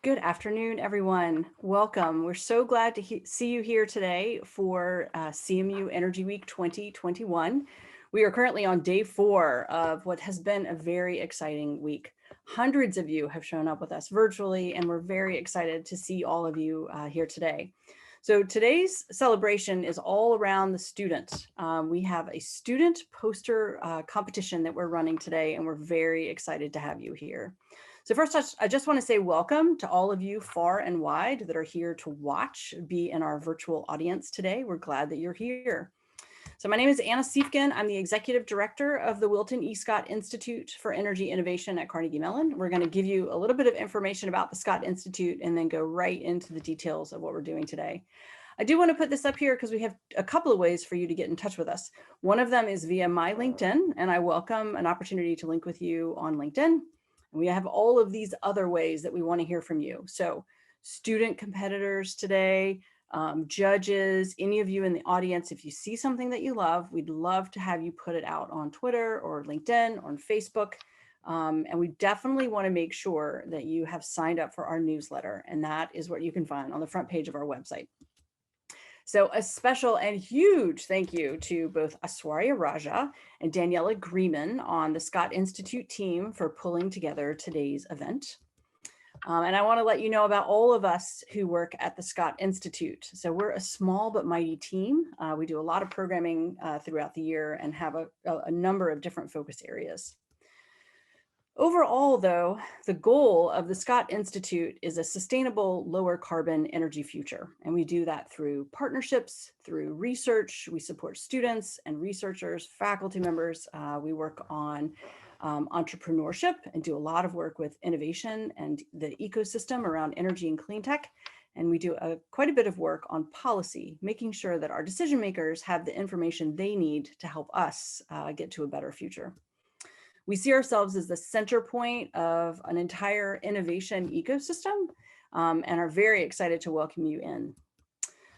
Good afternoon, everyone. Welcome. We're so glad to see you here today for CMU Energy Week 2021. We are currently on day 4 of what has been a very exciting week. Hundreds of you have shown up with us virtually, and we're very excited to see all of you here today. So today's celebration is all around the students. We have a student poster competition that we're running today, and we're very excited to have you here. So first, I just want to say welcome to all of you far and wide that are here to watch, be in our virtual audience today. We're glad that you're here. So my name is Anna Siefken. I'm the Executive Director of the Wilton E. Scott Institute for Energy Innovation at Carnegie Mellon. We're going to give you a little bit of information about the Scott Institute and then go right into the details of what we're doing today. I do want to put this up here because we have a couple of ways for you to get in touch with us. One of them is via my LinkedIn, and I welcome an opportunity to link with you on LinkedIn. And we have all of these other ways that we want to hear from you. So student competitors today, judges, any of you in the audience, if you see something that you love, we'd love to have you put it out on Twitter or LinkedIn or on Facebook. And we definitely want to make sure that you have signed up for our newsletter. And that is what you can find on the front page of our website. So a special and huge thank you to both Aswarya Raja and Daniela Grieman on the Scott Institute team for pulling together today's event. And I want to let you know about all of us who work at the Scott Institute. So we're a small but mighty team. We do a lot of programming throughout the year and have a number of different focus areas. Overall, though, the goal of the Scott Institute is a sustainable, lower carbon energy future. And we do that through partnerships, through research. We support students and researchers, faculty members. We work on entrepreneurship and do a lot of work with innovation and the ecosystem around energy and clean tech. And we do quite a bit of work on policy, making sure that our decision makers have the information they need to help us get to a better future. We see ourselves as the center point of an entire innovation ecosystem and are very excited to welcome you in.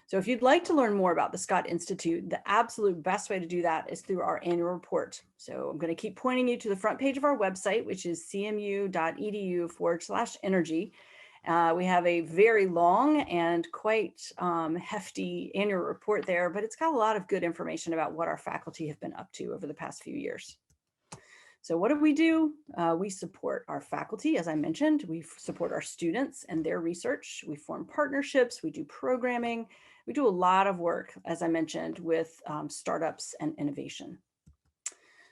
So if you'd like to learn more about the Scott Institute, the absolute best way to do that is through our annual report. So I'm going to keep pointing you to the front page of our website, which is cmu.edu/energy. We have a very long and quite hefty annual report there, but it's got a lot of good information about what our faculty have been up to over the past few years. So what do? We support our faculty, as I mentioned. We support our students and their research. We form partnerships. We do programming. We do a lot of work, as I mentioned, with startups and innovation.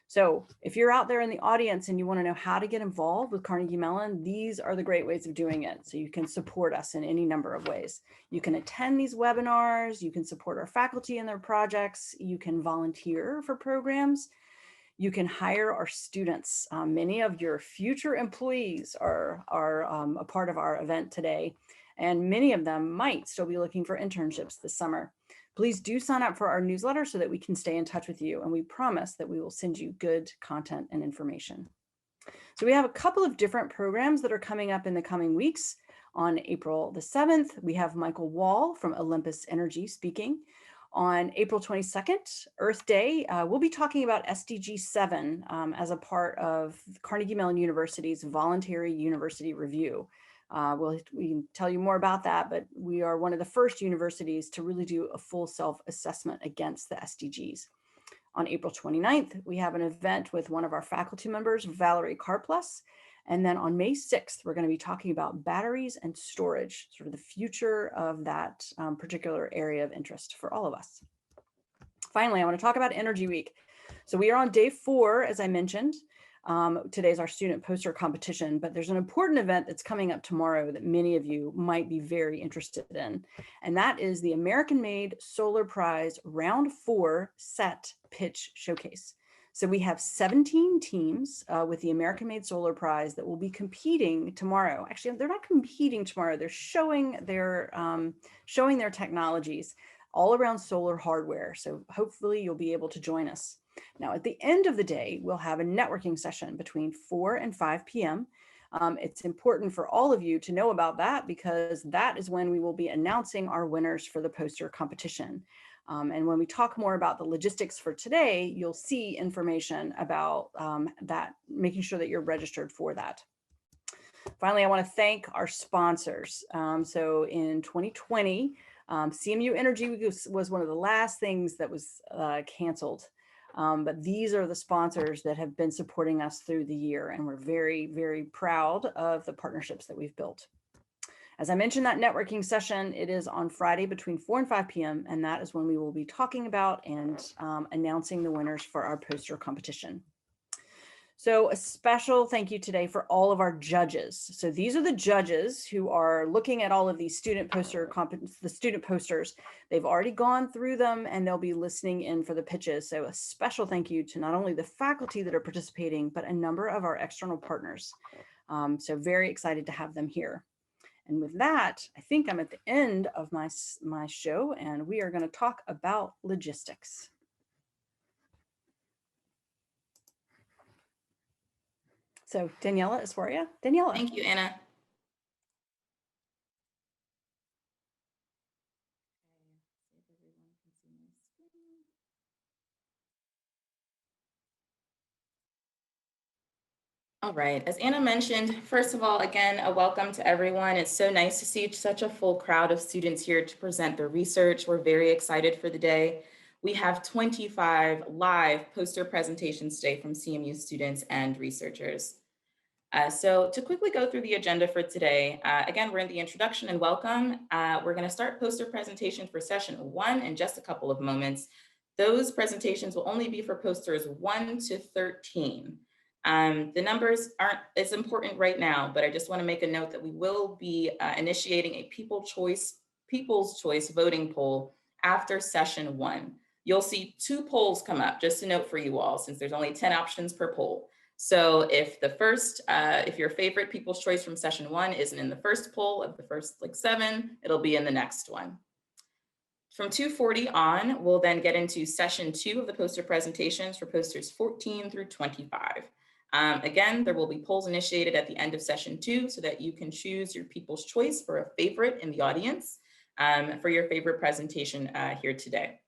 So if you're out there in the audience and you want to know how to get involved with Carnegie Mellon, these are the great ways of doing it. So you can support us in any number of ways. You can attend these webinars. You can support our faculty in their projects. You can volunteer for programs. You can hire our students. Many of your future employees are a part of our event today, and many of them might still be looking for internships this summer. Please do sign up for our newsletter so that we can stay in touch with you, and we promise that we will send you good content and information. So we have a couple of different programs that are coming up in the coming weeks. On April the 7th, we have Michael Wall from Olympus Energy speaking. On April 22nd, Earth Day, we'll be talking about SDG 7 as a part of Carnegie Mellon University's Voluntary University Review. We can tell you more about that, but we are one of the first universities to really do a full self-assessment against the SDGs. On April 29th, we have an event with one of our faculty members, Valerie Karplus. And then on May 6th, we're going to be talking about batteries and storage, sort of the future of that particular area of interest for all of us. Finally, I want to talk about Energy Week. So we are on day 4, as I mentioned. Today's our student poster competition, but there's an important event that's coming up tomorrow that many of you might be very interested in. And that is the American-made Solar Prize Round 4 Set Pitch Showcase. So we have 17 teams with the American-made Solar Prize that will be competing tomorrow. Actually, they're not competing tomorrow. They're showing their technologies all around solar hardware. So hopefully you'll be able to join us. Now, at the end of the day, we'll have a networking session between 4 and 5 p.m. It's important for all of you to know about that because that is when we will be announcing our winners for the poster competition. And when we talk more about the logistics for today, you'll see information about that, making sure that you're registered for that. Finally, I want to thank our sponsors. So in 2020, CMU Energy Week was one of the last things that was canceled. But these are the sponsors that have been supporting us through the year, and we're very, very proud of the partnerships that we've built. As I mentioned, that networking session, it is on Friday between 4 and 5 p.m. And that is when we will be talking about and announcing the winners for our poster competition. So a special thank you today for all of our judges. So these are the judges who are looking at all of these student posters. They've already gone through them and they'll be listening in for the pitches. So a special thank you to not only the faculty that are participating, but a number of our external partners. So very excited to have them here. And with that, I think I'm at the end of my show, and we are going to talk about logistics. So Daniela is for you. Daniela. Thank you, Anna. All right, as Anna mentioned, first of all, again, a welcome to everyone. It's so nice to see such a full crowd of students here to present their research. We're very excited for the day. We have 25 live poster presentations today from CMU students and researchers. So to quickly go through the agenda for today, again, we're in the introduction and welcome. We're going to start poster presentation for session 1 in just a couple of moments. Those presentations will only be for posters 1 to 13. The numbers aren't as important right now, but I just want to make a note that we will be initiating a people's choice voting poll after session 1. You'll see 2 polls come up, just a note for you all, since there's only 10 options per poll. So if the first, if your favorite people's choice from session 1 isn't in the first poll of the first 7, it'll be in the next one. From 2:40 on, we'll then get into session 2 of the poster presentations for posters 14 through 25. Again, there will be polls initiated at the end of session 2 so that you can choose your people's choice for a favorite in the audience for your favorite presentation here today.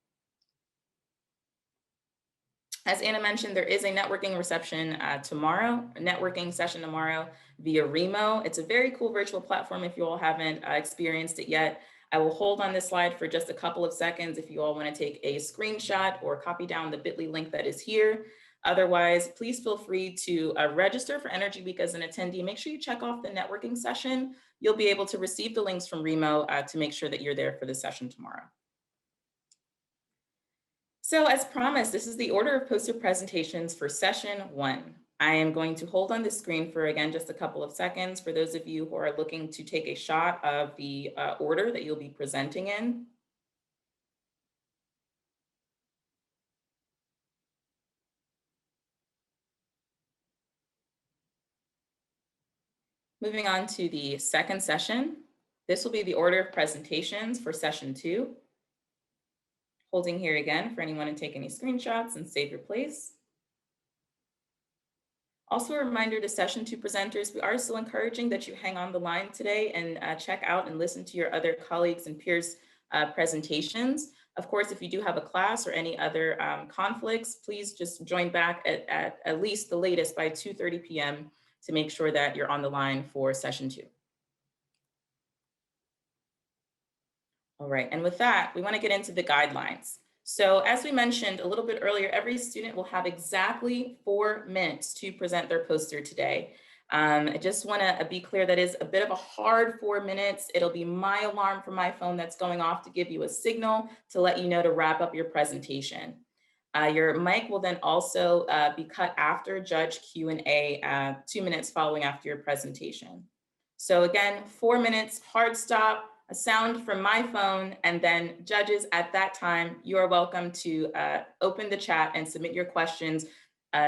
As Anna mentioned, there is a networking reception tomorrow, a networking session tomorrow via Remo. It's a very cool virtual platform if you all haven't experienced it yet. I will hold on this slide for just a couple of seconds if you all want to take a screenshot or copy down the bit.ly link that is here. Otherwise, please feel free to register for Energy Week as an attendee. Make sure you check off the networking session. You'll be able to receive the links from Remo to make sure that you're there for the session tomorrow. So as promised, this is the order of poster presentations for session 1. I am going to hold on the screen for, again, just a couple of seconds for those of you who are looking to take a shot of the order that you'll be presenting in. Moving on to the second session. This will be the order of presentations for session 2. Holding here again for anyone to take any screenshots and save your place. Also a reminder to session 2 presenters, we are still encouraging that you hang on the line today and check out and listen to your other colleagues and peers' presentations. Of course, if you do have a class or any other conflicts, please just join back at least the latest by 2:30 p.m. to make sure that you're on the line for session 2. All right, and with that, we want to get into the guidelines. So as we mentioned a little bit earlier, every student will have exactly 4 minutes to present their poster today. I just want to be clear that is a bit of a hard 4 minutes. It'll be my alarm from my phone that's going off to give you a signal to let you know to wrap up your presentation. Your mic will then also be cut after judge Q&A 2 minutes following after your presentation. So again, 4 minutes, hard stop, a sound from my phone, and then judges at that time, you are welcome to open the chat and submit your questions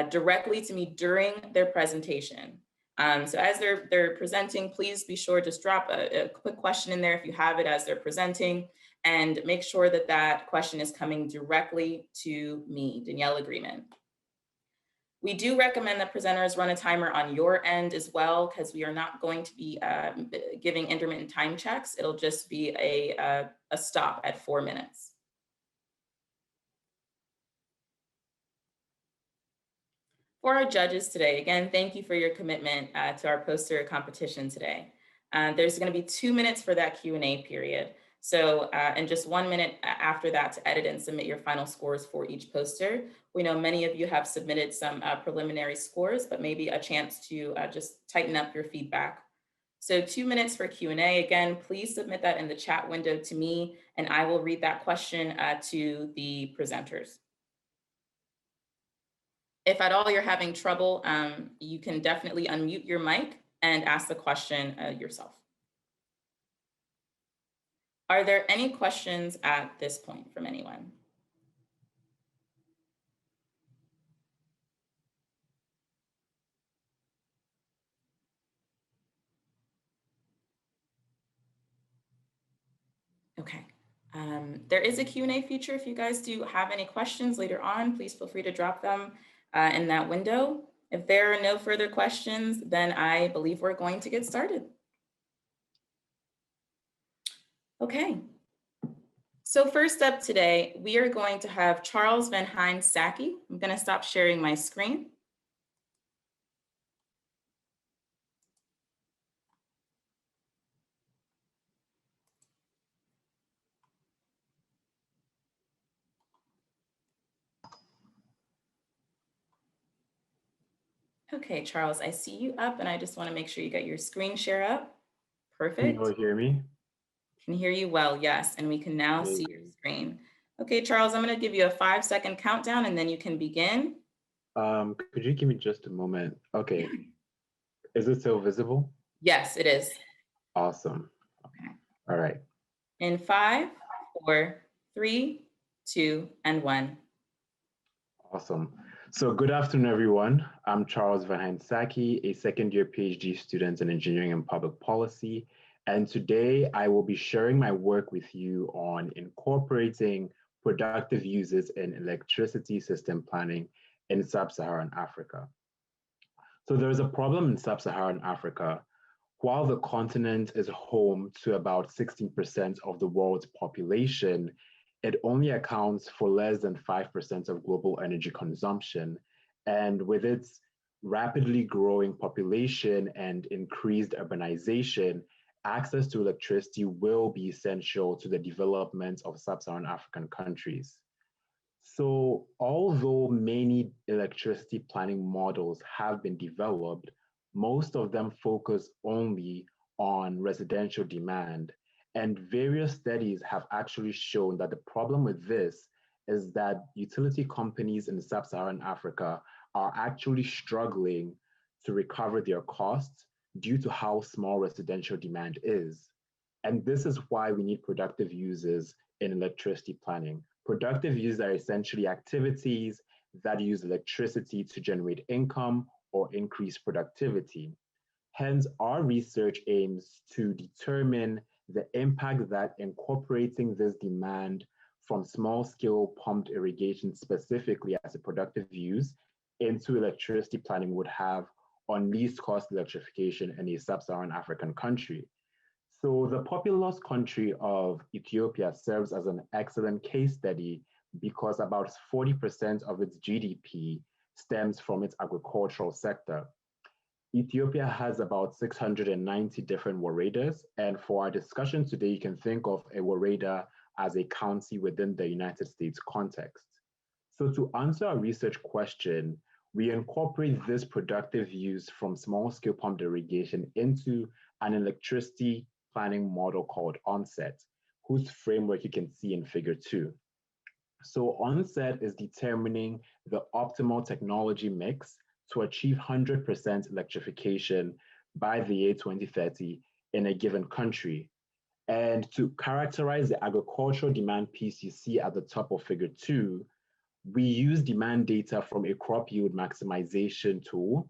directly to me during their presentation. So as they're presenting, please be sure to drop a quick question in there if you have it as they're presenting, and make sure that that question is coming directly to me, Danielle Agreement. We do recommend that presenters run a timer on your end as well, because we are not going to be giving intermittent time checks. It'll just be a stop at 4 minutes. For our judges today, again, thank you for your commitment to our poster competition today. There's going to be 2 minutes for that Q&A period. So, and just 1 minute after that to edit and submit your final scores for each poster. We know many of you have submitted some preliminary scores, but maybe a chance to just tighten up your feedback. So 2 minutes for Q&A. Again, please submit that in the chat window to me, and I will read that question to the presenters. If at all you're having trouble, you can definitely unmute your mic and ask the question yourself. Are there any questions at this point from anyone? Okay. There is a Q&A feature. If you guys do have any questions later on, please feel free to drop them in that window. If there are no further questions, then I believe we're going to get started. Okay. So first up today, we are going to have Charles van Heinz Saki. I'm going to stop sharing my screen. Okay, Charles, I see you up, and I just want to make sure you get your screen share up. Perfect. Can you all hear me? Can hear you well, yes, and we can now see your screen. Okay, Charles, I'm going to give you a 5-second countdown, and then you can begin. Could you give me just a moment? Okay. Is it still visible? Yes, it is. Awesome. Okay. All right. In 5, 4, 3, 2, and 1. Awesome. So good afternoon, everyone. I'm Charles van Heinz Saki, a second-year PhD student in engineering and public policy. And today I will be sharing my work with you on incorporating productive uses in electricity system planning in sub-Saharan Africa. So there's a problem in sub-Saharan Africa. While the continent is home to about 16% of the world's population, it only accounts for less than 5% of global energy consumption. And with its rapidly growing population and increased urbanization, access to electricity will be essential to the development of sub-Saharan African countries. So although many electricity planning models have been developed, most of them focus only on residential demand. And various studies have actually shown that the problem with this is that utility companies in sub-Saharan Africa are actually struggling to recover their costs due to how small residential demand is. And this is why we need productive uses in electricity planning. Productive uses are essentially activities that use electricity to generate income or increase productivity. Hence, our research aims to determine the impact that incorporating this demand from small-scale pumped irrigation specifically as a productive use into electricity planning would have on least-cost electrification in a sub-Saharan African country. So the populous country of Ethiopia serves as an excellent case study because about 40% of its GDP stems from its agricultural sector. Ethiopia has about 690 different woredas, and for our discussion today, you can think of a woreda as a county within the United States context. So to answer our research question, we incorporate this productive use from small-scale pumped irrigation into an electricity planning model called Onset, whose framework you can see in Figure 2. So Onset is determining the optimal technology mix to achieve 100% electrification by the year 2030 in a given country. And to characterize the agricultural demand piece you see at the top of Figure 2, we use demand data from a crop yield maximization tool,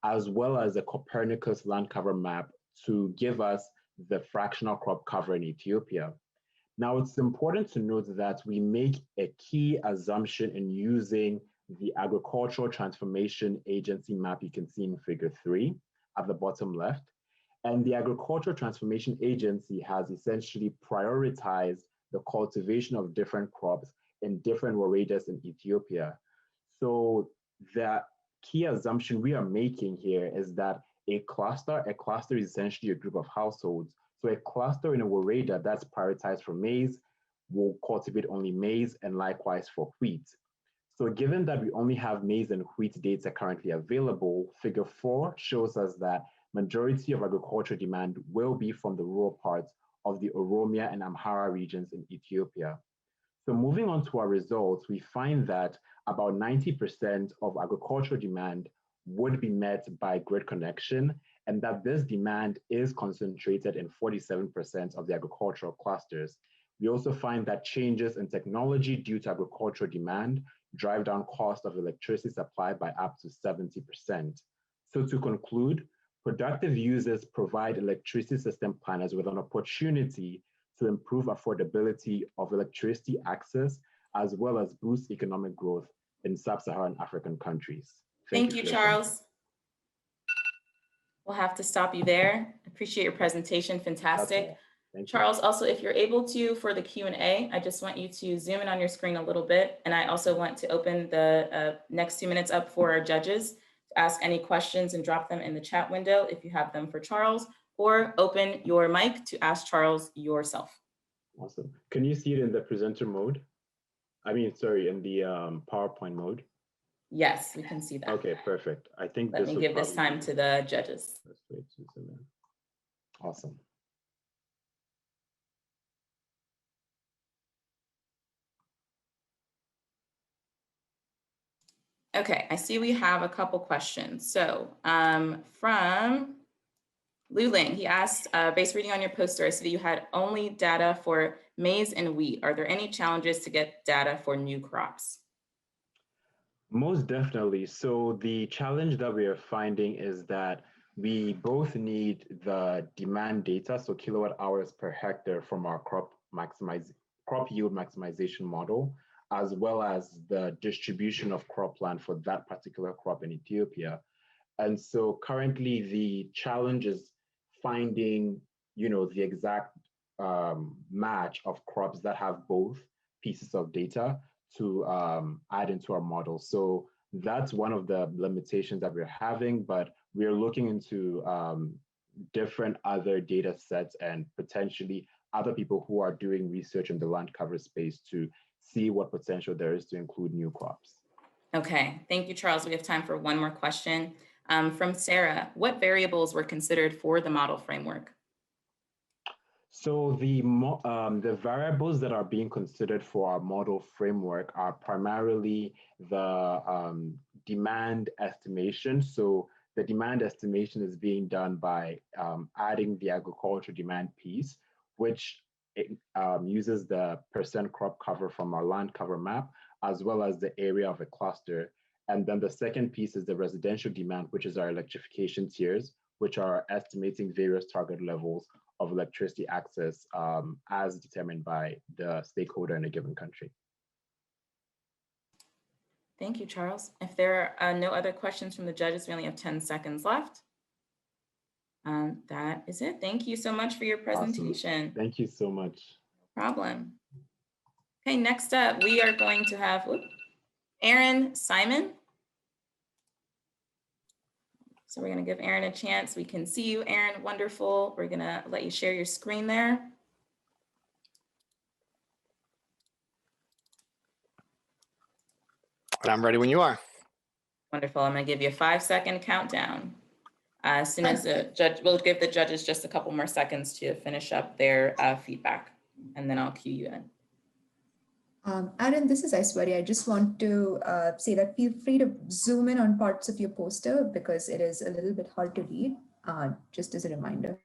as well as a Copernicus land cover map to give us the fractional crop cover in Ethiopia. Now, it's important to note that we make a key assumption in using the Agricultural Transformation Agency map you can see in Figure 3 at the bottom left. And the Agricultural Transformation Agency has essentially prioritized the cultivation of different crops in different woredas in Ethiopia. So the key assumption we are making here is that a cluster is essentially a group of households. So a cluster in a woreda that's prioritized for maize will cultivate only maize, and likewise for wheat. So given that we only have maize and wheat data currently available, figure 4 shows us that majority of agricultural demand will be from the rural parts of the Oromia and Amhara regions in Ethiopia. So moving on to our results, we find that about 90% of agricultural demand would be met by grid connection, and that this demand is concentrated in 47% of the agricultural clusters. We also find that changes in technology due to agricultural demand drive down cost of electricity supply by up to 70%. So to conclude, productive users provide electricity system planners with an opportunity to improve affordability of electricity access, as well as boost economic growth in sub-Saharan African countries. Thank you, Charles. We'll have to stop you there. Appreciate your presentation, fantastic. Charles, also, if you're able to, for the Q&A, I just want you to zoom in on your screen a little bit. And I also want to open the next 2 minutes up for our judges to ask any questions and drop them in the chat window if you have them for Charles, or open your mic to ask Charles yourself. Awesome. Can you see it in the presenter mode? I mean, sorry, in the PowerPoint mode? Yes, we can see that. Okay, perfect. I think Let me give this time to the judges. Let's wait to zoom in. Awesome. Okay, I see we have a couple questions. So from Luling, he asked, based reading on your poster, I see that you had only data for maize and wheat. Are there any challenges to get data for new crops? Most definitely. So the challenge that we are finding is that we both need the demand data, so kilowatt hours per hectare from our crop yield maximization model, as well as the distribution of cropland for that particular crop in Ethiopia. And so currently the challenge is finding, the exact match of crops that have both pieces of data to add into our model. So that's one of the limitations that we're having, but we're looking into different other data sets and potentially other people who are doing research in the land cover space to see what potential there is to include new crops. Okay, thank you, Charles. We have time for one more question. From Sarah, what variables were considered for the model framework? So the variables that are being considered for our model framework are primarily the demand estimation. So the demand estimation is being done by adding the agricultural demand piece, which uses the percent crop cover from our land cover map, as well as the area of a cluster. And then the second piece is the residential demand, which is our electrification tiers, which are estimating various target levels of electricity access as determined by the stakeholder in a given country. Thank you, Charles. If there are no other questions from the judges, we only have 10 seconds left. That is it. Thank you so much for your presentation. Awesome. Thank you so much. No problem. Okay, next up, we are going to have Aaron Simon. So we're going to give Aaron a chance. We can see you, Aaron. Wonderful. We're going to let you share your screen there. I'm ready when you are. Wonderful. I'm going to give you a 5-second countdown. As soon as the judge, we'll give the judges just a couple more seconds to finish up their feedback, and then I'll cue you in. Aaron, this is Aishwarya. I just want to say that feel free to zoom in on parts of your poster because it is a little bit hard to read, just as a reminder.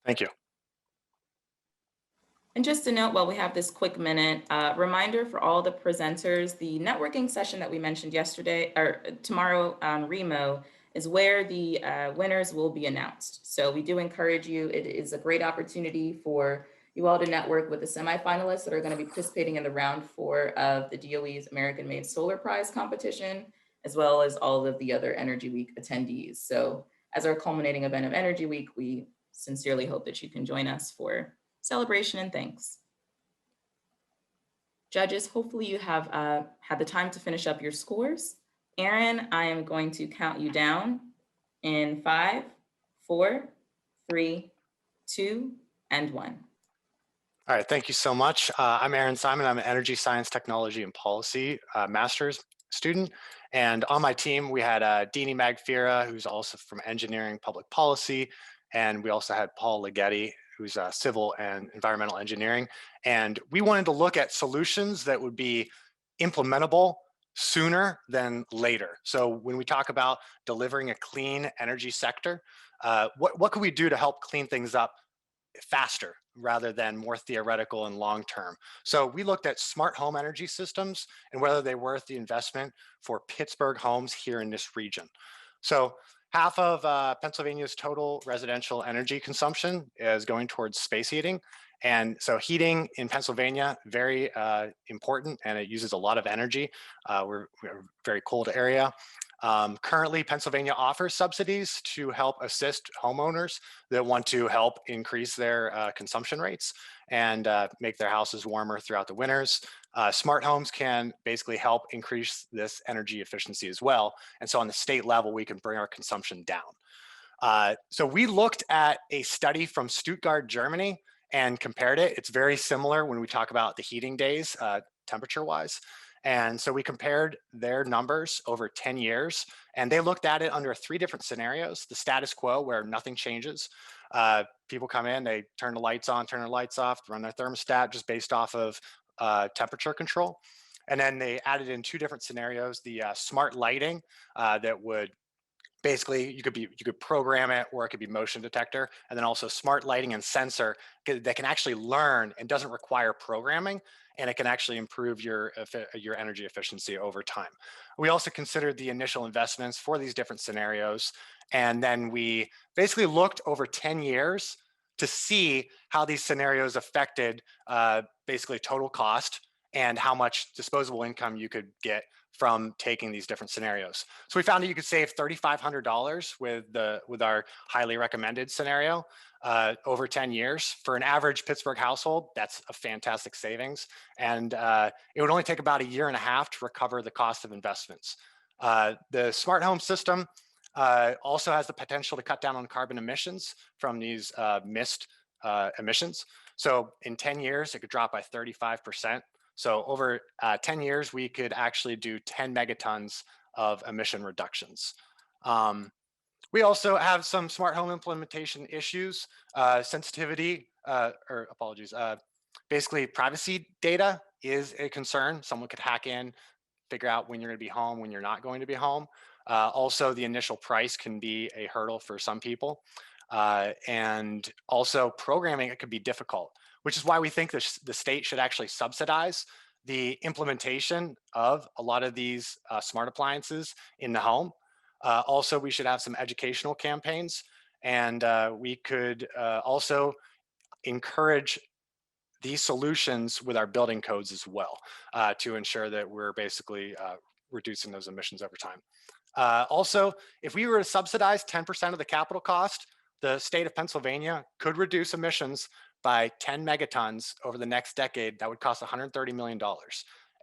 Thank you. And just to note, while we have this quick minute, reminder for all the presenters, the networking session that we mentioned yesterday or tomorrow on Remo is where the winners will be announced. So we do encourage you. It is a great opportunity for you all to network with the semifinalists that are going to be participating in the round 4 of the DOE's American Made Solar Prize competition, as well as all of the other Energy Week attendees. So as our culminating event of Energy Week, we sincerely hope that you can join us for celebration and thanks. Judges, hopefully you have had the time to finish up your scores. Aaron, I am going to count you down in 5, 4, 3, 2, and 1. All right, thank you so much. I'm Aaron Simon. I'm an Energy Science, Technology, and Policy master's student. And on my team, we had Deanie Magfira, who's also from Engineering Public Policy. And we also had Paul Ligeti, who's Civil and Environmental Engineering. And we wanted to look at solutions that would be implementable sooner than later. So when we talk about delivering a clean energy sector, what could we do to help clean things up faster rather than more theoretical and long term? So we looked at smart home energy systems and whether they were worth the investment for Pittsburgh homes here in this region. So half of Pennsylvania's total residential energy consumption is going towards space heating. And so heating in Pennsylvania, very important, and it uses a lot of energy. We're a very cold area. Currently, Pennsylvania offers subsidies to help assist homeowners that want to help increase their consumption rates and make their houses warmer throughout the winters. Smart homes can basically help increase this energy efficiency as well. And so on the state level, we can bring our consumption down. So we looked at a study from Stuttgart, Germany, and compared it. It's very similar when we talk about the heating days, temperature-wise. And so we compared their numbers over 10 years, and they looked at it under 3 different scenarios. The status quo, where nothing changes. People come in, they turn the lights on, turn the lights off, run their thermostat just based off of temperature control. And then they added in 2 different scenarios, the smart lighting that would basically you could program it, or it could be motion detector, and then also smart lighting and sensor that can actually learn and doesn't require programming, and it can actually improve your energy efficiency over time. We also considered the initial investments for these different scenarios, and then we basically looked over 10 years to see how these scenarios affected basically total cost and how much disposable income you could get from taking these different scenarios. So we found that you could save $3,500 with our highly recommended scenario over 10 years. For an average Pittsburgh household, that's a fantastic savings. And it would only take about 1.5 years to recover the cost of investments. The smart home system also has the potential to cut down on carbon emissions from these mist emissions. So in 10 years, it could drop by 35%. So over 10 years, we could actually do 10 megatons of emission reductions. We also have some smart home implementation issues, sensitivity, basically privacy data is a concern. Someone could hack in, figure out when you're going to be home, when you're not going to be home. Also, the initial price can be a hurdle for some people. And also programming, it could be difficult, which is why we think the state should actually subsidize the implementation of a lot of these smart appliances in the home. Also, we should have some educational campaigns, and we could also encourage these solutions with our building codes as well to ensure that we're basically reducing those emissions over time. Also, if we were to subsidize 10% of the capital cost, the state of Pennsylvania could reduce emissions by 10 megatons over the next decade. That would cost $130 million.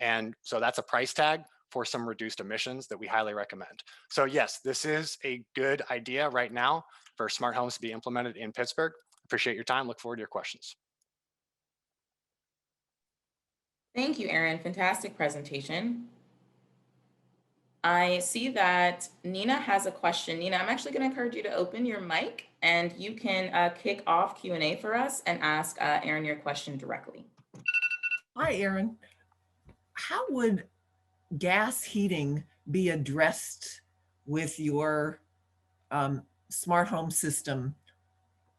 And so that's a price tag for some reduced emissions that we highly recommend. So yes, this is a good idea right now for smart homes to be implemented in Pittsburgh. Appreciate your time. Look forward to your questions. Thank you, Aaron. Fantastic presentation. I see that Nina has a question. Nina, I'm actually going to encourage you to open your mic and you can kick off Q&A for us and ask Aaron your question directly. Hi, Aaron. How would gas heating be addressed with your smart home system?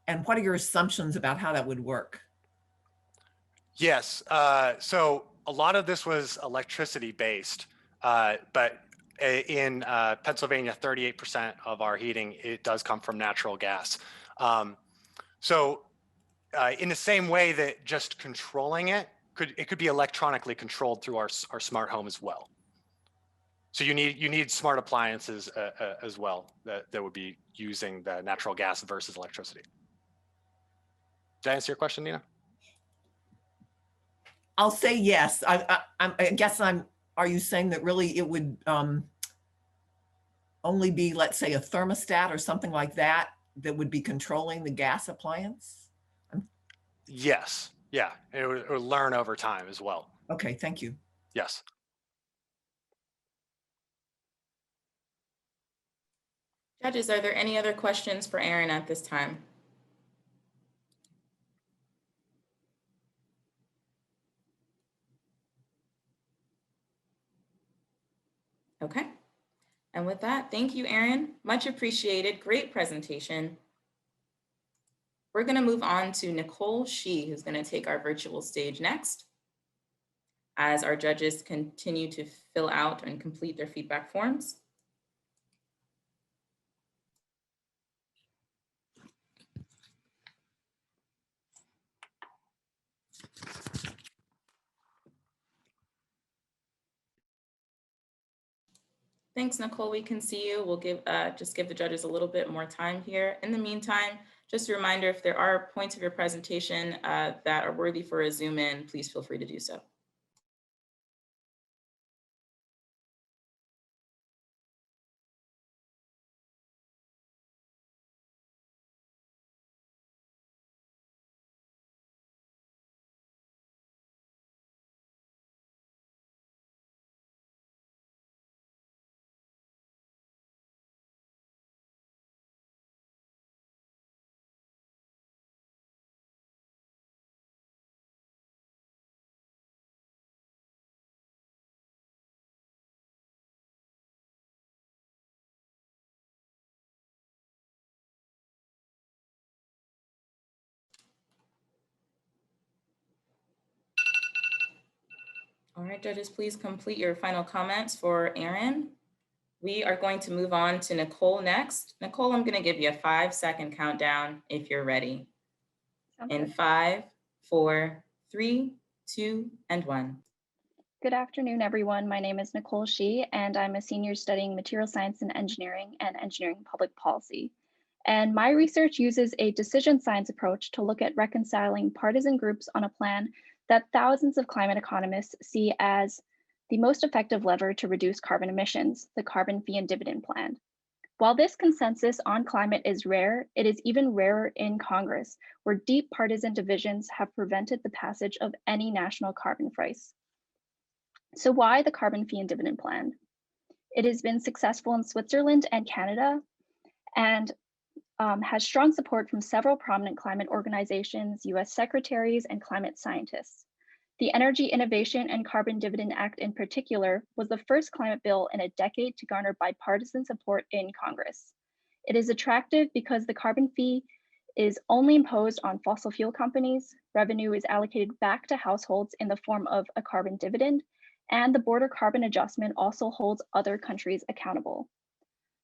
And what are your assumptions about how that would work? Yes, so a lot of this was electricity based, but in Pennsylvania, 38% of our heating, it does come from natural gas. So in the same way that just controlling it could be electronically controlled through our smart home as well. So you need smart appliances as well that would be using the natural gas versus electricity. Did I answer your question, Nina? I'll say yes. I guess are you saying that really it would only be, let's say, a thermostat or something like that that would be controlling the gas appliance? Yes. Yeah. It would learn over time as well. Okay, thank you. Yes. Judges, are there any other questions for Aaron at this time? Okay. And with that, thank you, Aaron. Much appreciated. Great presentation. We're going to move on to Nicole Shee, who's going to take our virtual stage next, as our judges continue to fill out and complete their feedback forms. Thanks, Nicole. We can see you. We'll just give the judges a little bit more time here. In the meantime, just a reminder, if there are points of your presentation that are worthy for a zoom in, please feel free to do so. All right, judges, please complete your final comments for Aaron. We are going to move on to Nicole next. Nicole, I'm going to give you a 5-second countdown if you're ready. In 5, 4, 3, 2, and 1. Good afternoon, everyone. My name is Nicole Shee, and I'm a senior studying material science and engineering public policy. And my research uses a decision science approach to look at reconciling partisan groups on a plan that thousands of climate economists see as the most effective lever to reduce carbon emissions, the carbon fee and dividend plan. While this consensus on climate is rare, it is even rarer in Congress, where deep partisan divisions have prevented the passage of any national carbon price. So why the carbon fee and dividend plan? It has been successful in Switzerland and Canada, and has strong support from several prominent climate organizations, US secretaries, and climate scientists. The Energy Innovation and Carbon Dividend Act in particular was the first climate bill in a decade to garner bipartisan support in Congress. It is attractive because the carbon fee is only imposed on fossil fuel companies, revenue is allocated back to households in the form of a carbon dividend, and the border carbon adjustment also holds other countries accountable.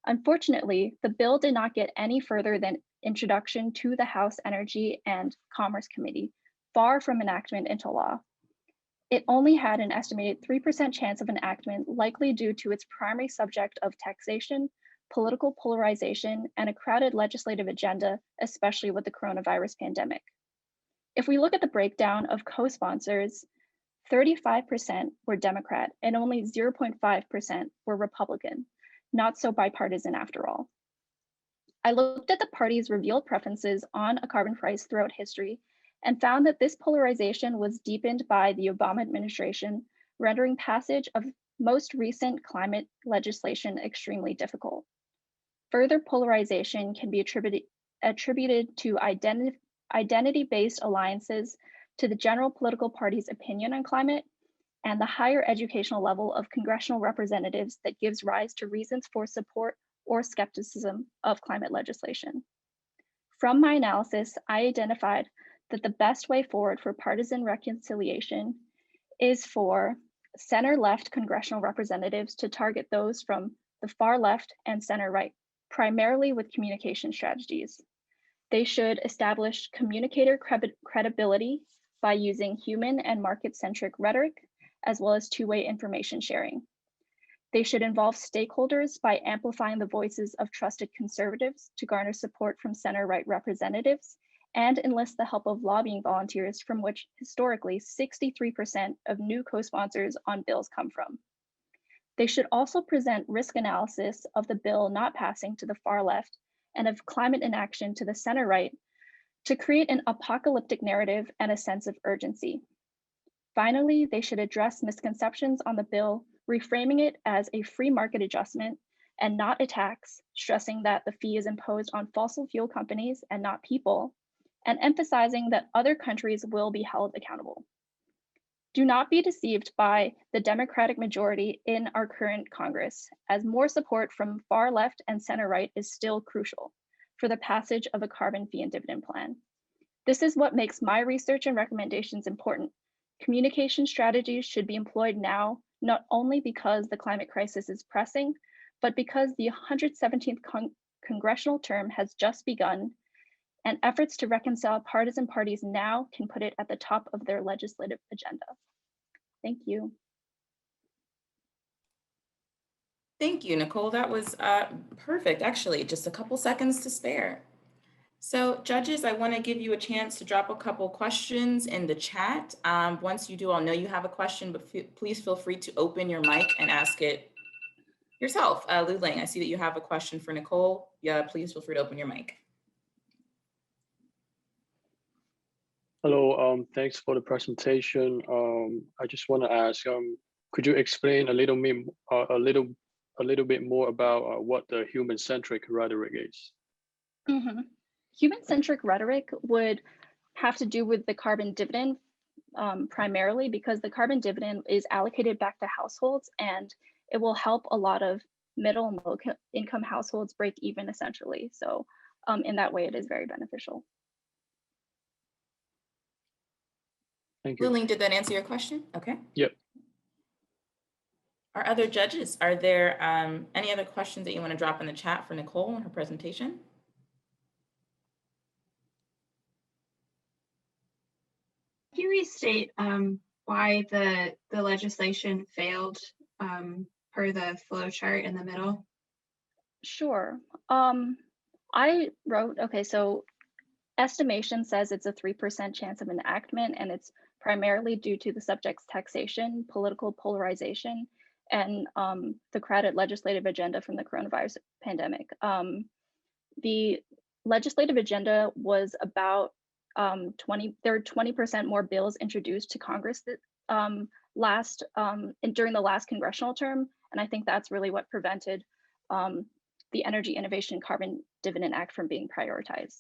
Unfortunately, the bill did not get any further than introduction to the House Energy and Commerce Committee, far from enactment into law. It only had an estimated 3% chance of enactment, likely due to its primary subject of taxation, political polarization, and a crowded legislative agenda, especially with the coronavirus pandemic. If we look at the breakdown of co-sponsors, 35% were Democrat and only 0.5% were Republican. Not so bipartisan after all. I looked at the parties' revealed preferences on a carbon price throughout history and found that this polarization was deepened by the Obama administration, rendering passage of most recent climate legislation extremely difficult. Further polarization can be attributed to identity-based alliances, to the general political party's opinion on climate, and the higher educational level of congressional representatives that gives rise to reasons for support or skepticism of climate legislation. From my analysis, I identified that the best way forward for partisan reconciliation is for center-left congressional representatives to target those from the far left and center-right, primarily with communication strategies. They should establish communicator credibility by using human and market-centric rhetoric, as well as two-way information sharing. They should involve stakeholders by amplifying the voices of trusted conservatives to garner support from center-right representatives, and enlist the help of lobbying volunteers, from which historically 63% of new co-sponsors on bills come from. They should also present risk analysis of the bill not passing to the far left and of climate inaction to the center right to create an apocalyptic narrative and a sense of urgency. Finally, they should address misconceptions on the bill, reframing it as a free market adjustment and not a tax, stressing that the fee is imposed on fossil fuel companies and not people, and emphasizing that other countries will be held accountable. Do not be deceived by the Democratic majority in our current Congress, as more support from far left and center right is still crucial for the passage of a carbon fee and dividend plan. This is what makes my research and recommendations important. Communication strategies should be employed now, not only because the climate crisis is pressing, but because the 117th congressional term has just begun, and efforts to reconcile partisan parties now can put it at the top of their legislative agenda. Thank you. Thank you, Nicole. That was perfect, actually, just a couple seconds to spare. So judges, I want to give you a chance to drop a couple questions in the chat. Once you do, I'll know you have a question, but please feel free to open your mic and ask it yourself. Lu Ling, I see that you have a question for Nicole. Yeah, please feel free to open your mic. Hello, thanks for the presentation. I just want to ask, could you explain a little bit more about what the human-centric rhetoric is? Mm-hmm. Human-centric rhetoric would have to do with the carbon dividend primarily, because the carbon dividend is allocated back to households and it will help a lot of middle and low income households break even essentially. So in that way, it is very beneficial. Thank you. Lu Ling, did that answer your question? Okay. Yep. Our other judges, are there any other questions that you want to drop in the chat for Nicole in her presentation? Can you restate why the legislation failed per the flow chart in the middle? Sure. I wrote, okay, so estimation says it's a 3% chance of enactment, and it's primarily due to the subject's taxation, political polarization, and the crowded legislative agenda from the coronavirus pandemic. The legislative agenda was about there were 20% more bills introduced to Congress that, during the last congressional term. And I think that's really what prevented the Energy Innovation Carbon Dividend Act from being prioritized.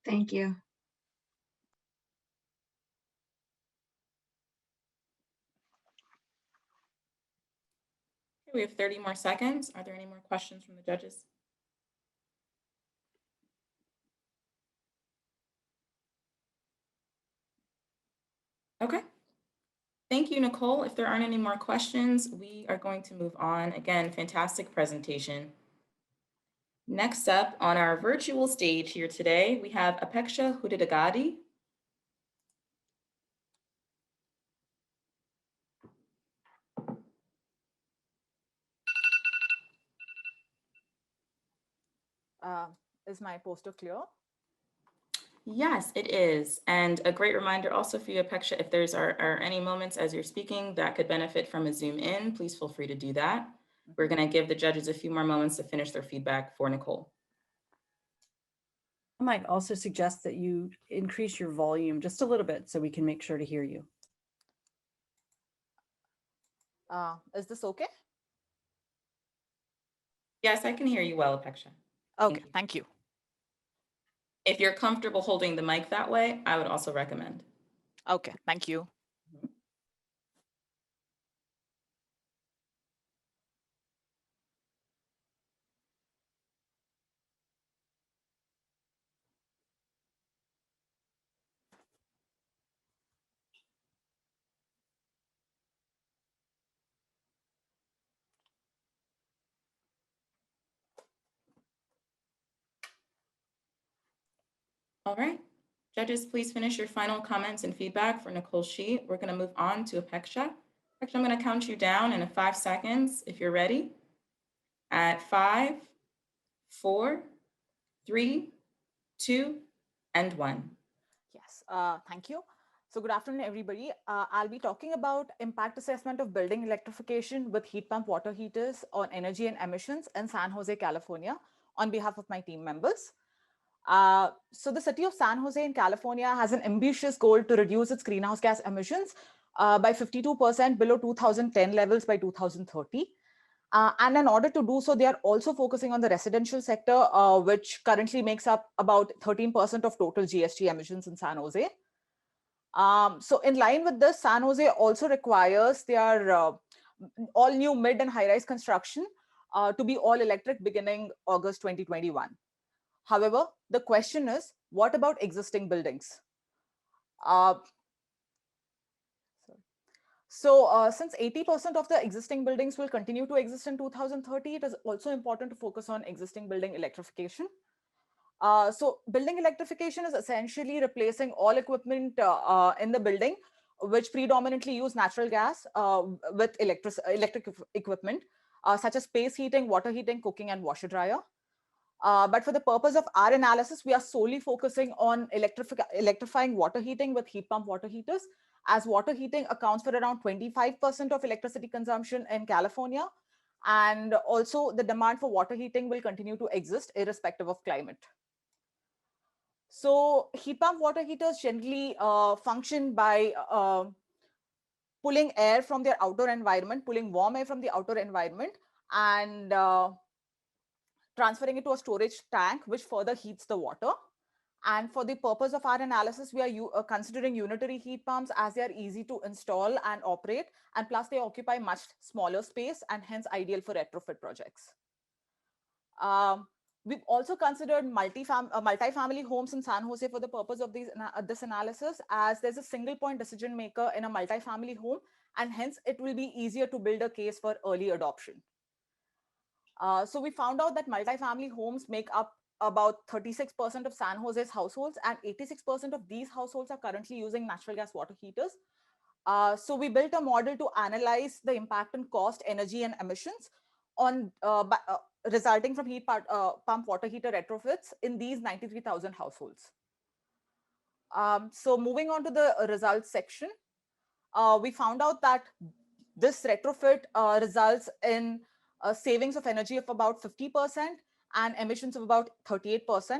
Thank you. Okay, we have 30 more seconds. Are there any more questions from the judges? Okay. Thank you, Nicole. If there aren't any more questions, we are going to move on. Again, fantastic presentation. Next up on our virtual stage here today, we have Apeksha Hudidagadi. Is my poster clear? Yes, it is. And a great reminder also for you, Apeksha, if there's are any moments as you're speaking that could benefit from a zoom in, please feel free to do that. We're going to give the judges a few more moments to finish their feedback for Nicole. I might also suggest that you increase your volume just a little bit so we can make sure to hear you. Is this okay? Yes, I can hear you well, Apeksha. Okay, thank you. If you're comfortable holding the mic that way, I would also recommend. Okay, thank you. All right, judges, please finish your final comments and feedback for Nicole Shi. We're going to move on to Apeksha. Apeksha, I'm going to count you down in 5 seconds if you're ready. At 5, 4, 3, 2, and 1. Yes, thank you. So good afternoon, everybody. I'll be talking about impact assessment of building electrification with heat pump water heaters on energy and emissions in San Jose, California, on behalf of my team members. So the city of San Jose in California has an ambitious goal to reduce its greenhouse gas emissions by 52% below 2010 levels by 2030. And in order to do so, they are also focusing on the residential sector, which currently makes up about 13% of total GHG emissions in San Jose. So in line with this, San Jose also requires their all new mid and high-rise construction to be all electric beginning August 2021. However, the question is, what about existing buildings? Since 80% of the existing buildings will continue to exist in 2030, it is also important to focus on existing building electrification. So building electrification is essentially replacing all equipment in the building, which predominantly use natural gas with electric equipment, such as space heating, water heating, cooking, and washer dryer. But for the purpose of our analysis, we are solely focusing on electrifying water heating with heat pump water heaters, as water heating accounts for around 25% of electricity consumption in California. And also the demand for water heating will continue to exist irrespective of climate. So heat pump water heaters generally function by pulling air from their outdoor environment, pulling warm air from the outdoor environment, and transferring it to a storage tank, which further heats the water. And for the purpose of our analysis, we are considering unitary heat pumps as they are easy to install and operate, and plus they occupy much smaller space and hence ideal for retrofit projects. We've also considered multi-family homes in San Jose for the purpose of this analysis, as there's a single point decision maker in a multi-family home, and hence it will be easier to build a case for early adoption. So we found out that multi-family homes make up about 36% of San Jose's households, and 86% of these households are currently using natural gas water heaters. So we built a model to analyze the impact on cost, energy, and emissions on resulting from heat pump water heater retrofits in these 93,000 households. So moving on to the results section, we found out that this retrofit results in savings of energy of about 50% and emissions of about 38%.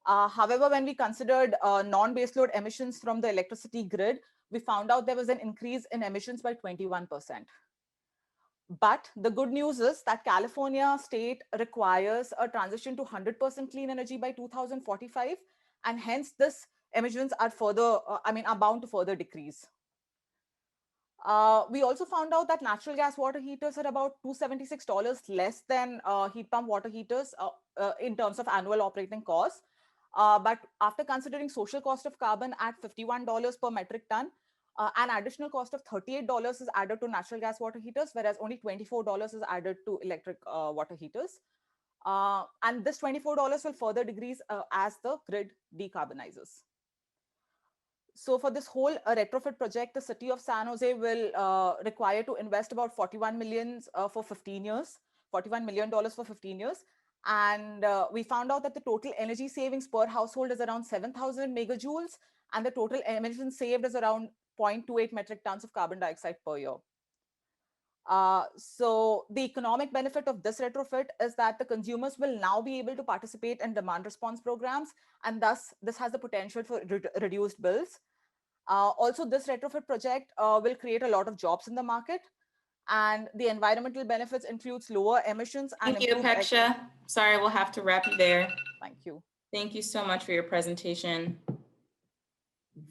However, when we considered non-baseload emissions from the electricity grid, we found out there was an increase in emissions by 21%. But the good news is that California state requires a transition to 100% clean energy by 2045, and hence this emissions are are bound to further decrease. We also found out that natural gas water heaters are about $276 less than heat pump water heaters in terms of annual operating costs. But after considering social cost of carbon at $51 per metric ton, an additional cost of $38 is added to natural gas water heaters, whereas only $24 is added to electric water heaters. And this $24 will further decrease as the grid decarbonizes. So for this whole retrofit project, the city of San Jose will require to invest about $41 million for 15 years, $41 million for 15 years. And we found out that the total energy savings per household is around 7,000 megajoules, and the total emissions saved is around 0.28 metric tons of carbon dioxide per year. So the economic benefit of this retrofit is that the consumers will now be able to participate in demand response programs, and thus this has the potential for reduced bills. Also, this retrofit project will create a lot of jobs in the market, and the environmental benefits includes lower emissions. Thank you, Apeksha. Sorry, we'll have to wrap you there. Thank you. Thank you so much for your presentation.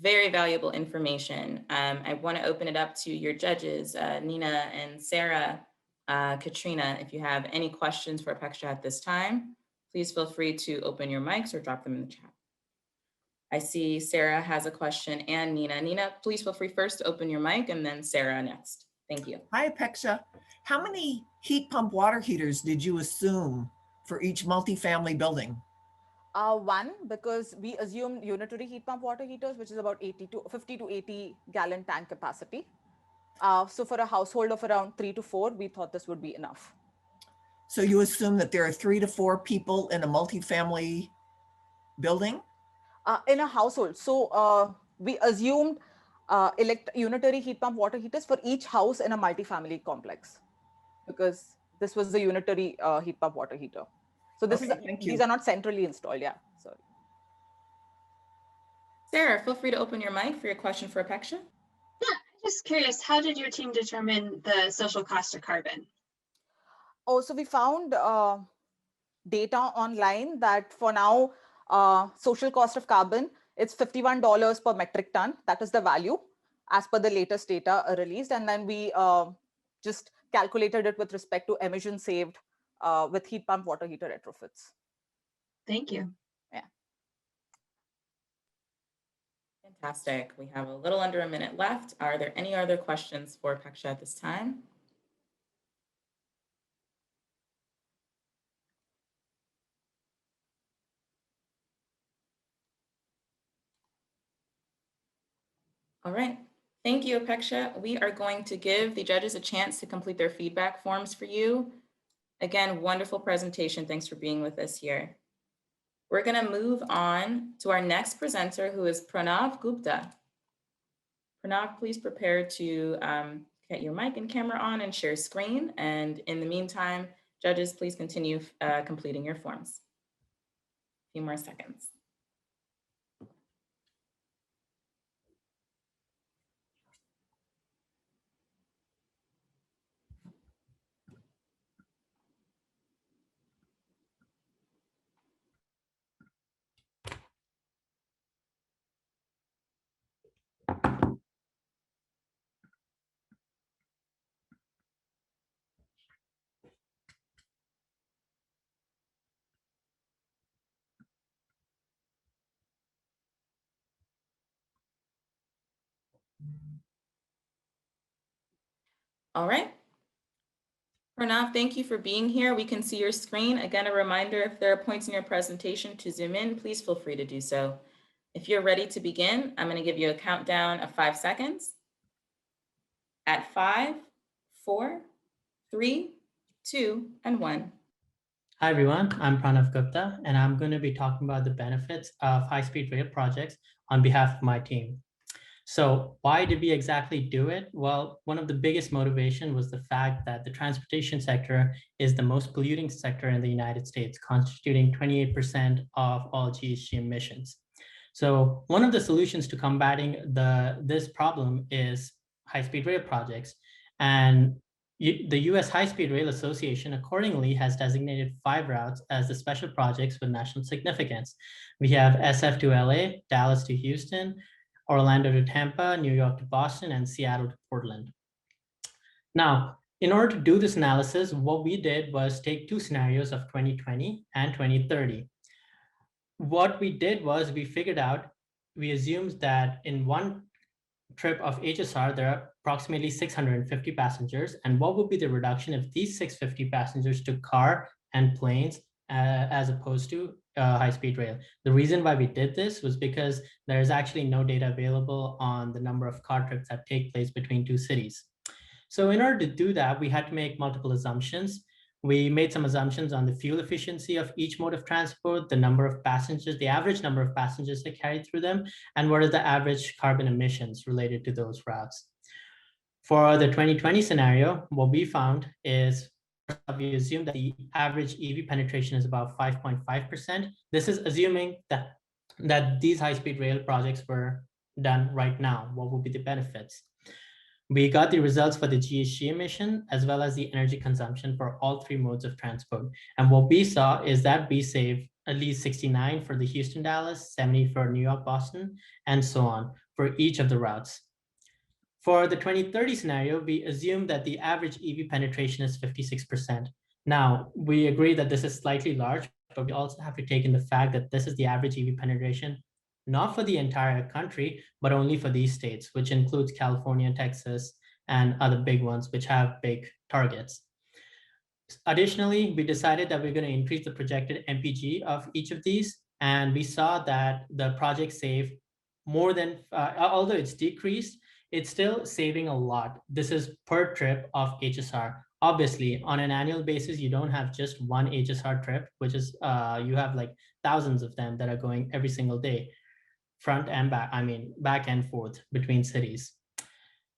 Very valuable information. I want to open it up to your judges, Nina and Sarah, Katrina. If you have any questions for Apeksha at this time, please feel free to open your mics or drop them in the chat. I see Sarah has a question and Nina. Nina, please feel free first to open your mic and then Sarah next. Thank you. Hi, Apeksha. How many heat pump water heaters did you assume for each multifamily building? One, because we assumed unitary heat pump water heaters, which is about 50 to 80 gallon tank capacity. So for a household of around 3 to 4, we thought this would be enough. So you assume that there are 3 to 4 people in a multifamily building? In a household. So we assumed unitary heat pump water heaters for each house in a multifamily complex, because this was the unitary heat pump water heater. So this Okay, is, thank you. these are not centrally installed. Yeah, sorry. Sarah, feel free to open your mic for your question for Apeksha. Yeah, I'm just curious, how did your team determine the social cost of carbon? Oh, so we found data online that for now, social cost of carbon, it's $51 per metric ton. That is the value as per the latest data released. And then we just calculated it with respect to emissions saved with heat pump water heater retrofits. Thank you. Yeah. Fantastic. We have a little under a minute left. Are there any other questions for Apeksha at this time? All right. Thank you, Apeksha. We are going to give the judges a chance to complete their feedback forms for you. Again, wonderful presentation. Thanks for being with us here. We're going to move on to our next presenter, who is Pranav Gupta. Pranav, please prepare to get your mic and camera on and share screen. And in the meantime, judges, please continue completing your forms. A few more seconds. All right. Pranav, thank you for being here. We can see your screen. Again, a reminder, if there are points in your presentation to zoom in, please feel free to do so. If you're ready to begin, I'm going to give you a countdown of 5 seconds. At 5, 4, 3, 2, and 1. Hi everyone, I'm Pranav Gupta, and I'm going to be talking about the benefits of high-speed rail projects on behalf of my team. So why did we exactly do it? Well, one of the biggest motivation was the fact that the transportation sector is the most polluting sector in the United States, constituting 28% of all GHG emissions. So one of the solutions to combating this problem is high-speed rail projects. And the US High-Speed Rail Association accordingly has designated 5 routes as the special projects with national significance. We have SF to LA, Dallas to Houston, Orlando to Tampa, New York to Boston, and Seattle to Portland. Now, in order to do this analysis, what we did was take 2 scenarios of 2020 and 2030. What we did was we assumed that in one trip of HSR, there are approximately 650 passengers. And what would be the reduction if these 650 passengers took car and planes as opposed to high-speed rail? The reason why we did this was because there is actually no data available on the number of car trips that take place between 2 cities. So in order to do that, we had to make multiple assumptions. We made some assumptions on the fuel efficiency of each mode of transport, the number of passengers, the average number of passengers that carry through them, and what are the average carbon emissions related to those routes. For the 2020 scenario, what we found is we assume that the average EV penetration is about 5.5%. This is assuming that these high-speed rail projects were done right now. What would be the benefits? We got the results for the GHG emission as well as the energy consumption for all 3 modes of transport. And what we saw is that we saved at least 69 for the Houston, Dallas, 70 for New York, Boston, and so on for each of the routes. For the 2030 scenario, we assume that the average EV penetration is 56%. Now, we agree that this is slightly large, but we also have to take in the fact that this is the average EV penetration not for the entire country, but only for these states, which includes California, Texas, and other big ones, which have big targets. Additionally, we decided that we're going to increase the projected MPG of each of these, and we saw that the project saved more than, although it's decreased, it's still saving a lot. This is per trip of HSR. Obviously, on an annual basis, you don't have just one HSR trip, which is, you have like thousands of them that are going every single day. front and back, back and forth between cities.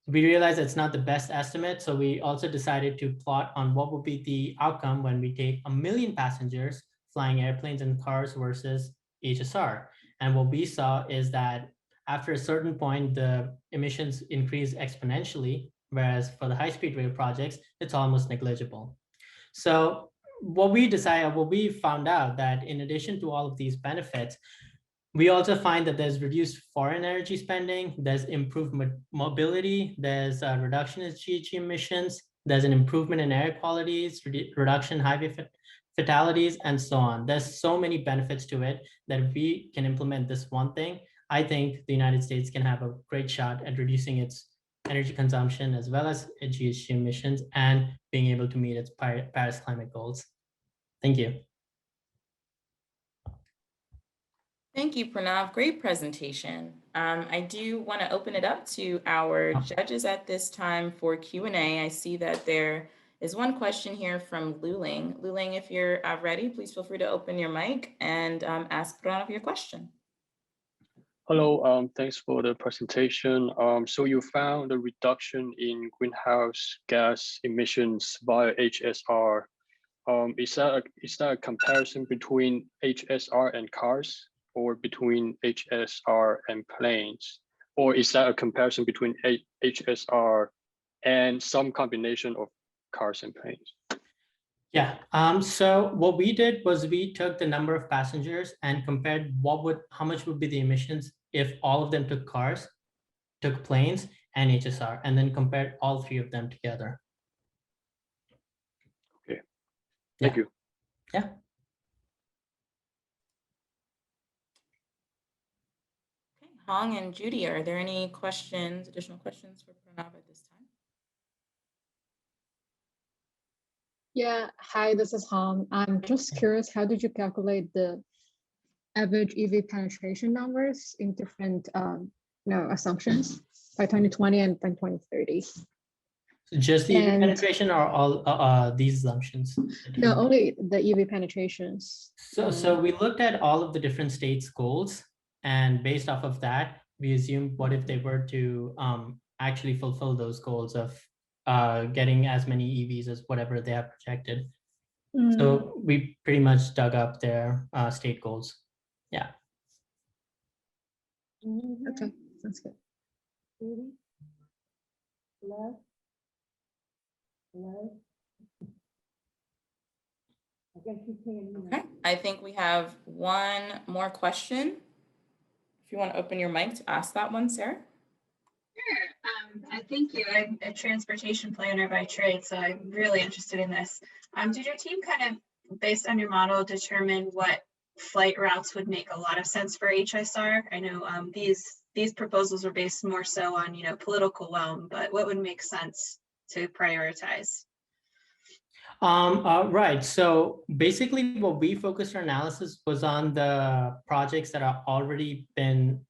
We realized it's not the best estimate, so we also decided to plot on what would be the outcome when we take 1 million passengers flying airplanes and cars versus HSR. And what we saw is that after a certain point, the emissions increase exponentially, whereas for the high-speed rail projects, it's almost negligible. So what we found out that in addition to all of these benefits, we also find that there's reduced foreign energy spending, there's improved mobility, there's a reduction in GHG emissions, there's an improvement in air qualities, reduction in highway fatalities, and so on. There's so many benefits to it that if we can implement this one thing, I think the United States can have a great shot at reducing its energy consumption as well as its GHG emissions and being able to meet its Paris climate goals. Thank you. Thank you, Pranav. Great presentation. I do want to open it up to our judges at this time for Q&A. I see that there is one question here from Luling. Luling, if you're ready, please feel free to open your mic and ask Pranav your question. Hello, thanks for the presentation. So you found a reduction in greenhouse gas emissions via HSR. Is that a comparison between HSR and cars, or between HSR and planes? Or is that a comparison between HSR and some combination of cars and planes? Yeah, so what we did was we took the number of passengers and compared how much would be the emissions if all of them took cars, took planes, and HSR, and then compared all three of them together. Okay, thank you. Yeah. Okay, Hong and Judy, are there any questions, additional questions for Pranav at this time? Yeah, hi, this is Hong. I'm just curious, how did you calculate the average EV penetration numbers in different assumptions by 2020 and by 2030? So just the EV penetration or all these assumptions? No, only the EV penetrations. So we looked at all of the different states' goals, and based off of that, we assumed what if they were to actually fulfill those goals of getting as many EVs as whatever they have projected. So we pretty much dug up their state goals. Yeah. Okay, sounds good. Okay, I think we have one more question. If you want to open your mic to ask that one, Sarah. Sure. Thank you. I'm a transportation planner by trade, so I'm really interested in this. Did your team kind of, based on your model, determine what flight routes would make a lot of sense for HSR? I know these proposals are based more so on political realm, but what would make sense to prioritize? Right. So basically, what we focused our analysis was on the projects that are already been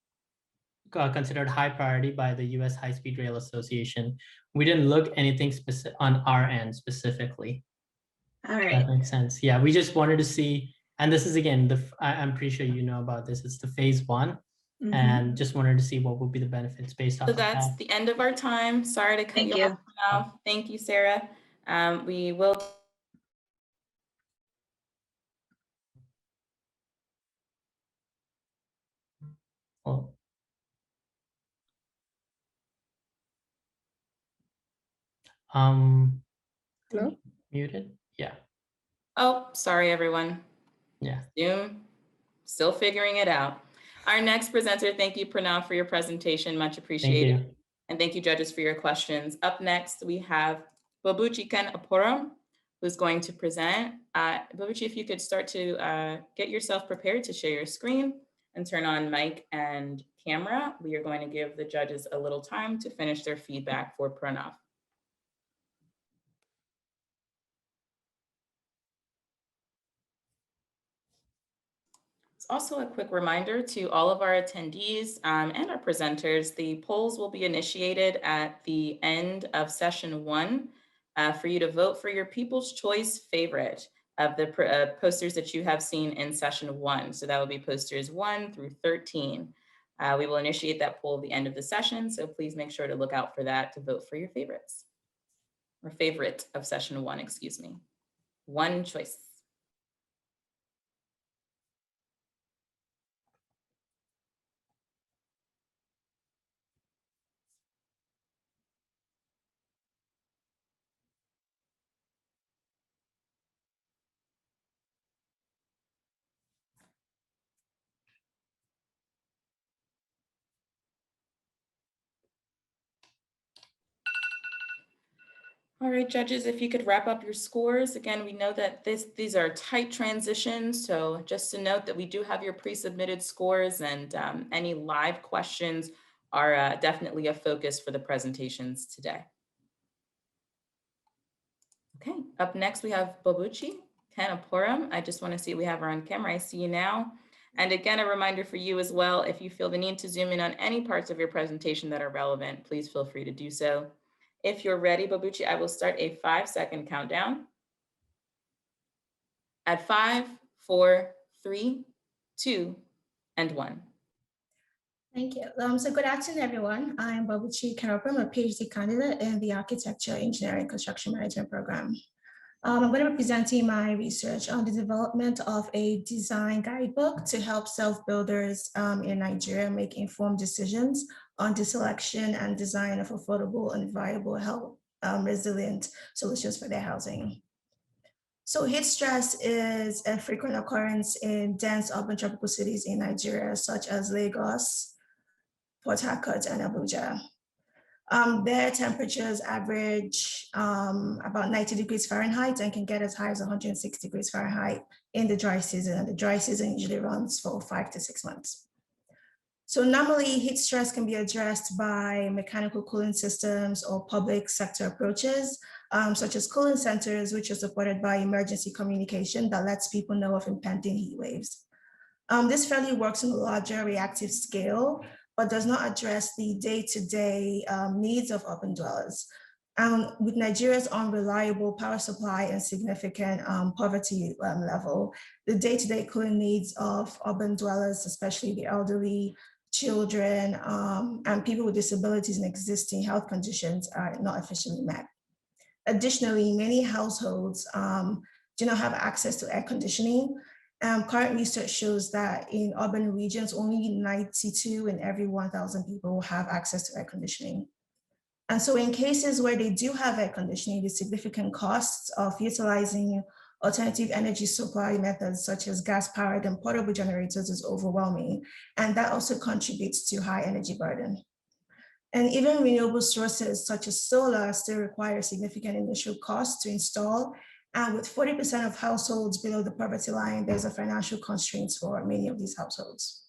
considered high priority by the U.S. High-Speed Rail Association. We didn't look anything specific on our end specifically. All right. That makes sense. Yeah, we just wanted to see, and this is again, I'm pretty sure you know about this. It's the phase one, and just wanted to see what would be the benefits based off of that. So that's the end of our time. Sorry to cut you off now. Thank you, Sarah. We will. Oh. Hello? Muted? Yeah. Oh, sorry, everyone. Yeah. Zoom, still figuring it out. Our next presenter, thank you, Pranav, for your presentation. Much appreciated. Thank you. And thank you, judges, for your questions. Up next, we have Babuchi Ken Aporam, who's going to present. Babuchi, if you could start to get yourself prepared to share your screen and turn on mic and camera. We are going to give the judges a little time to finish their feedback for Pranav. Also, a quick reminder to all of our attendees and our presenters, the polls will be initiated at the end of session one for you to vote for your People's Choice favorite of the posters that you have seen in session one. So that will be posters 1 through 13. We will initiate that poll at the end of the session, so please make sure to look out for that to vote for your favorites. Or favorite of session 1, excuse me. One choice. All right, judges, if you could wrap up your scores. Again, we know that these are tight transitions, so just to note that we do have your pre-submitted scores, and any live questions are definitely a focus for the presentations today. Okay, up next we have Bobuchi Kanapuram. I just want to see we have her on camera. I see you now. And again, a reminder for you as well, if you feel the need to zoom in on any parts of your presentation that are relevant, please feel free to do so. If you're ready, Bobuchi, I will start a 5-second countdown. At 5, 4, 3, 2, and 1. Thank you. So good afternoon, everyone. I'm Bobuchi Kanapuram, a PhD candidate in the Architecture, Engineering, Construction Management program. I'm going to be presenting my research on the development of a design guidebook to help self-builders in Nigeria make informed decisions on the selection and design of affordable and viable, health resilient solutions for their housing. So heat stress is a frequent occurrence in dense urban tropical cities in Nigeria, such as Lagos, Port Harcourt, and Abuja. Their temperatures average about 90 degrees Fahrenheit and can get as high as 106 degrees Fahrenheit in the dry season. And the dry season usually runs for 5 to 6 months. So normally heat stress can be addressed by mechanical cooling systems or public sector approaches, such as cooling centers, which are supported by emergency communication that lets people know of impending heat waves. This fairly works on a larger reactive scale, but does not address the day-to-day needs of urban dwellers. With Nigeria's unreliable power supply and significant poverty level, the day-to-day cooling needs of urban dwellers, especially the elderly, children, and people with disabilities and existing health conditions, are not efficiently met. Additionally, many households do not have access to air conditioning. Current research shows that in urban regions, only 92 in every 1,000 people have access to air conditioning. And so in cases where they do have air conditioning, the significant costs of utilizing alternative energy supply methods such as gas-powered and portable generators is overwhelming. And that also contributes to high energy burden. And even renewable sources such as solar still require significant initial costs to install. And with 40% of households below the poverty line, there's a financial constraints for many of these households.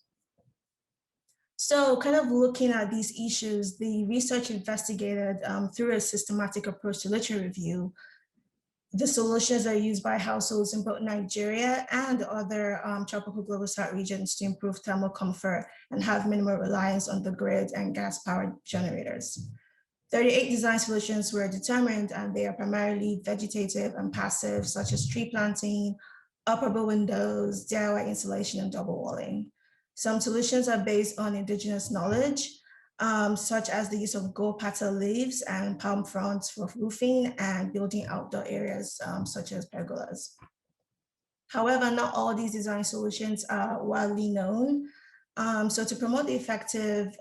So kind of looking at these issues, the research investigated through a systematic approach to literature review, the solutions that are used by households in both Nigeria and other tropical global south regions to improve thermal comfort and have minimal reliance on the grid and gas-powered generators. 38 design solutions were determined, and they are primarily vegetative and passive, such as tree planting, operable windows, DIY insulation, and double walling. Some solutions are based on indigenous knowledge, such as the use of gold petal leaves and palm fronds for roofing and building outdoor areas, such as pergolas. However, not all these design solutions are widely known. So to promote the effective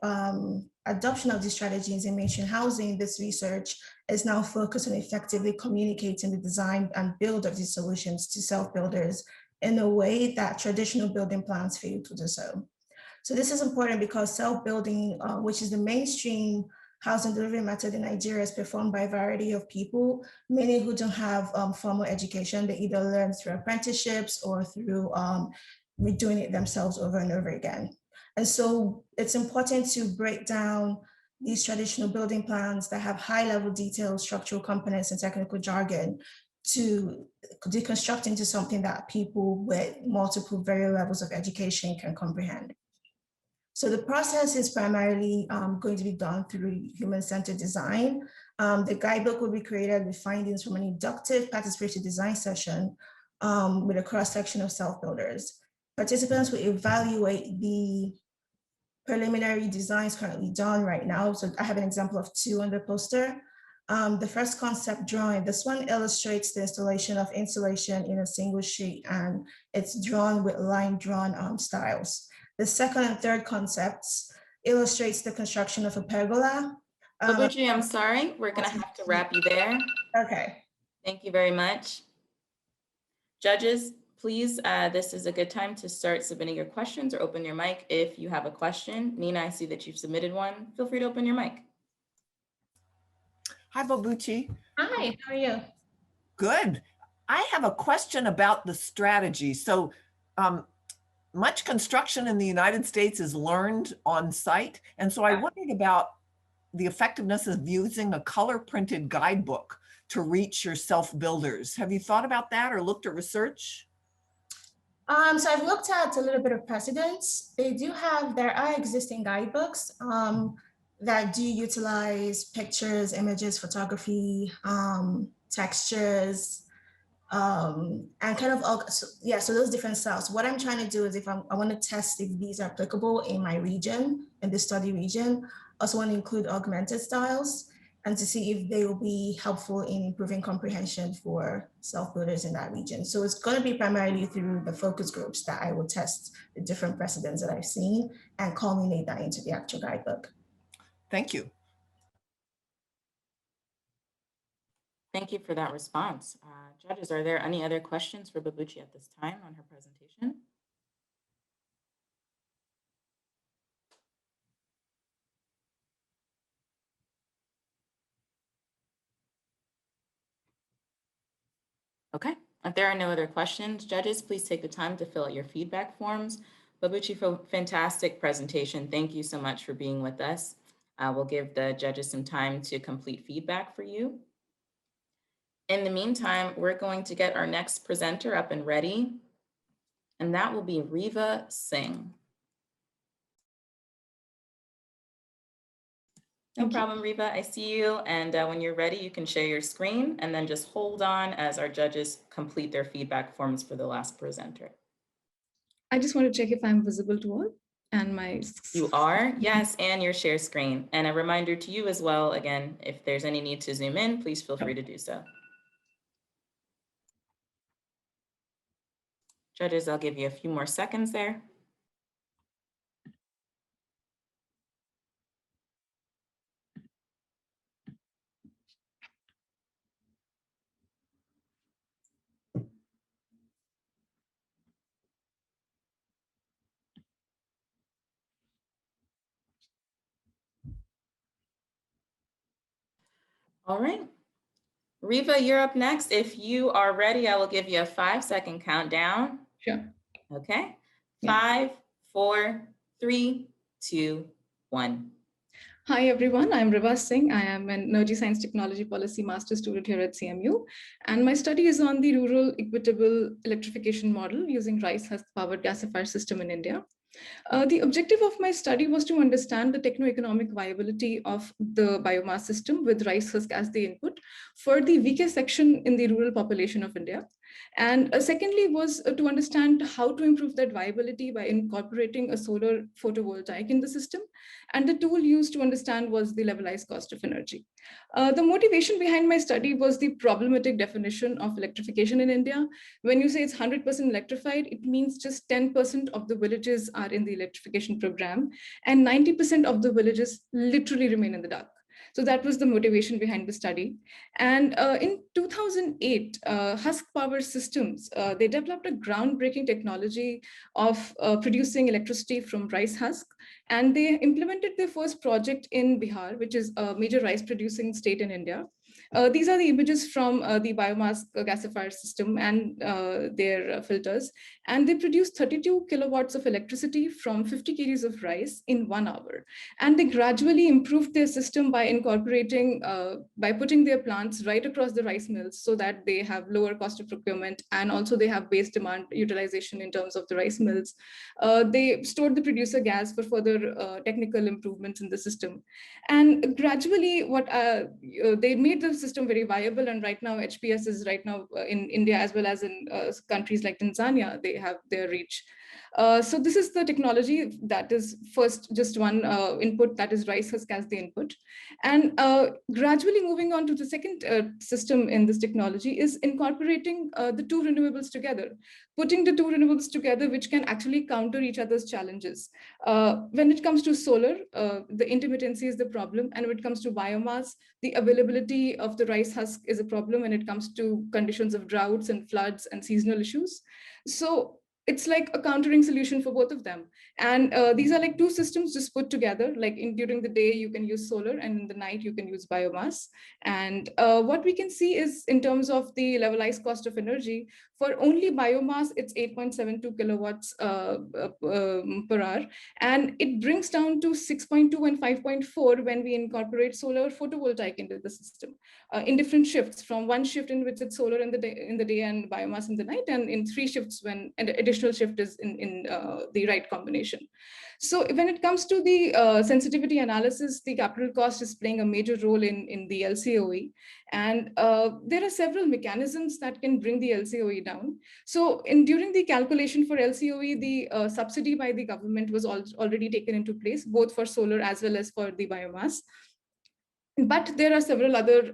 adoption of these strategies in mainstream housing, this research is now focused on effectively communicating the design and build of these solutions to self-builders in a way that traditional building plans fail to do so. So this is important because self-building, which is the mainstream housing delivery method in Nigeria, is performed by a variety of people, many who don't have formal education. They either learn through apprenticeships or through redoing it themselves over and over again. And so it's important to break down these traditional building plans that have high-level detail, structural components, and technical jargon to deconstruct into something that people with multiple various levels of education can comprehend. So the process is primarily going to be done through human-centered design. The guidebook will be created with findings from an inductive participatory design session with a cross-section of self-builders. Participants will evaluate the preliminary designs currently done right now. So I have an example of two on the poster. The first concept drawing, this one illustrates the installation of insulation in a single sheet, and it's drawn with line drawn styles. The second and third concepts illustrates the construction of a pergola. Babuchi, I'm sorry, we're gonna have to wrap you there. Okay. Thank you very much. Judges, please, this is a good time to start submitting your questions or open your mic if you have a question. Nina, I see that you've submitted one. Feel free to open your mic. Hi, Babuchi. Hi, how are you? Good. I have a question about the strategy. So much construction in the United States is learned on site. And so I wondered about the effectiveness of using a color printed guidebook to reach your self-builders. Have you thought about that or looked at research? So I've looked at a little bit of precedents. There are existing guidebooks that do utilize pictures, images, photography, textures, and kind of, so those different styles. What I'm trying to do is I want to test if these are applicable in my region, in the study region. I also want to include augmented styles and to see if they will be helpful in improving comprehension for self-builders in that region. So it's going to be primarily through the focus groups that I will test the different precedents that I've seen and culminate that into the actual guidebook. Thank you. Thank you for that response. Judges, are there any other questions for Babuchi at this time on her presentation? Okay, if there are no other questions, judges, please take the time to fill out your feedback forms. Babuchi, for fantastic presentation. Thank you so much for being with us. We'll give the judges some time to complete feedback for you. In the meantime, we're going to get our next presenter up and ready, and that will be Riva Singh. No problem, Riva, I see you. And when you're ready, you can share your screen and then just hold on as our judges complete their feedback forms for the last presenter. I just want to check if I'm visible to all and my... You are, yes, and your share screen. And a reminder to you as well, again, if there's any need to zoom in, please feel free to do so. Judges, I'll give you a few more seconds there. All right. Riva, you're up next. If you are ready, I will give you a 5-second countdown. Sure. Okay. Yeah. 5, 4, 3, 2, 1. Hi, everyone. I'm Riva Singh. I am an Energy Science Technology Policy Master student here at CMU. And my study is on the rural equitable electrification model using rice husk powered gasifier system in India. The objective of my study was to understand the techno-economic viability of the biomass system with rice husk as the input for the weakest section in the rural population of India. And secondly was to understand how to improve that viability by incorporating a solar photovoltaic in the system. And the tool used to understand was the levelized cost of energy. The motivation behind my study was the problematic definition of electrification in India. When you say it's 100% electrified, it means just 10% of the villages are in the electrification program, and 90% of the villages literally remain in the dark. So that was the motivation behind the study. And in 2008, Husk Power Systems, they developed a groundbreaking technology of producing electricity from rice husk. And they implemented their first project in Bihar, which is a major rice producing state in India. These are the images from the biomass gasifier system and their filters. And they produced 32 kilowatts of electricity from 50 kgs of rice in 1 hour. And they gradually improved their system by incorporating, by putting their plants right across the rice mills so that they have lower cost of procurement. And also they have base demand utilization in terms of the rice mills. They stored the producer gas for further technical improvements in the system. And gradually what they made the system very viable. And right now, HPS is right now in India as well as in countries like Tanzania, they have their reach. So this is the technology that is first just one input, that is rice husk as the input. And gradually moving on to the second system in this technology is incorporating the two renewables together, putting the two renewables together, which can actually counter each other's challenges. When it comes to solar, the intermittency is the problem. And when it comes to biomass, the availability of the rice husk is a problem when it comes to conditions of droughts and floods and seasonal issues. So it's like a countering solution for both of them. And these are like two systems just put together, like during the day, you can use solar, and in the night, you can use biomass. And what we can see is in terms of the levelized cost of energy, for only biomass, it's 8.72 kilowatts per hour. And it brings down to 6.2 and 5.4 when we incorporate solar photovoltaic into the system in different shifts, from one shift in which it's solar in the day and biomass in the night, and in 3 shifts when an additional shift is in the right combination. So when it comes to the sensitivity analysis, the capital cost is playing a major role in the LCOE. And there are several mechanisms that can bring the LCOE down. So during the calculation for LCOE, the subsidy by the government was already taken into place, both for solar as well as for the biomass. But there are several other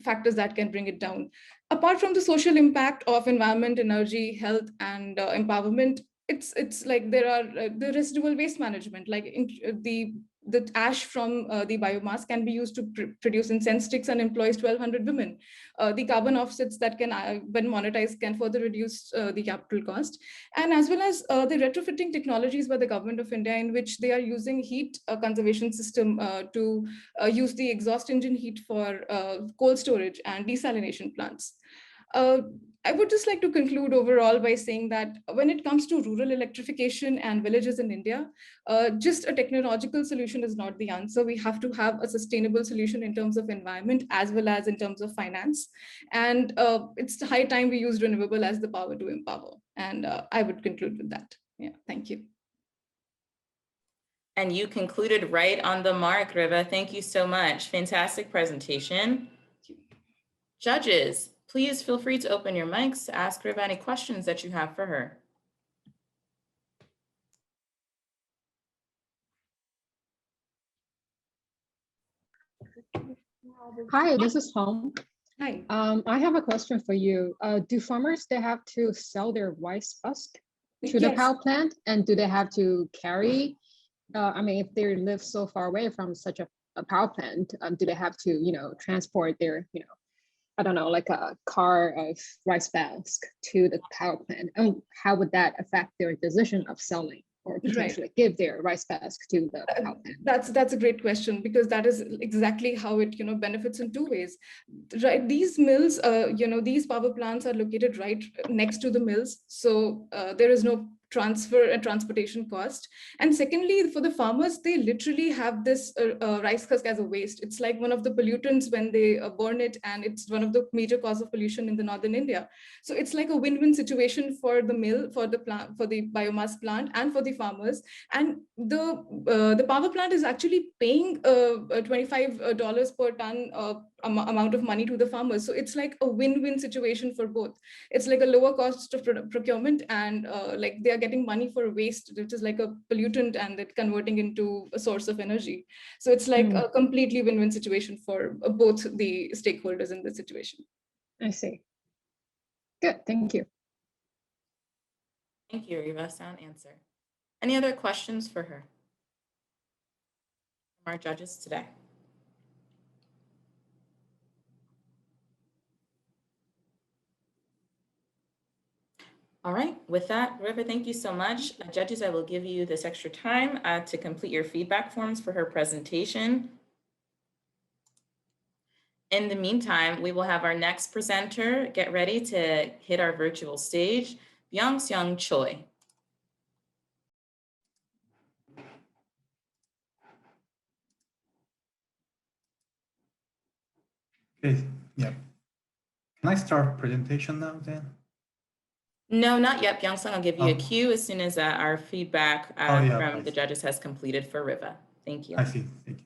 factors that can bring it down. Apart from the social impact of environment, energy, health, and empowerment, it's like there are the residual waste management, like the ash from the biomass can be used to produce incense sticks and employs 1,200 women. The carbon offsets that can, when monetized, can further reduce the capital cost. And as well as the retrofitting technologies by the government of India, in which they are using heat conservation system to use the exhaust engine heat for cold storage and desalination plants. I would just like to conclude overall by saying that when it comes to rural electrification and villages in India, just a technological solution is not the answer. We have to have a sustainable solution in terms of environment as well as in terms of finance. And it's high time we use renewable as the power to empower. And I would conclude with that. Yeah, thank you. And you concluded right on the mark, Riva. Thank you so much. Fantastic presentation. Judges, please feel free to open your mics to ask Riva any questions that you have for her. Hi, this is Hong. Hi. I have a question for you. Do farmers, they have to sell their rice husk to the power plant? And do they have to carry, I mean, if they live so far away from such a power plant, do they have to, transport their, I don't know, like a car of rice husk to the power plant? And how would that affect their decision of selling or potentially give their rice husk to the power plant? That's a great question, because that is exactly how it benefits in 2 ways. Right, these mills, these power plants are located right next to the mills, so there is no transfer and transportation cost. And secondly, for the farmers, they literally have this rice husk as a waste. It's like one of the pollutants when they burn it, and it's one of the major cause of pollution in the northern India. So it's like a win-win situation for the mill, for the plant, for the biomass plant, and for the farmers. And the power plant is actually paying $25 per ton amount of money to the farmers. So it's like a win-win situation for both. It's like a lower cost of procurement, and like they are getting money for waste, which is like a pollutant, and it converting into a source of energy. So it's like a completely win-win situation for both the stakeholders in this situation. I see. Good, thank you. Thank you, Riva. Sound answer. Any other questions for her from our judges today? All right, with that, Riva, thank you so much. Judges, I will give you this extra time to complete your feedback forms for her presentation. In the meantime, we will have our next presenter get ready to hit our virtual stage, Byung-Seung Choi. Okay, yeah. Can I start presentation now then? No, not yet, Byung-Seung. I'll give you a cue as soon as our feedback from the judges has completed for Riva. Thank you. I see, thank you.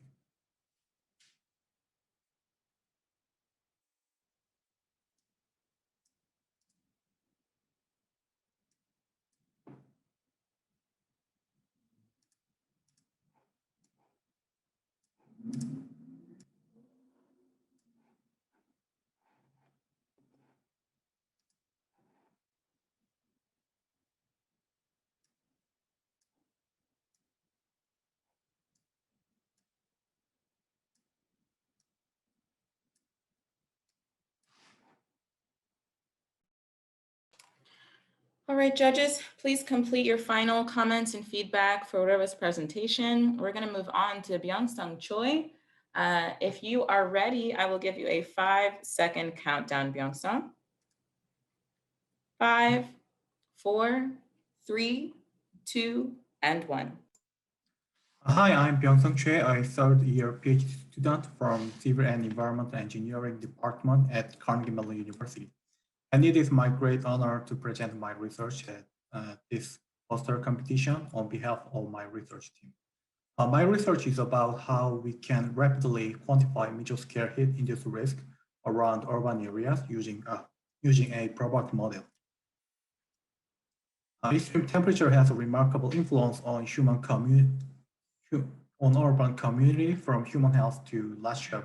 All right, judges, please complete your final comments and feedback for Riva's presentation. We're going to move on to Byung-Sung Choi. If you are ready, I will give you a 5-second countdown, Byung-Sung. 5, 4, 3, 2, and 1. Hi, I'm Byung-Sung Choi, a third-year PhD student from Civil and Environmental Engineering Department at Carnegie Mellon University. And it is my great honor to present my research at this poster competition on behalf of my research team. My research is about how we can rapidly quantify meso-scale heat-induced risk around urban areas using a probability model. Extreme temperature has a remarkable influence on urban community, from human health to large-scale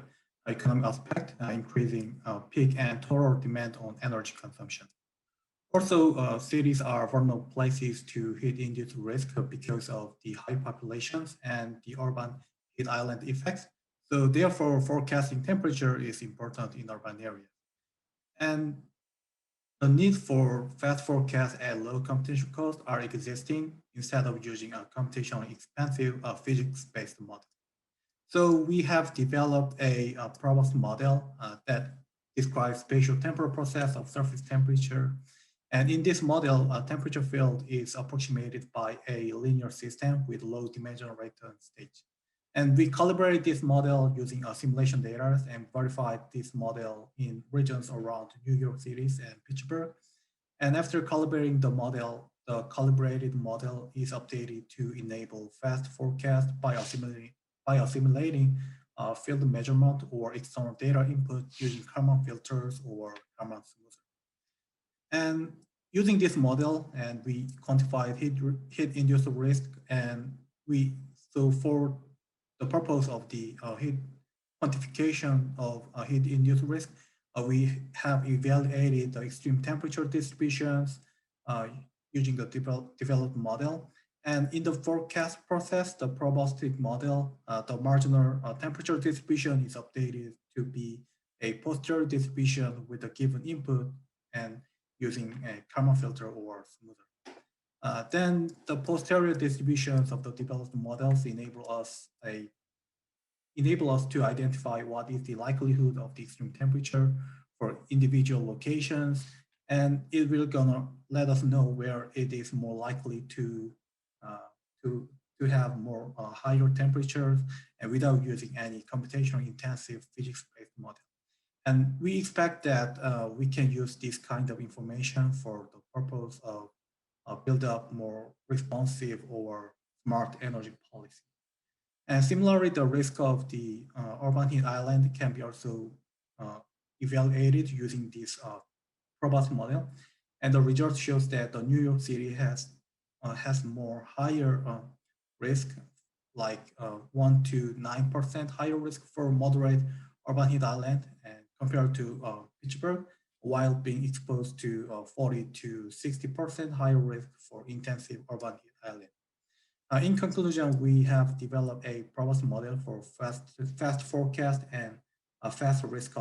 economic aspect, increasing peak and total demand on energy consumption. Also, cities are vulnerable places to heat-induced risk because of the high populations and the urban heat island effects. So therefore, forecasting temperature is important in urban areas. And the need for fast forecasts at low computation cost are existing instead of using a computationally expensive physics-based model. So we have developed a probability model that describes spatial temporal process of surface temperature. And in this model, a temperature field is approximated by a linear system with low dimensional rate and stage. And we calibrate this model using simulation data and verified this model in regions around New York City and Pittsburgh. And after calibrating the model, the calibrated model is updated to enable fast forecast by assimilating field measurement or external data input using Kalman filters or Kalman smoother. And using this model, and we quantified heat-induced risk, and so for the purpose of the heat quantification of heat-induced risk, we have evaluated the extreme temperature distributions using the developed model. And in the forecast process, the probabilistic model, the marginal temperature distribution is updated to be a posterior distribution with a given input and using a Kalman filter or smoother. Then the posterior distributions of the developed models enable us to identify what is the likelihood of the extreme temperature for individual locations, and it will gonna let us know where it is more likely to have more higher temperatures and without using any computationally intensive physics-based model. And we expect that we can use this kind of information for the purpose of build up more responsive or smart energy policy. And similarly, the risk of the urban heat island can be also evaluated using this probability model. And the result shows that the New York City has more higher risk, like 1 to 9% higher risk for moderate urban heat island, and compared to Pittsburgh, while being exposed to 40 to 60% higher risk for intensive urban heat island. In conclusion, we have developed a probability model for fast forecast and a fast risk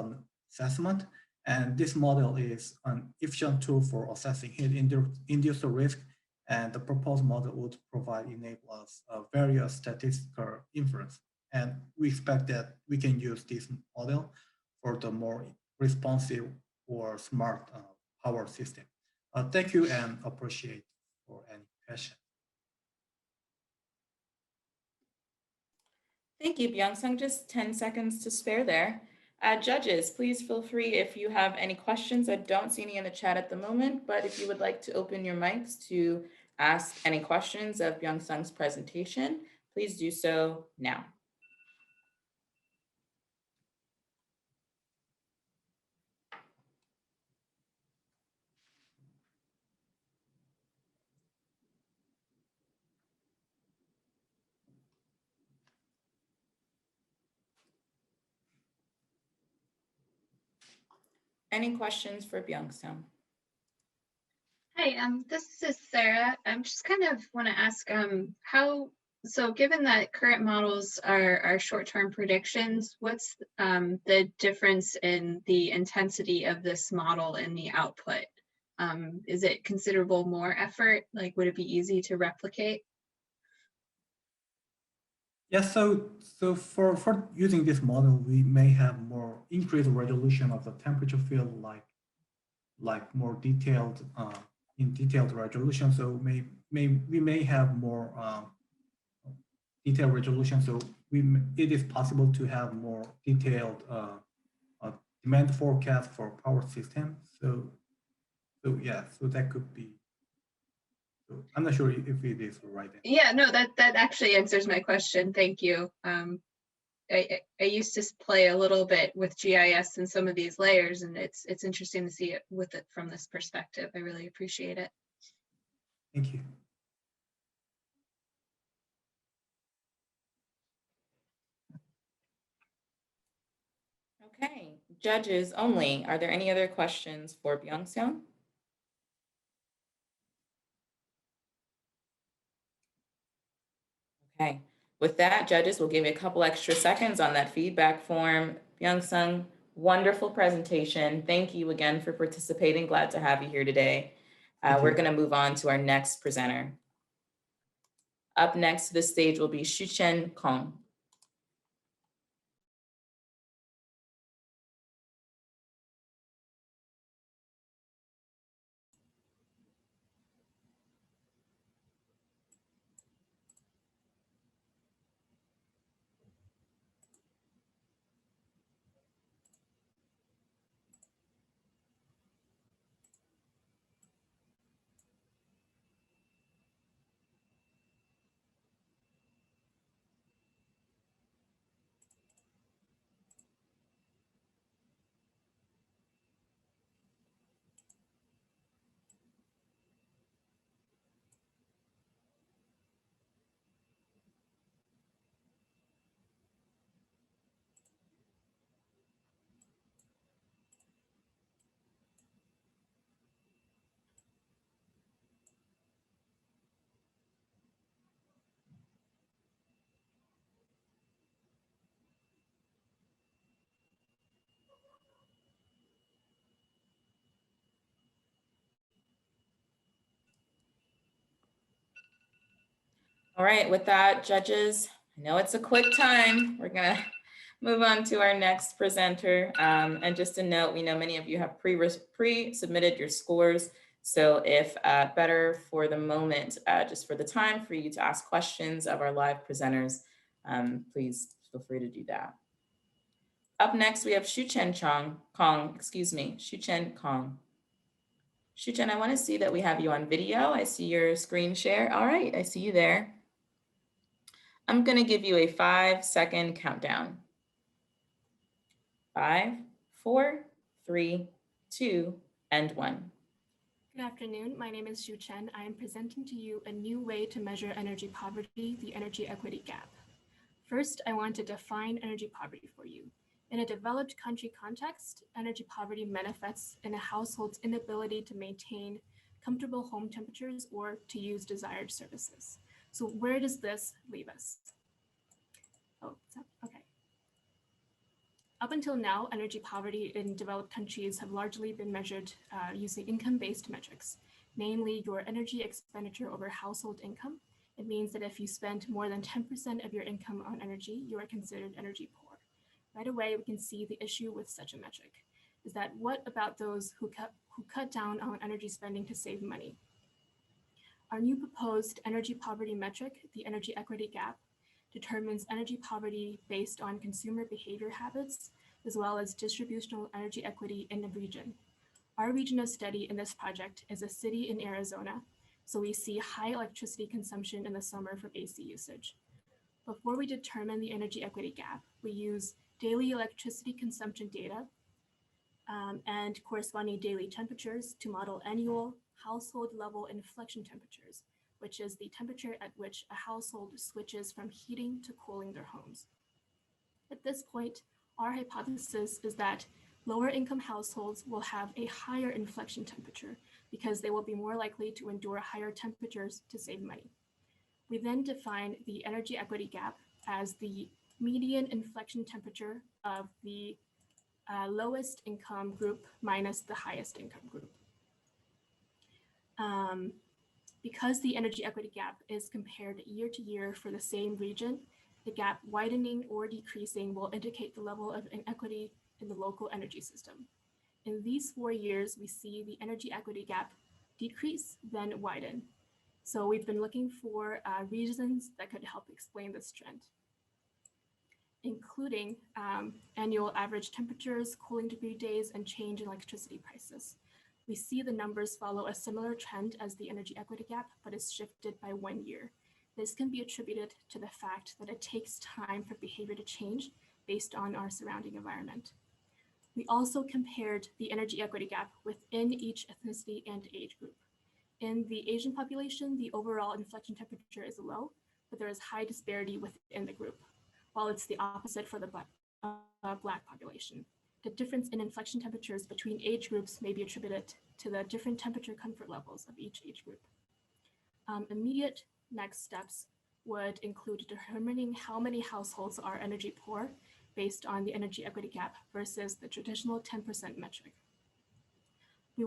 assessment. And this model is an efficient tool for assessing heat-induced risk. And the proposed model would enable us various statistical inference. And we expect that we can use this model for the more responsive or smart power system. Thank you and appreciate for any question. Thank you, Byung-Sung. Just 10 seconds to spare there. Judges, please feel free if you have any questions. I don't see any in the chat at the moment, but if you would like to open your mics to ask any questions of Byung-Sung's presentation, please do so now. Any questions for Byung-Sung? Hi, this is Sarah. I'm just kind of want to ask so given that current models are short-term predictions, what's the difference in the intensity of this model in the output? Is it considerable more effort? Like, would it be easy to replicate? Yeah, so for using this model, we may have more increased resolution of the temperature field, like more detailed in detailed resolution. So we may have more detailed resolution. So it is possible to have more detailed demand forecast for power system. So yeah, so that could be. So I'm not sure if it is right. Yeah, no, that actually answers my question. Thank you. I used to play a little bit with GIS and some of these layers, and it's interesting to see it from this perspective. I really appreciate it. Thank you. Okay, judges only. Are there any other questions for Byung-seong? Okay, with that, judges, we'll give you a couple extra seconds on that feedback form. Byung-seong, wonderful presentation. Thank you again for participating. Glad to have you here today. We're going to move on to our next presenter. Up next to the stage will be Shuchen Kong. All right, with that, judges, I know it's a quick time. We're gonna move on to our next presenter. And just a note, we know many of you have pre-submitted your scores. So if better for the moment, just for the time for you to ask questions of our live presenters, please feel free to do that. Up next, we have Shuchen Kong. Shuchen, I want to see that we have you on video. I see your screen share. All right, I see you there. I'm going to give you a 5-second countdown. 5, 4, 3, 2, and 1. Good afternoon. My name is Xu Chen. I am presenting to you a new way to measure energy poverty, the energy equity gap. First, I want to define energy poverty for you. In a developed country context, energy poverty manifests in a household's inability to maintain comfortable home temperatures or to use desired services. So where does this leave us? Oh, okay. Up until now, energy poverty in developed countries have largely been measured using income-based metrics, namely your energy expenditure over household income. It means that if you spend more than 10% of your income on energy, you are considered energy poor. Right away, we can see the issue with such a metric is that what about those who cut down on energy spending to save money? Our new proposed energy poverty metric, the energy equity gap, determines energy poverty based on consumer behavior habits, as well as distributional energy equity in the region. Our region of study in this project is a city in Arizona, so we see high electricity consumption in the summer from AC usage. Before we determine the energy equity gap, we use daily electricity consumption data and corresponding daily temperatures to model annual household level inflection temperatures, which is the temperature at which a household switches from heating to cooling their homes. At this point, our hypothesis is that lower income households will have a higher inflection temperature because they will be more likely to endure higher temperatures to save money. We then define the energy equity gap as the median inflection temperature of the lowest income group minus the highest income group. Because the energy equity gap is compared year to year for the same region, the gap widening or decreasing will indicate the level of inequity in the local energy system. In these 4 years, we see the energy equity gap decrease, then widen. So we've been looking for reasons that could help explain this trend, including annual average temperatures, cooling degree days, and change in electricity prices. We see the numbers follow a similar trend as the energy equity gap, but is shifted by 1 year. This can be attributed to the fact that it takes time for behavior to change based on our surrounding environment. We also compared the energy equity gap within each ethnicity and age group. In the Asian population, the overall inflection temperature is low, but there is high disparity within the group, while it's the opposite for the Black population. The difference in inflection temperatures between age groups may be attributed to the different temperature comfort levels of each age group. Immediate next steps would include determining how many households are energy poor based on the energy equity gap versus the traditional 10% metric. We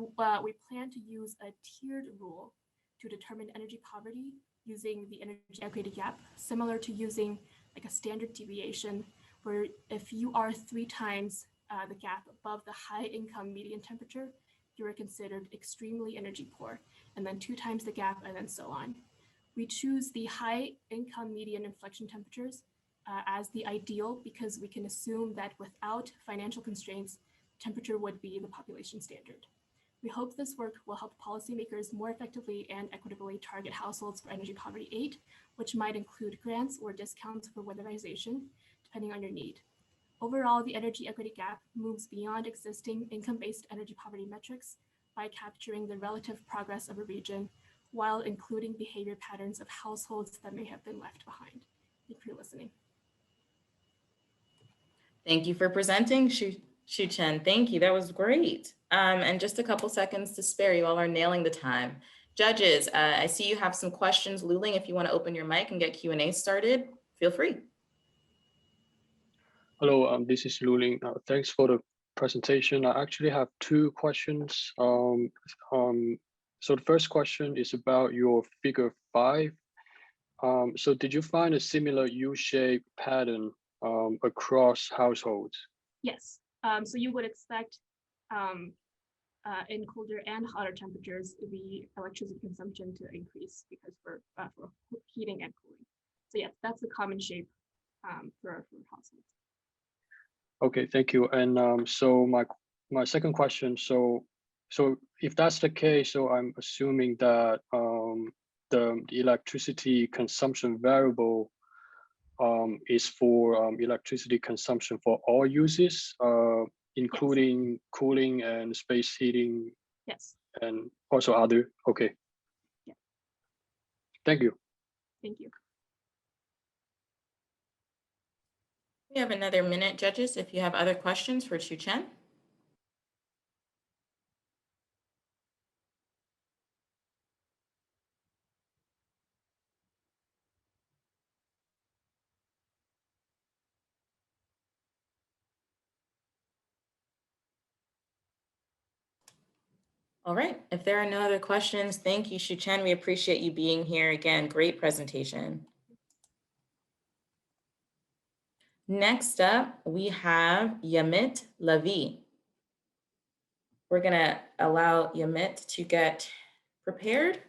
plan to use a tiered rule to determine energy poverty using the energy equity gap, similar to using like a standard deviation, where if you are 3 times the gap above the high income median temperature, you are considered extremely energy poor, and then 2 times the gap, and then so on. We choose the high income median inflection temperatures as the ideal because we can assume that without financial constraints, temperature would be the population standard. We hope this work will help policymakers more effectively and equitably target households for energy poverty aid, which might include grants or discounts for weatherization, depending on your need. Overall, the energy equity gap moves beyond existing income-based energy poverty metrics by capturing the relative progress of a region while including behavior patterns of households that may have been left behind. Thank you for listening. Thank you for presenting, Shu-Chen. Thank you, that was great. And just a couple seconds to spare you all are nailing the time. Judges, I see you have some questions. Luling, if you want to open your mic and get Q&A started, feel free. Hello, this is Luling. Thanks for the presentation. I actually have 2 questions. So the first question is about your figure 5. So did you find a similar U-shaped pattern across households? Yes, so you would expect in colder and hotter temperatures, the electricity consumption to increase because for heating and cooling. So yes, that's the common shape for households. Okay, thank you. And so my second question, so if that's the case, so I'm assuming that the electricity consumption variable is for electricity consumption for all uses, including yes, cooling and space heating. Yes. And also other, okay. Yeah. Thank you. Thank you. We have another minute, judges, if you have other questions for Shu-Chen. All right, if there are no other questions, thank you, Shu-Chen. We appreciate you being here. Again, great presentation. Next up, we have Yamit Lavi. We're gonna allow Yamit to get prepared.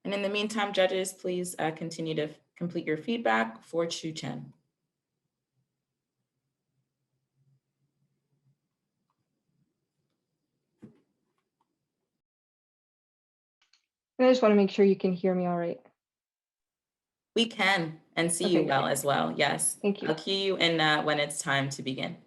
And in the meantime, judges, please continue to complete your feedback for Shu-Chen. I just want to make sure you can hear me all right. We can, and see you well as well, yes. Thank you. I'll cue you in when it's time to begin.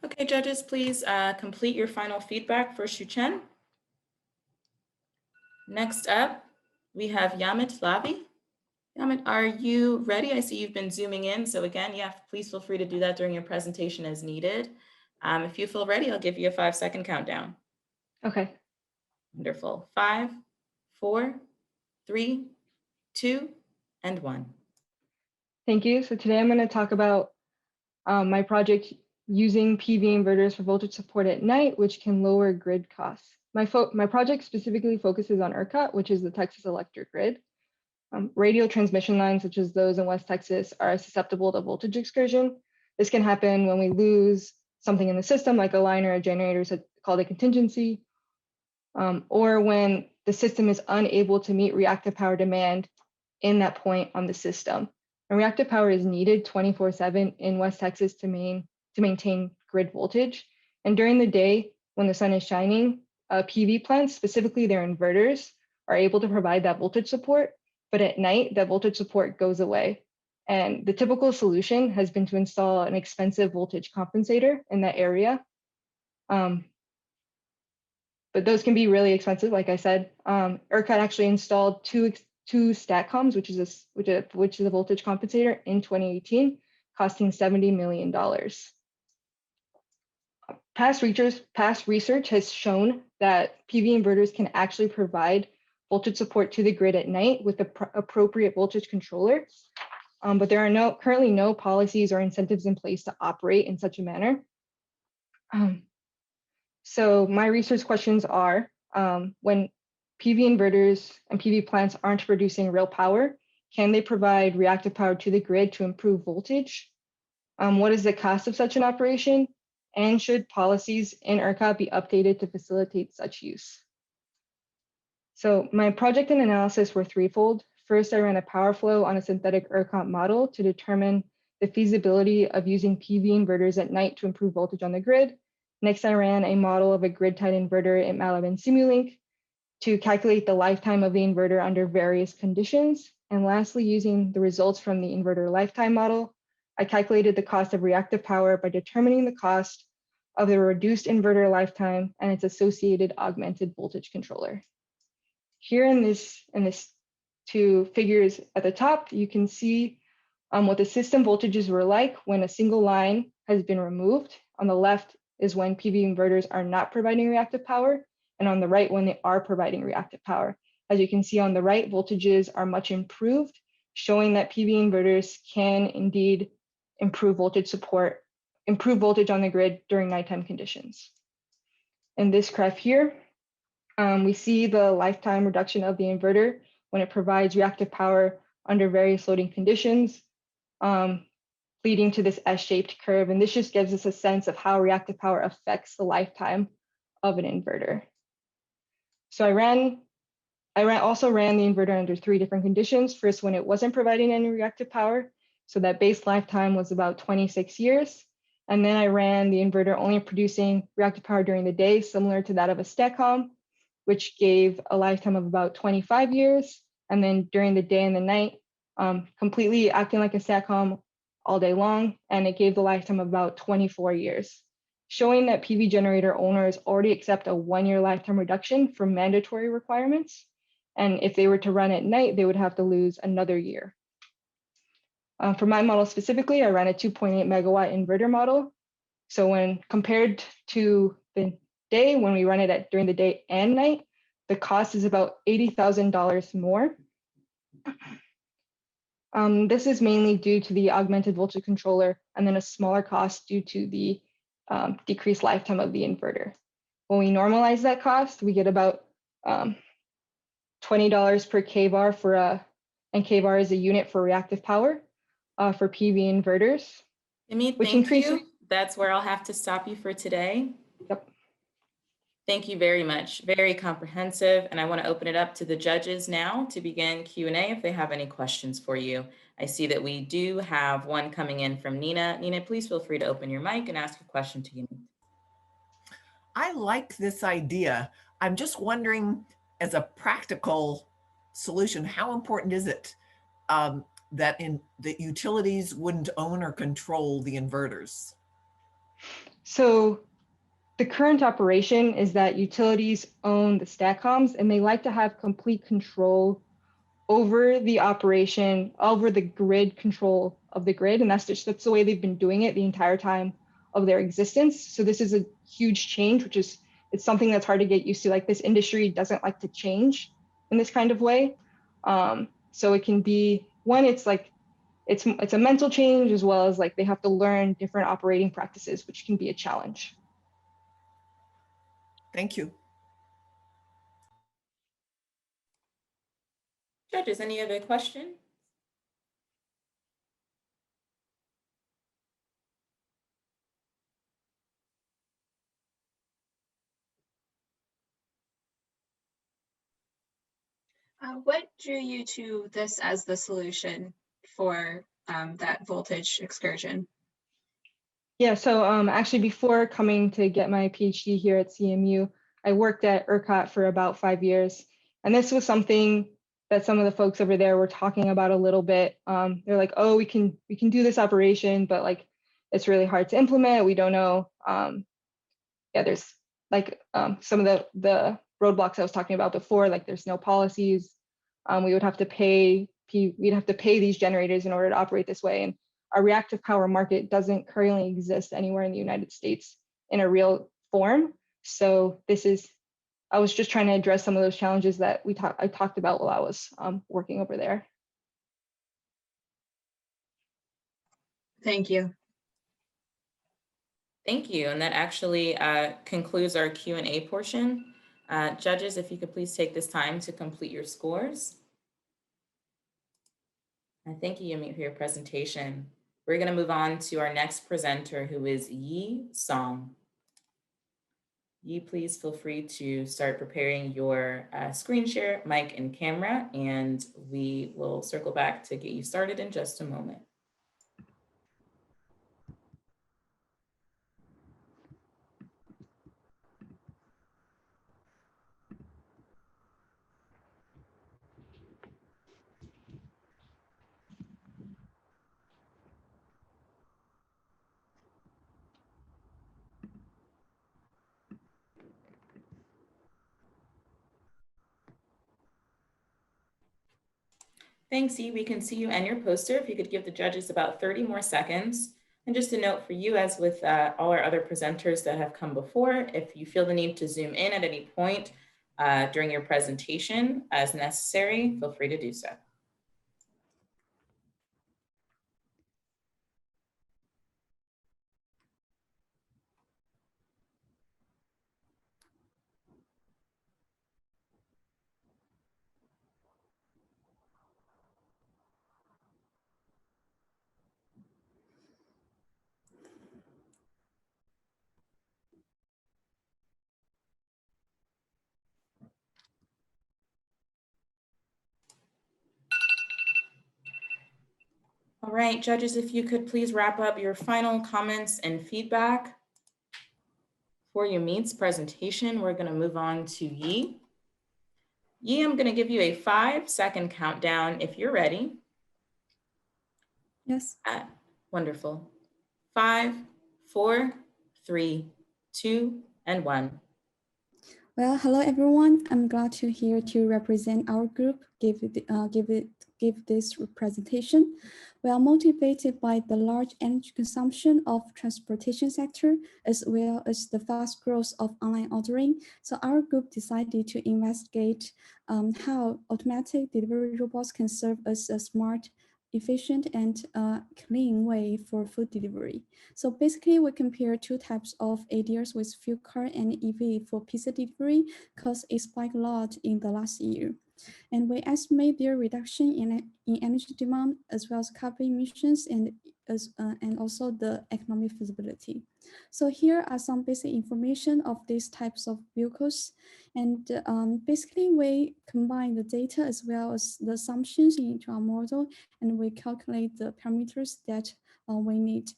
Okay, judges, please complete your final feedback for Shuchen. Next up, we have Yamit Lavi. Yamit, are you ready? I see you've been zooming in. So again, yeah, please feel free to do that during your presentation as needed. If you feel ready, I'll give you a 5-second countdown. Okay. Wonderful. 5, 4, 3, 2, and 1. Thank you. So today I'm going to talk about my project using PV inverters for voltage support at night, which can lower grid costs. My project specifically focuses on ERCOT, which is the Texas electric grid. Radio transmission lines, such as those in West Texas, are susceptible to voltage excursion. This can happen when we lose something in the system, like a line or a generator called a contingency, or when the system is unable to meet reactive power demand in that point on the system. And reactive power is needed 24/7 in West Texas to maintain grid voltage. And during the day, when the sun is shining, PV plants, specifically their inverters, are able to provide that voltage support. But at night, that voltage support goes away. And the typical solution has been to install an expensive voltage compensator in that area. But those can be really expensive, like I said. ERCOT actually installed two StatComs, which is a voltage compensator, in 2018, costing $70 million. Past research has shown that PV inverters can actually provide voltage support to the grid at night with the appropriate voltage controller, but there are currently no policies or incentives in place to operate in such a manner. So my research questions are, when PV inverters and PV plants aren't producing real power, can they provide reactive power to the grid to improve voltage? What is the cost of such an operation? And should policies in ERCOT be updated to facilitate such use? So my project and analysis were threefold. First, I ran a power flow on a synthetic ERCOT model to determine the feasibility of using PV inverters at night to improve voltage on the grid. Next, I ran a model of a grid-tied inverter in MATLAB and Simulink to calculate the lifetime of the inverter under various conditions. And lastly, using the results from the inverter lifetime model, I calculated the cost of reactive power by determining the cost of the reduced inverter lifetime and its associated augmented voltage controller. Here in this two figures at the top, you can see what the system voltages were like when a single line has been removed. On the left is when PV inverters are not providing reactive power, and on the right when they are providing reactive power. As you can see on the right, voltages are much improved, showing that PV inverters can indeed improve voltage on the grid during nighttime conditions. In this graph here, we see the lifetime reduction of the inverter when it provides reactive power under various loading conditions, leading to this S-shaped curve. And this just gives us a sense of how reactive power affects the lifetime of an inverter. So I also ran the inverter under 3 different conditions. First, when it wasn't providing any reactive power, so that base lifetime was about 26 years. And then I ran the inverter only producing reactive power during the day, similar to that of a StatCom, which gave a lifetime of about 25 years. And then during the day and the night, completely acting like a StatCom all day long, and it gave the lifetime of about 24 years, showing that PV generator owners already accept a 1-year lifetime reduction for mandatory requirements. And if they were to run at night, they would have to lose another year. For my model specifically, I ran a 2.8 megawatt inverter model. So when compared to the day, when we run it during the day and night, the cost is about $80,000 more. This is mainly due to the augmented voltage controller, and then a smaller cost due to the decreased lifetime of the inverter. When we normalize that cost, we get about $20 per kVAR and kVAR is a unit for reactive power for PV inverters. Yamit, thank you. That's where I'll have to stop you for today. Yep. Thank you very much. Very comprehensive. And I want to open it up to the judges now to begin Q&A if they have any questions for you. I see that we do have one coming in from Nina. Nina, please feel free to open your mic and ask a question to you. I like this idea. I'm just wondering, as a practical solution, how important is it that utilities wouldn't own or control the inverters? So the current operation is that utilities own the StatComs and they like to have complete control over the operation, over the grid control of the grid. And that's the way they've been doing it the entire time of their existence. So this is a huge change, it's something that's hard to get used to. Like, this industry doesn't like to change in this kind of way. So it can be, one, it's like, it's a mental change, as well as like they have to learn different operating practices, which can be a challenge. Thank you. Judges, any other questions? What drew you to this as the solution for that voltage excursion? Yeah, so actually before coming to get my PhD here at CMU, I worked at ERCOT for about 5 years. And this was something that some of the folks over there were talking about a little bit. They're like, oh, we can do this operation, but like, it's really hard to implement. We don't know. Yeah, there's like some of the roadblocks I was talking about before, like there's no policies. We would have to pay, we'd have to pay these generators in order to operate this way. And our reactive power market doesn't currently exist anywhere in the United States in a real form. So I was just trying to address some of those challenges that I talked about while I was working over there. Thank you. Thank you. And that actually concludes our Q&A portion. Judges, if you could please take this time to complete your scores. And thank you, Yamit, for your presentation. We're going to move on to our next presenter, who is Yi Song. Yi, please feel free to start preparing your screen share, mic, and camera, and we will circle back to get you started in just a moment. Thanks, Yi. We can see you and your poster. If you could give the judges about 30 more seconds. And just a note for you, as with all our other presenters that have come before, if you feel the need to zoom in at any point during your presentation as necessary, feel free to do so. All right, judges, if you could please wrap up your final comments and feedback. For Yamit's presentation, we're going to move on to Yi. Yi, I'm going to give you a 5-second countdown if you're ready. Yes. Wonderful. 5, 4, 3, 2, and 1. Well, hello everyone. I'm glad to here to represent our group, give this presentation. We are motivated by the large energy consumption of transportation sector, as well as the fast growth of online ordering. So our group decided to investigate how automatic delivery robots can serve as a smart, efficient, and clean way for food delivery. So basically, we compare two types of ADRs with fuel car and EV for pizza delivery, because it spiked a lot in the last year. And we estimate their reduction in energy demand, as well as carbon emissions, and also the economic feasibility. So here are some basic information of these types of vehicles. And basically, we combine the data as well as the assumptions into our model, and we calculate the parameters that we need.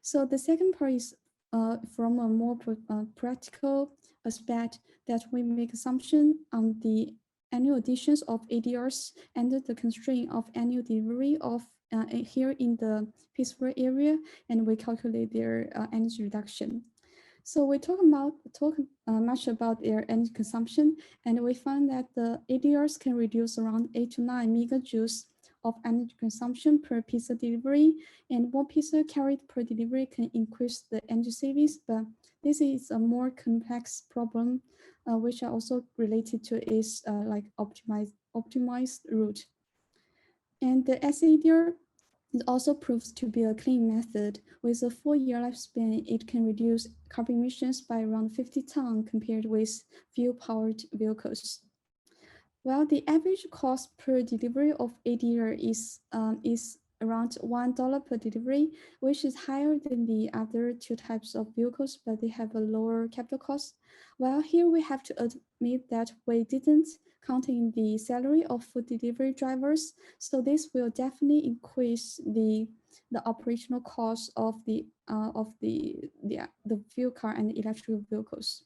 So the second part is from a more practical aspect, that we make assumption on the annual additions of ADRs under the constraint of annual delivery of here in the Pittsburgh area, and we calculate their energy reduction. So we talk much about their energy consumption, and we found that the ADRs can reduce around 8 to 9 megajoules of energy consumption per pizza delivery, and one pizza carried per delivery can increase the energy savings, but this is a more complex problem, which are also related to is like optimized route. And the SADR it also proves to be a clean method. With a 4-year lifespan, it can reduce carbon emissions by around 50 tons compared with fuel-powered vehicles. Well, the average cost per delivery of ADR is around $1 per delivery, which is higher than the other two types of vehicles, but they have a lower capital cost. Well, here we have to admit that we didn't count in the salary of food delivery drivers, so this will definitely increase the operational cost of the fuel car and electric vehicles.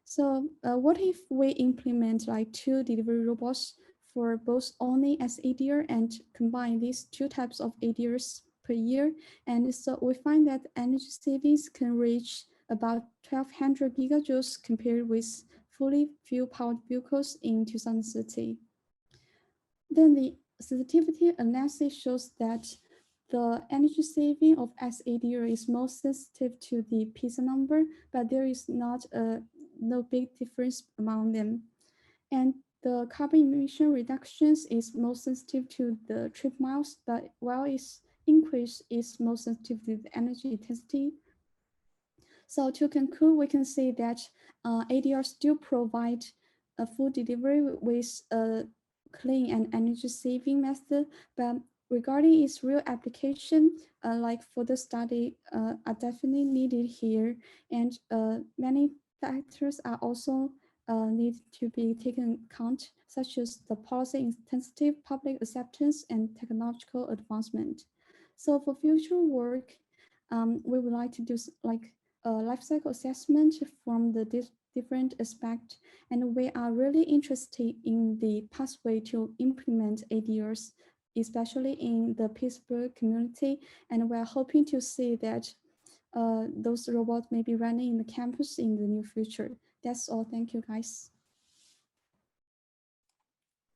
So what if we implement like 2 delivery robots for both only as ADR and combine these 2 types of ADRs per year? And so we find that energy savings can reach about 1,200 gigajoules compared with fully fuel-powered vehicles in 2030. Then the sensitivity analysis shows that the energy saving of SADR is most sensitive to the pizza number, but there is no big difference among them. And the carbon emission reductions is most sensitive to the trip miles, but while its increase is most sensitive to the energy intensity. So to conclude, we can say that ADR still provide a food delivery with a clean and energy saving method, but regarding its real application, like further study are definitely needed here, and many factors are also need to be taken account, such as the policy intensity, public acceptance, and technological advancement. So for future work, we would like to do like a life cycle assessment from the different aspects, and we are really interested in the pathway to implement ADRs, especially in the Pittsburgh community, and we're hoping to see that those robots may be running in the campus in the near future. That's all. Thank you, guys.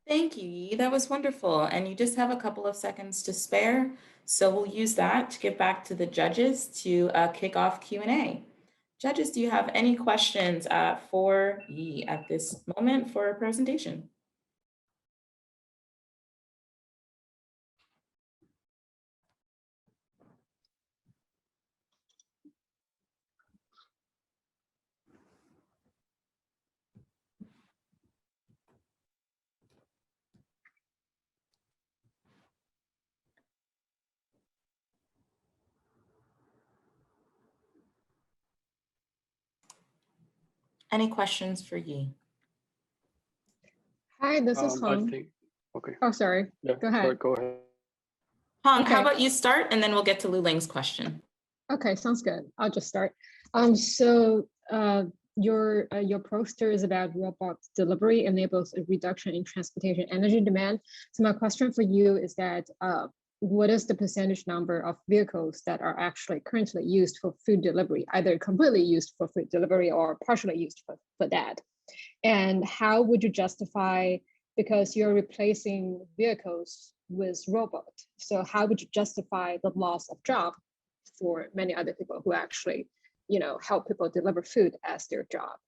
Thank you, Yi. That was wonderful. And you just have a couple of seconds to spare. So we'll use that to get back to the judges to kick off Q&A. Judges, do you have any questions for Yi at this moment for a presentation? Any questions for Yi? Hi, this is Hong. Okay. Oh, sorry. Yeah, go ahead. Sorry, go ahead. Hong, Okay. how about you start and then we'll get to Lu Ling's question. Okay, sounds good. I'll just start. So your poster is about robot delivery enables a reduction in transportation energy demand. So my question for you is that what is the percentage number of vehicles that are actually currently used for food delivery, either completely used for food delivery or partially used for that? And how would you justify, because you're replacing vehicles with robots, so how would you justify the loss of job for many other people who actually, help people deliver food as their job?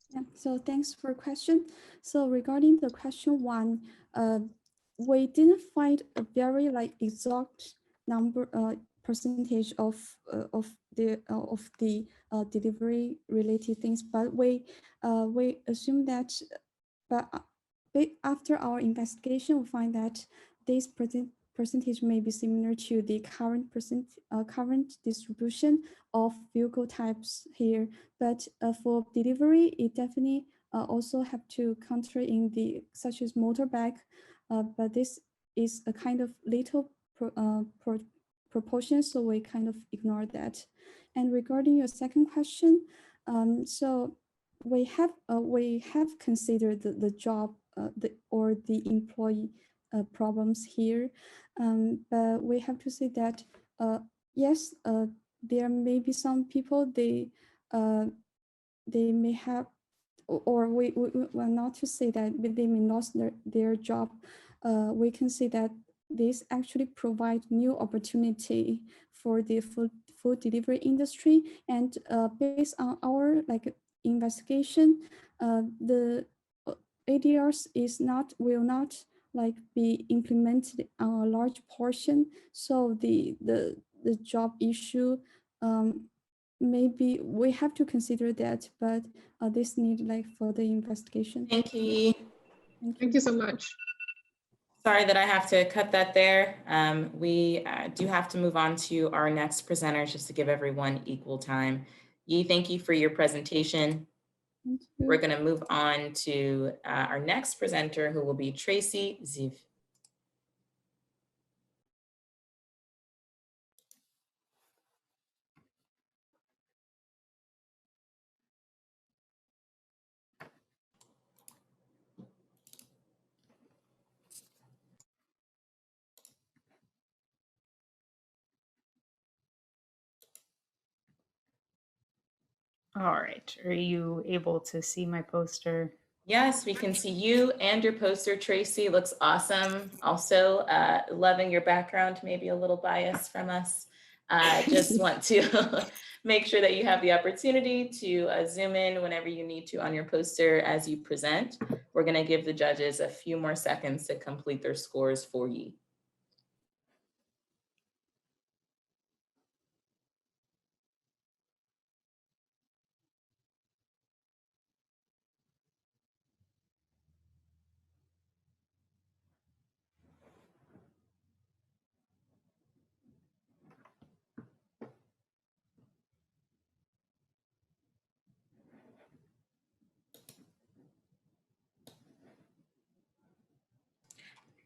Yeah, so thanks for the question. So regarding the question 1, we didn't find a very exact number percentage of the delivery related things, but we assume that, but after our investigation, we find that this percentage may be similar to the current distribution of vehicle types here, but for delivery, it definitely also have to counter in the such as motorbike, but this is a kind of little proportion, so we kind of ignore that. And regarding your second question, so we have considered the job or the employee problems here, but we have to say that yes, there may be some people they may have, or we well, not to say that they may lose their job. We can say that this actually provide new opportunity for the food delivery industry. And based on our investigation, the ADRs will not be implemented on a large portion. So the job issue, maybe we have to consider that, but this need further investigation. Thank you. Thank you so much. Sorry that I have to cut that there. We do have to move on to our next presenter just to give everyone equal time. Yi, thank you for your presentation. We're going to move on to our next presenter, who will be Tracey Ziev. All right, are you able to see my poster? Yes, we can see you and your poster, Tracey. Looks awesome. Also, loving your background, maybe a little bias from us. Just want to make sure that you have the opportunity to zoom in whenever you need to on your poster as you present. We're going to give the judges a few more seconds to complete their scores for you.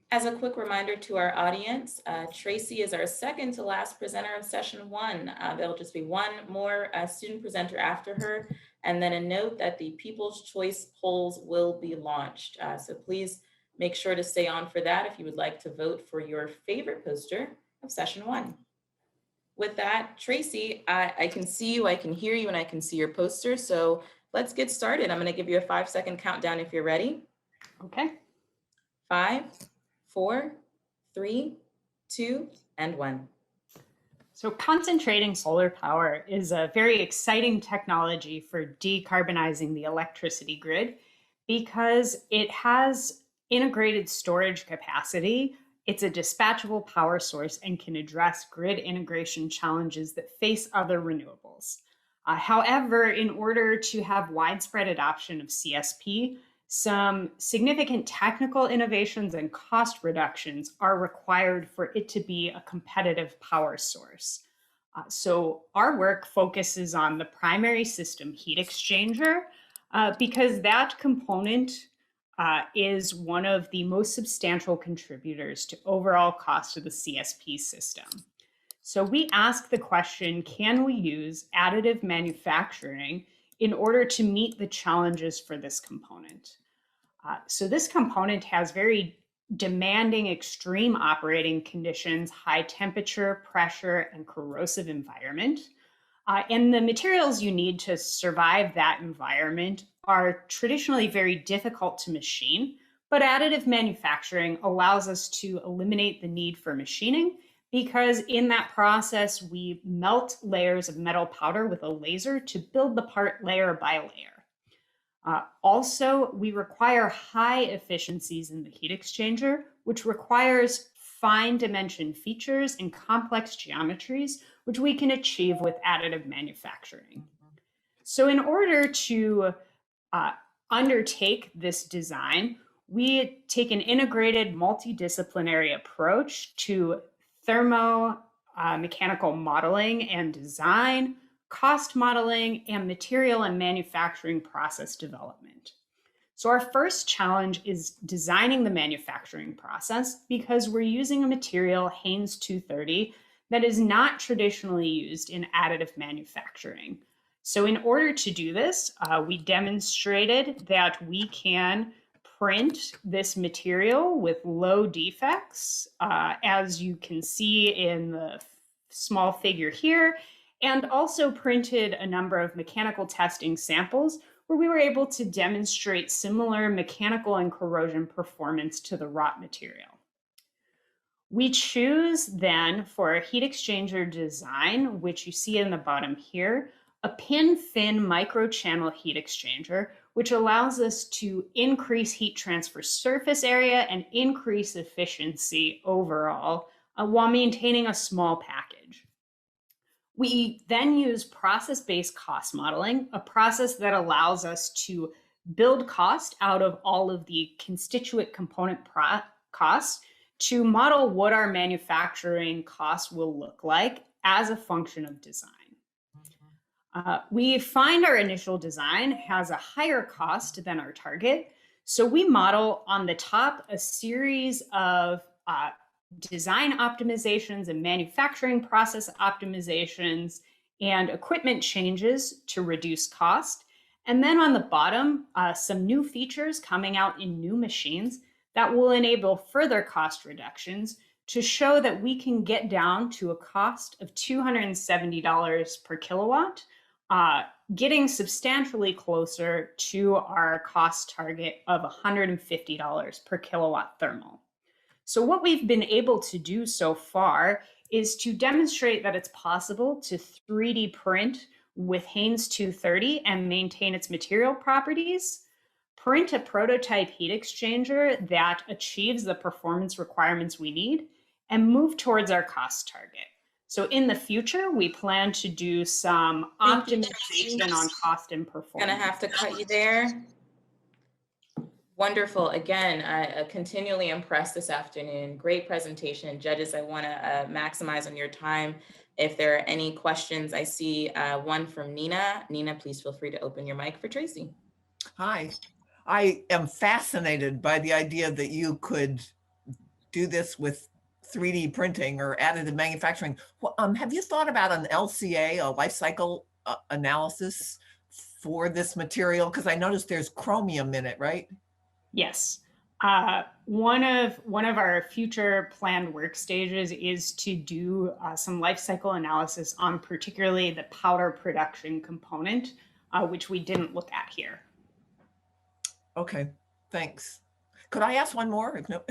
As a quick reminder to our audience, Tracey is our second to last presenter of session one. There'll just be one more student presenter after her. And then a note that the People's Choice polls will be launched. So please make sure to stay on for that if you would like to vote for your favorite poster of session one. With that, Tracey, I can see you, I can hear you, and I can see your poster. So let's get started. I'm going to give you a 5-second countdown if you're ready. Okay. 5, 4, 3, 2, and 1. So concentrating solar power is a very exciting technology for decarbonizing the electricity grid because it has integrated storage capacity. It's a dispatchable power source and can address grid integration challenges that face other renewables. However, in order to have widespread adoption of CSP, some significant technical innovations and cost reductions are required for it to be a competitive power source. So our work focuses on the primary system heat exchanger because that component is one of the most substantial contributors to overall cost of the CSP system. So we ask the question, can we use additive manufacturing in order to meet the challenges for this component? So this component has very demanding extreme operating conditions, high temperature, pressure, and corrosive environment. And the materials you need to survive that environment are traditionally very difficult to machine, but additive manufacturing allows us to eliminate the need for machining because in that process, we melt layers of metal powder with a laser to build the part layer by layer. Also, we require high efficiencies in the heat exchanger, which requires fine dimension features and complex geometries, which we can achieve with additive manufacturing. So in order to undertake this design, we take an integrated multidisciplinary approach to thermomechanical modeling and design, cost modeling, and material and manufacturing process development. So our first challenge is designing the manufacturing process because we're using a material, Heinz 230, that is not traditionally used in additive manufacturing. So in order to do this, we demonstrated that we can print this material with low defects, as you can see in the small figure here. and also printed a number of mechanical testing samples where we were able to demonstrate similar mechanical and corrosion performance to the wrought material. We choose then for a heat exchanger design, which you see in the bottom here, a pin-fin microchannel heat exchanger, which allows us to increase heat transfer surface area and increase efficiency overall while maintaining a small package. We then use process-based cost modeling, a process that allows us to build cost out of all of the constituent component costs to model what our manufacturing costs will look like as a function of design. We find our initial design has a higher cost than our target, so we model on the top a series of design optimizations and manufacturing process optimizations and equipment changes to reduce cost. And then on the bottom, some new features coming out in new machines that will enable further cost reductions to show that we can get down to a cost of $270 per kilowatt, getting substantially closer to our cost target of $150 per kilowatt thermal. So what we've been able to do so far is to demonstrate that it's possible to 3D print with Heinz 230 and maintain its material properties, print a prototype heat exchanger that achieves the performance requirements we need, and move towards our cost target. So in the future, we plan to do some optimization on cost and performance. Gonna have to cut you there. Wonderful. Again, continually impressed this afternoon. Great presentation. Judges, I want to maximize on your time. If there are any questions, I see one from Nina. Nina, please feel free to open your mic for Tracey. Hi. I am fascinated by the idea that you could do this with 3D printing or additive manufacturing. Well, have you thought about an LCA, a life cycle analysis for this material? Because I noticed there's chromium in it, right? Yes. One of our future planned work stages is to do some life cycle analysis on particularly the powder production component, which we didn't look at here. Okay, thanks. Could I ask one more? No.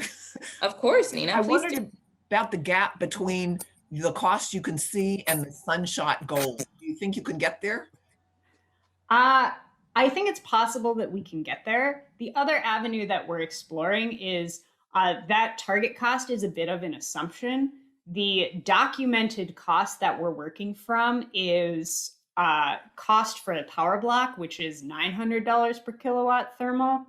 Of course, Nina. I wondered about the gap between the cost you can see and the sunshot goal. Do you think you can get there? I think it's possible that we can get there. The other avenue that we're exploring is that target cost is a bit of an assumption. The documented cost that we're working from is cost for the power block, which is $900 per kilowatt thermal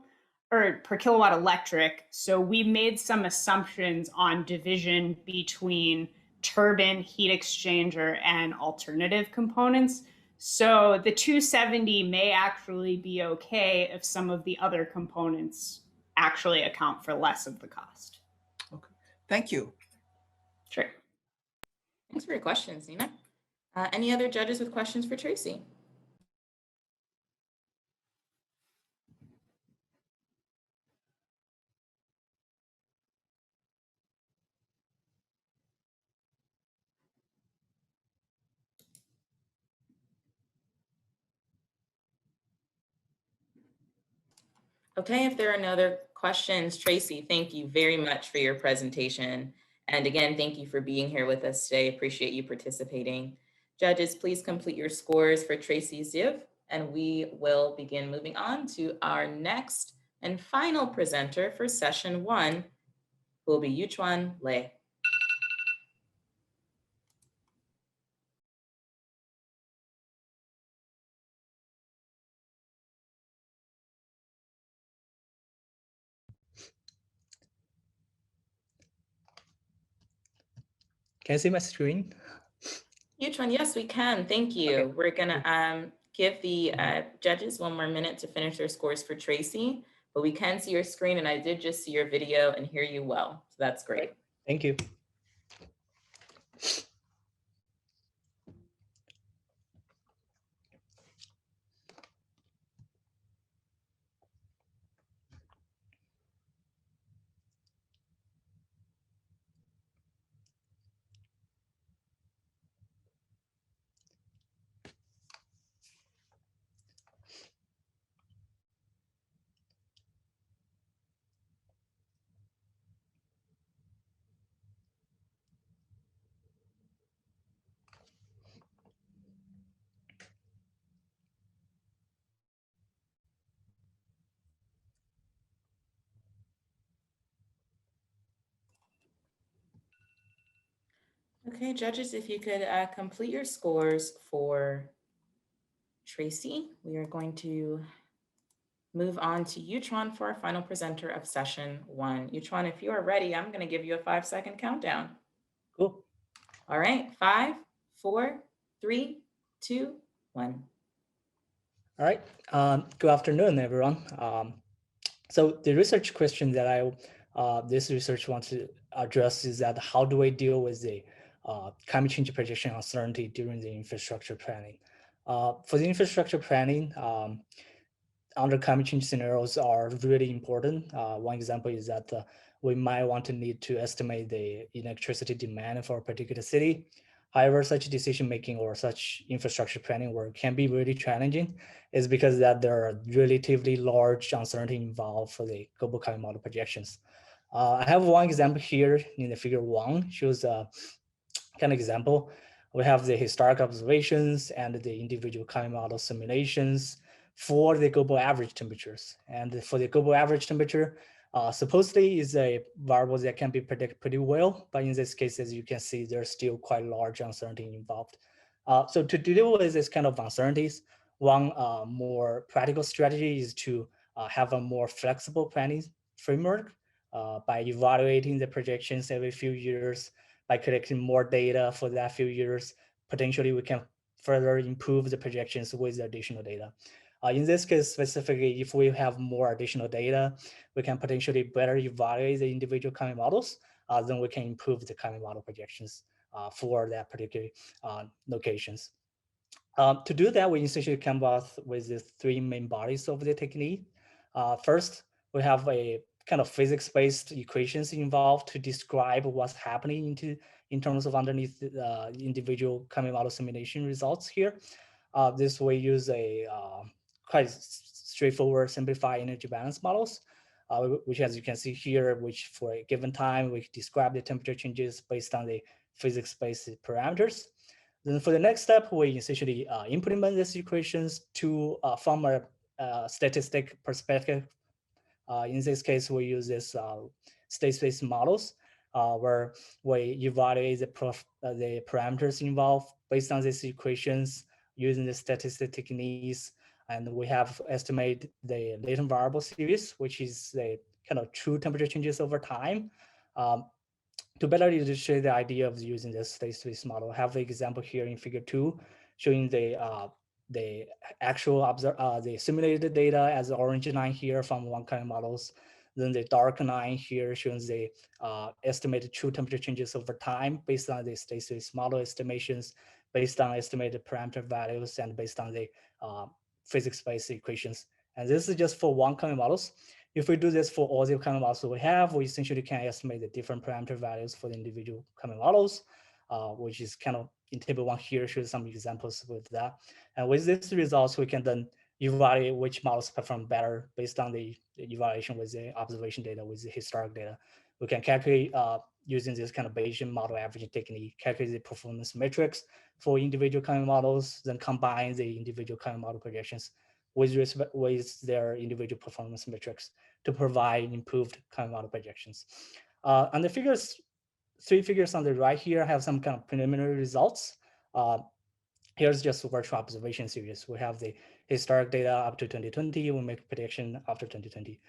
or per kilowatt electric. So we made some assumptions on division between turbine, heat exchanger, and alternative components. So the 270 may actually be okay if some of the other components actually account for less of the cost. Okay, thank you. Sure. Thanks for your questions, Nina. Any other judges with questions for Tracey? Okay, if there are no other questions, Tracey, thank you very much for your presentation. And again, thank you for being here with us today. Appreciate you participating. Judges, please complete your scores for Tracey Ziev, and we will begin moving on to our next and final presenter for session 1, who will be Junwon Lee. Can you see my screen? Junwon, yes, we can. Thank you. Okay. We're gonna give the judges one more minute to finish their scores for Tracey, but we can see your screen, and I did just see your video and hear you well. So that's great. Thank you. Okay, judges, if you could complete your scores for Tracey, we are going to move on to Yutron for our final presenter of session 1. Yutron, if you are ready, I'm going to give you a 5-second countdown. Cool. All right, 5, 4, 3, 2, 1. All right. Good afternoon, everyone. So the research question that this research wants to address is that how do I deal with the climate change projection uncertainty during the infrastructure planning? For the infrastructure planning, under climate change scenarios are really important. One example is that we might want to need to estimate the electricity demand for a particular city. However, such decision making or such infrastructure planning work can be really challenging, is because that there are relatively large uncertainty involved for the global climate model projections. I have one example here in the figure 1, shows a kind of example. We have the historic observations and the individual climate model simulations for the global average temperatures. And for the global average temperature, supposedly is a variable that can be predicted pretty well, but in this case, as you can see, there's still quite large uncertainty involved. So to deal with this kind of uncertainties, one more practical strategy is to have a more flexible planning framework by evaluating the projections every few years, by collecting more data for that few years. Potentially we can further improve the projections with the additional data. In this case, specifically, if we have more additional data, we can potentially better evaluate the individual climate models, then we can improve the climate model projections for that particular locations. To do that, we essentially come up with the 3 main bodies of the technique. First, we have a kind of physics-based equations involved to describe what's happening in terms of underneath individual climate model simulation results here. This we use a quite straightforward simplified energy balance models, which, as you can see here, which for a given time, we describe the temperature changes based on the physics-based parameters. Then for the next step, we essentially implement these equations to from a statistic perspective. In this case, we use this state space models where we evaluate the parameters involved based on these equations using the statistic techniques. And we have estimated the latent variable series, which is the kind of true temperature changes over time. To better illustrate the idea of using this state space model, I have the example here in figure 2, showing the actual the simulated data as the orange line here from one climate models. Then the dark line here shows the estimated true temperature changes over time based on the state space model estimations, based on estimated parameter values, and based on the physics-based equations. And this is just for one climate models. If we do this for all the climate models we have, we essentially can estimate the different parameter values for the individual climate models, which is kind of in table 1 here, shows some examples with that. And with these results, we can then evaluate which models perform better based on the evaluation with the observation data, with the historic data. We can calculate, using this kind of Bayesian model averaging technique, calculate the performance metrics for individual climate models, then combine the individual climate model projections with their individual performance metrics to provide improved climate model projections. And the 3 figures on the right here have some kind of preliminary results. Here's just a virtual observation series. We have the historic data up to 2020. We make prediction after 2020.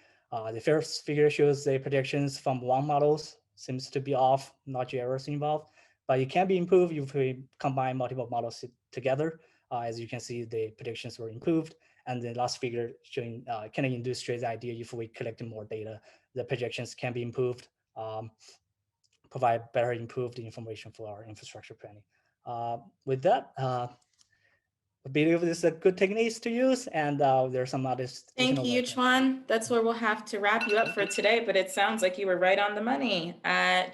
The first figure shows the predictions from one models seems to be off, not errors involved, but it can be improved if we combine multiple models together. As you can see, the predictions were improved. And the last figure showing kind of illustrates the idea if we collect more data, the projections can be improved, provide better improved information for our infrastructure planning. With that, I believe this is a good techniques to use, and there's some others. Thank you, Chuan. That's where we'll have to wrap you up for today, but it sounds like you were right on the money.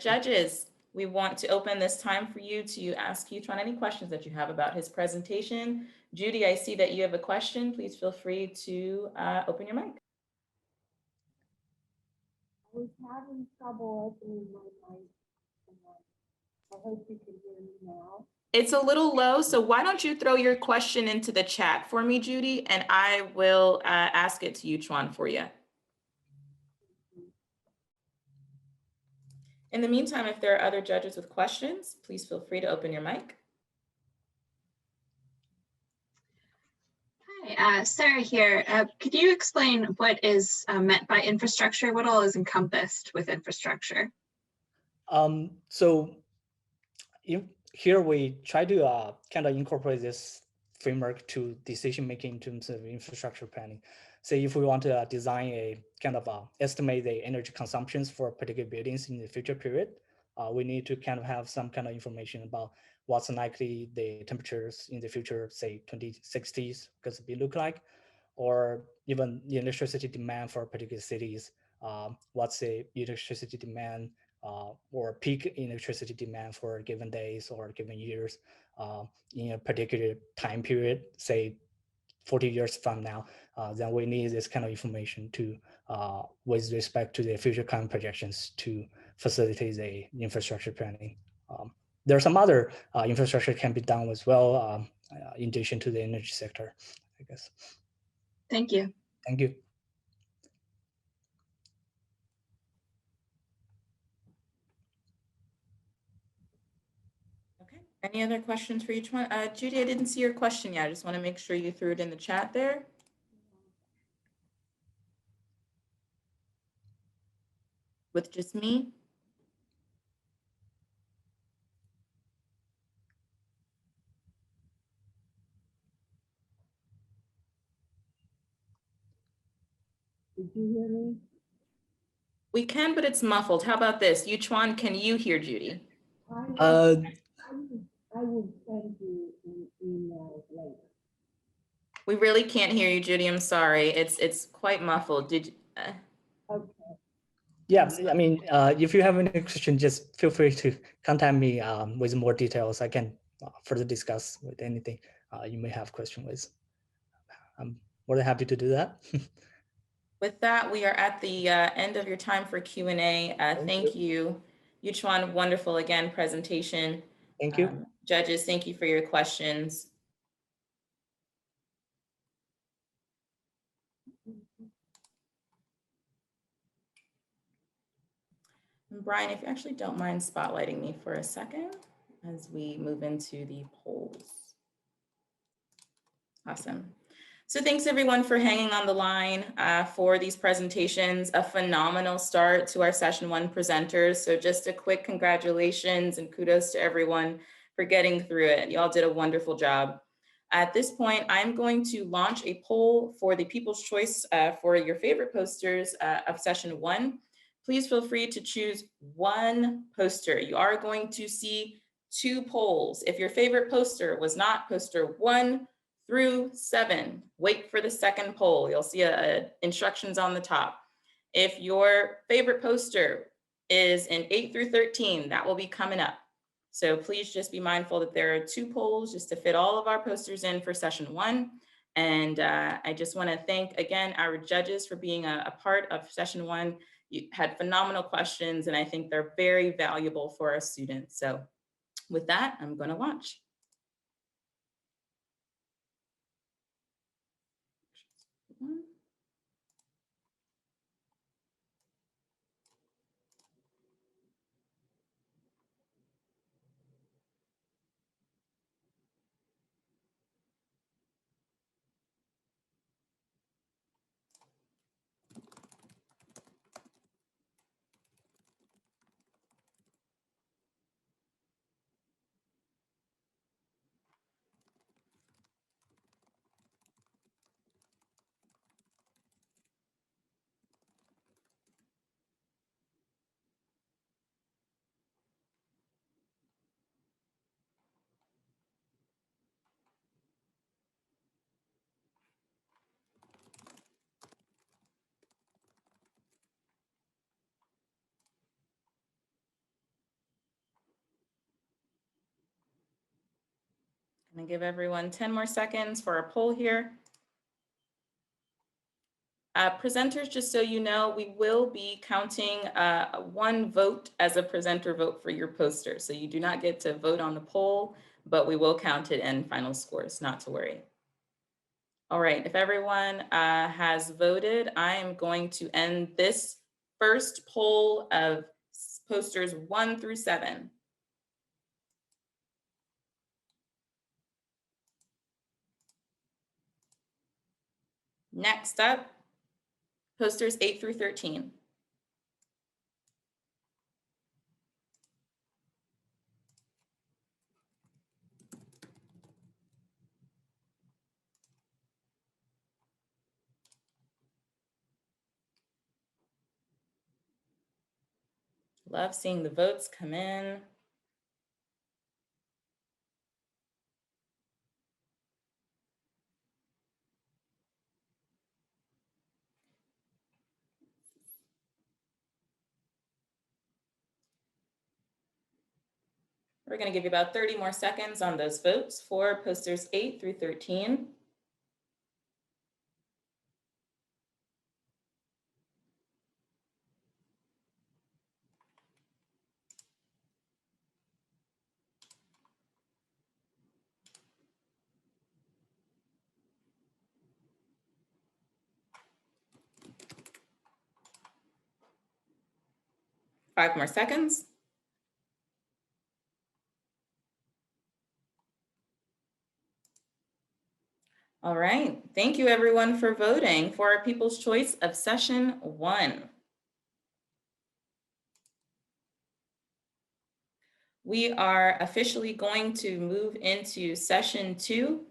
Judges, we want to open this time for you to ask Chuan any questions that you have about his presentation. Judy, I see that you have a question. Please feel free to open your mic. I was having trouble opening my mic. I hope you can hear me now. It's a little low, so why don't you throw your question into the chat for me, Judy, and I will ask it to you, Chuan, for you. In the meantime, if there are other judges with questions, please feel free to open your mic. Hi, Sarah here. Could you explain what is meant by infrastructure? What all is encompassed with infrastructure? So here we try to kind of incorporate this framework to decision making in terms of infrastructure planning. Say if we want to design a kind of estimate the energy consumptions for particular buildings in the future period, we need to kind of have some kind of information about what's likely the temperatures in the future, say 2060s, because it look like, or even the electricity demand for particular cities. What's the electricity demand or peak electricity demand for given days or given years in a particular time period, say 40 years from now, then we need this kind of information to, with respect to the future climate projections to facilitate the infrastructure planning. There are some other infrastructure can be done as well, in addition to the energy sector, I guess. Thank you. Thank you. Okay, any other questions for each one? Judy, I didn't see your question yet. I just want to make sure you threw it in the chat there. With just me? Did you hear me? We can, but it's muffled. How about this? Yuchuan, can you hear Judy? I will send you an email later. We really can't hear you, Judy. I'm sorry. It's quite muffled. Did you, Okay. Yeah, I mean, if you have any question, just feel free to contact me with more details. I can further discuss with anything you may have question with. I'm more than happy to do that. With that, we are at the end of your time for Q&A. Thank you. Yuchuan, wonderful again presentation. Thank you. Judges, thank you for your questions. And Brian, if you actually don't mind spotlighting me for a second as we move into the polls. Awesome. So thanks everyone for hanging on the line for these presentations. A phenomenal start to our session 1 presenters. So just a quick congratulations and kudos to everyone for getting through it. You all did a wonderful job. At this point, I'm going to launch a poll for the People's Choice for your favorite posters of session 1. Please feel free to choose one poster. You are going to see 2 polls. If your favorite poster was not poster 1 through 7, wait for the second poll. You'll see instructions on the top. If your favorite poster is in 8 through 13, that will be coming up. So please just be mindful that there are 2 polls just to fit all of our posters in for session 1. And I just want to thank again our judges for being a part of session 1. You had phenomenal questions, and I think they're very valuable for our students. So with that, I'm going to launch. I'm gonna give everyone 10 more seconds for a poll here. Presenters, just so you know, we will be counting 1 vote as a presenter vote for your poster. So you do not get to vote on the poll, but we will count it in final scores, not to worry. All right, if everyone has voted, I am going to end this first poll of posters 1 through 7. Next up, posters 8 through 13. Love seeing the votes come in. We're going to give you about 30 more seconds on those votes for posters 8 through 13. Five more seconds. All right, thank you everyone for voting for our People's Choice of Session 1. We are officially going to move into Session 2.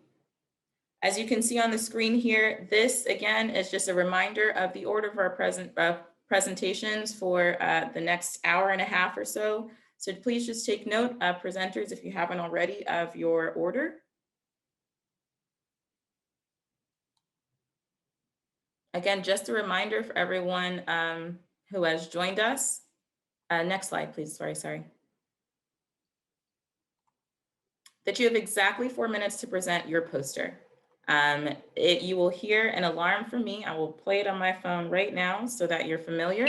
As you can see on the screen here, this again is just a reminder of the order of our presentations for the next hour and a half or so. So please just take note, presenters, if you haven't already, of your order. Again, just a reminder for everyone who has joined us. Next slide, please. Sorry. That you have exactly 4 minutes to present your poster. You will hear an alarm from me. I will play it on my phone right now so that you're familiar.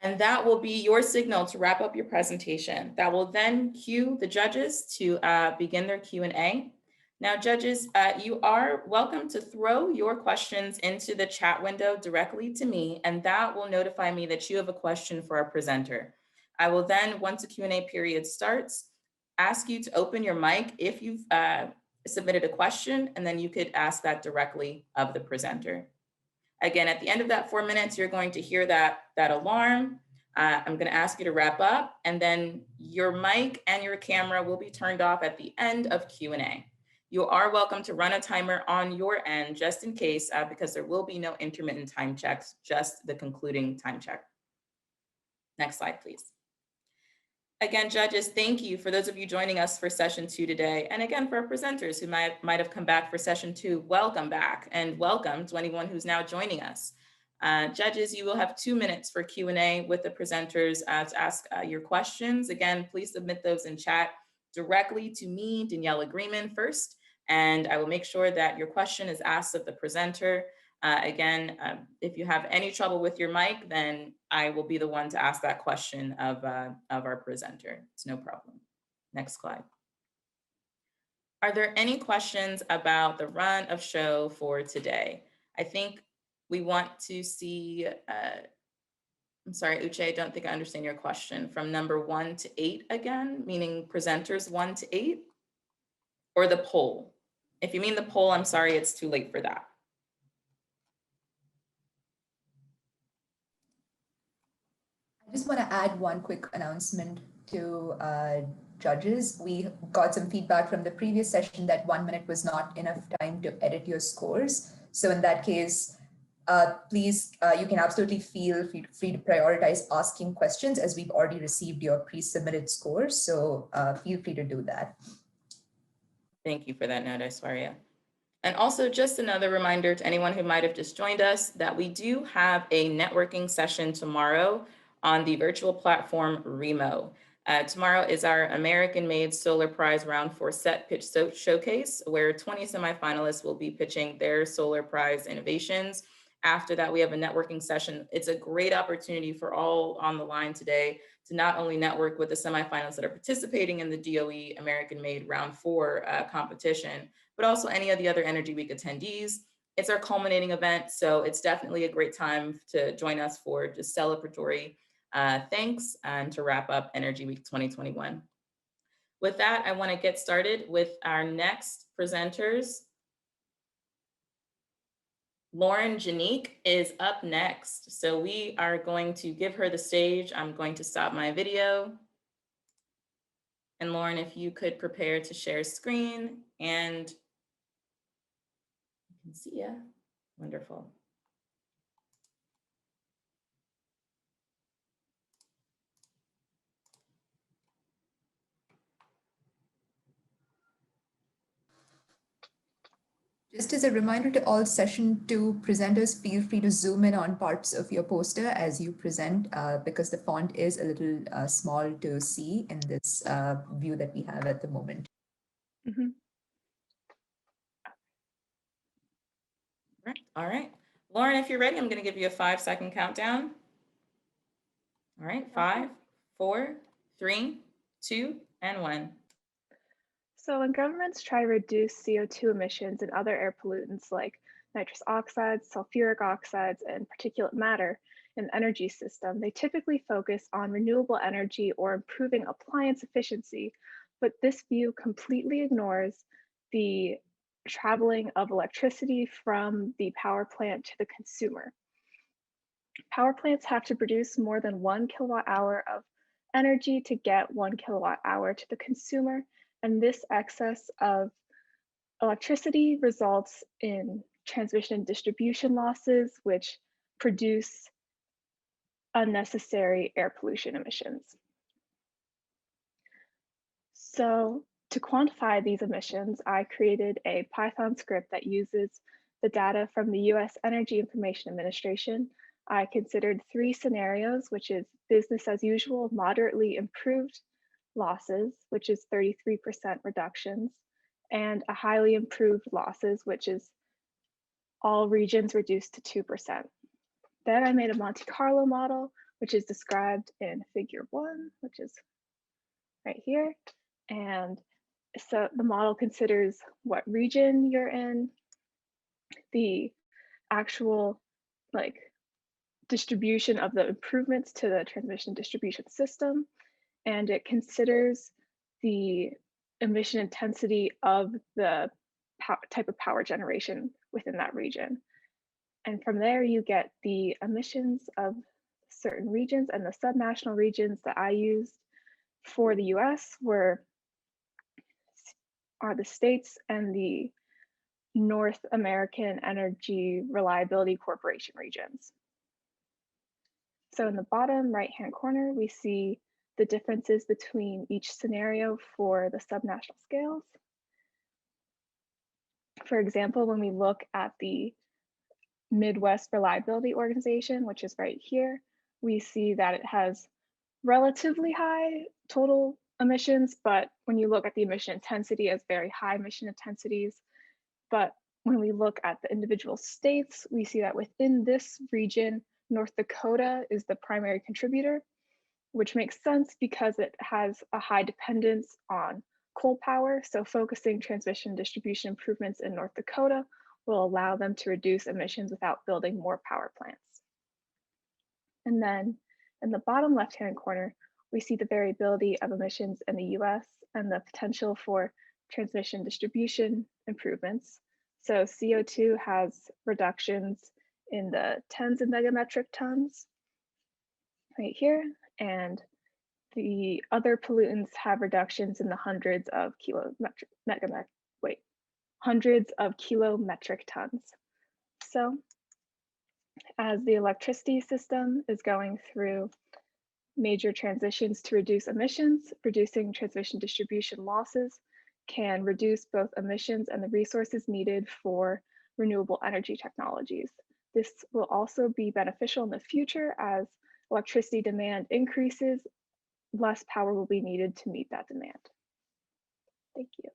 And that will be your signal to wrap up your presentation. That will then cue the judges to begin their Q&A. Now, judges, you are welcome to throw your questions into the chat window directly to me, and that will notify me that you have a question for our presenter. I will then, once the Q&A period starts, ask you to open your mic if you've submitted a question, and then you could ask that directly of the presenter. Again, at the end of that 4 minutes, you're going to hear that alarm. I'm going to ask you to wrap up, and then your mic and your camera will be turned off at the end of Q&A. You are welcome to run a timer on your end just in case, because there will be no intermittent time checks, just the concluding time check. Next slide, please. Again, judges, thank you for those of you joining us for Session 2 today. And again, for our presenters who might have come back for Session 2, welcome back, and welcome to anyone who's now joining us. Judges, you will have 2 minutes for Q&A with the presenters to ask your questions. Again, please submit those in chat directly to me, Danielle Agreement, first, and I will make sure that your question is asked of the presenter. Again, if you have any trouble with your mic, then I will be the one to ask that question of our presenter. It's no problem. Next slide. Are there any questions about the run of show for today? I think we want to see, I'm sorry, Uche, I don't think I understand your question. From number 1 to 8 again, meaning presenters 1 to 8, or the poll? If you mean the poll, I'm sorry, it's too late for that. I just want to add one quick announcement to judges. We got some feedback from the previous session that 1 minute was not enough time to edit your scores. So in that case, please, you can absolutely feel free to prioritize asking questions as we've already received your pre-submitted scores. So feel free to do that. Thank you for that note, Aishwarya. And also just another reminder to anyone who might have just joined us that we do have a networking session tomorrow on the virtual platform Remo. Tomorrow is our American-made Solar Prize Round 4 Set Pitch Showcase, where 20 semifinalists will be pitching their Solar Prize innovations. After that, we have a networking session. It's a great opportunity for all on the line today to not only network with the semifinalists that are participating in the DOE American-made Round 4 competition, but also any of the other Energy Week attendees. It's our culminating event, so it's definitely a great time to join us for just celebratory Thanks, and to wrap up Energy Week 2021. With that, I want to get started with our next presenters. Lauren Janik is up next. So we are going to give her the stage. I'm going to stop my video. And Lauren, if you could prepare to share screen, and I can see ya. Wonderful. Just as a reminder to all session 2 presenters, feel free to zoom in on parts of your poster as you present, because the font is a little small to see in this view that we have at the moment. All right. Lauren, if you're ready, I'm going to give you a 5-second countdown. All right, 5, 4, 3, 2, and 1. So when governments try to reduce CO2 emissions and other air pollutants like nitrous oxides, sulfuric oxides, and particulate matter in the energy system, they typically focus on renewable energy or improving appliance efficiency, but this view completely ignores the traveling of electricity from the power plant to the consumer. Power plants have to produce more than 1 kilowatt hour of energy to get 1 kilowatt hour to the consumer. And this excess of electricity results in transmission and distribution losses, which produce unnecessary air pollution emissions. So to quantify these emissions, I created a Python script that uses the data from the US Energy Information Administration. I considered 3 scenarios, which is business as usual, moderately improved losses, which is 33% reductions, and a highly improved losses, which is all regions reduced to 2%. Then I made a Monte Carlo model, which is described in figure 1, which is right here. And so the model considers what region you're in, the actual distribution of the improvements to the transmission distribution system, and it considers the emission intensity of the type of power generation within that region. And from there, you get the emissions of certain regions, and the subnational regions that I used for the US are the states and the North American Energy Reliability Corporation regions. So in the bottom right-hand corner, we see the differences between each scenario for the subnational scales. For example, when we look at the Midwest Reliability Organization, which is right here, we see that it has relatively high total emissions, but when you look at the emission intensity as very high emission intensities. But when we look at the individual states, we see that within this region, North Dakota is the primary contributor, which makes sense because it has a high dependence on coal power. So focusing transmission distribution improvements in North Dakota will allow them to reduce emissions without building more power plants. And then in the bottom left-hand corner, we see the variability of emissions in the US and the potential for transmission distribution improvements. So CO2 has reductions in the tens of megametric tons right here, and the other pollutants have reductions in the hundreds of kilometric tons. So as the electricity system is going through major transitions to reduce emissions, reducing transmission distribution losses can reduce both emissions and the resources needed for renewable energy technologies. This will also be beneficial in the future as electricity demand increases, less power will be needed to meet that demand. Thank you.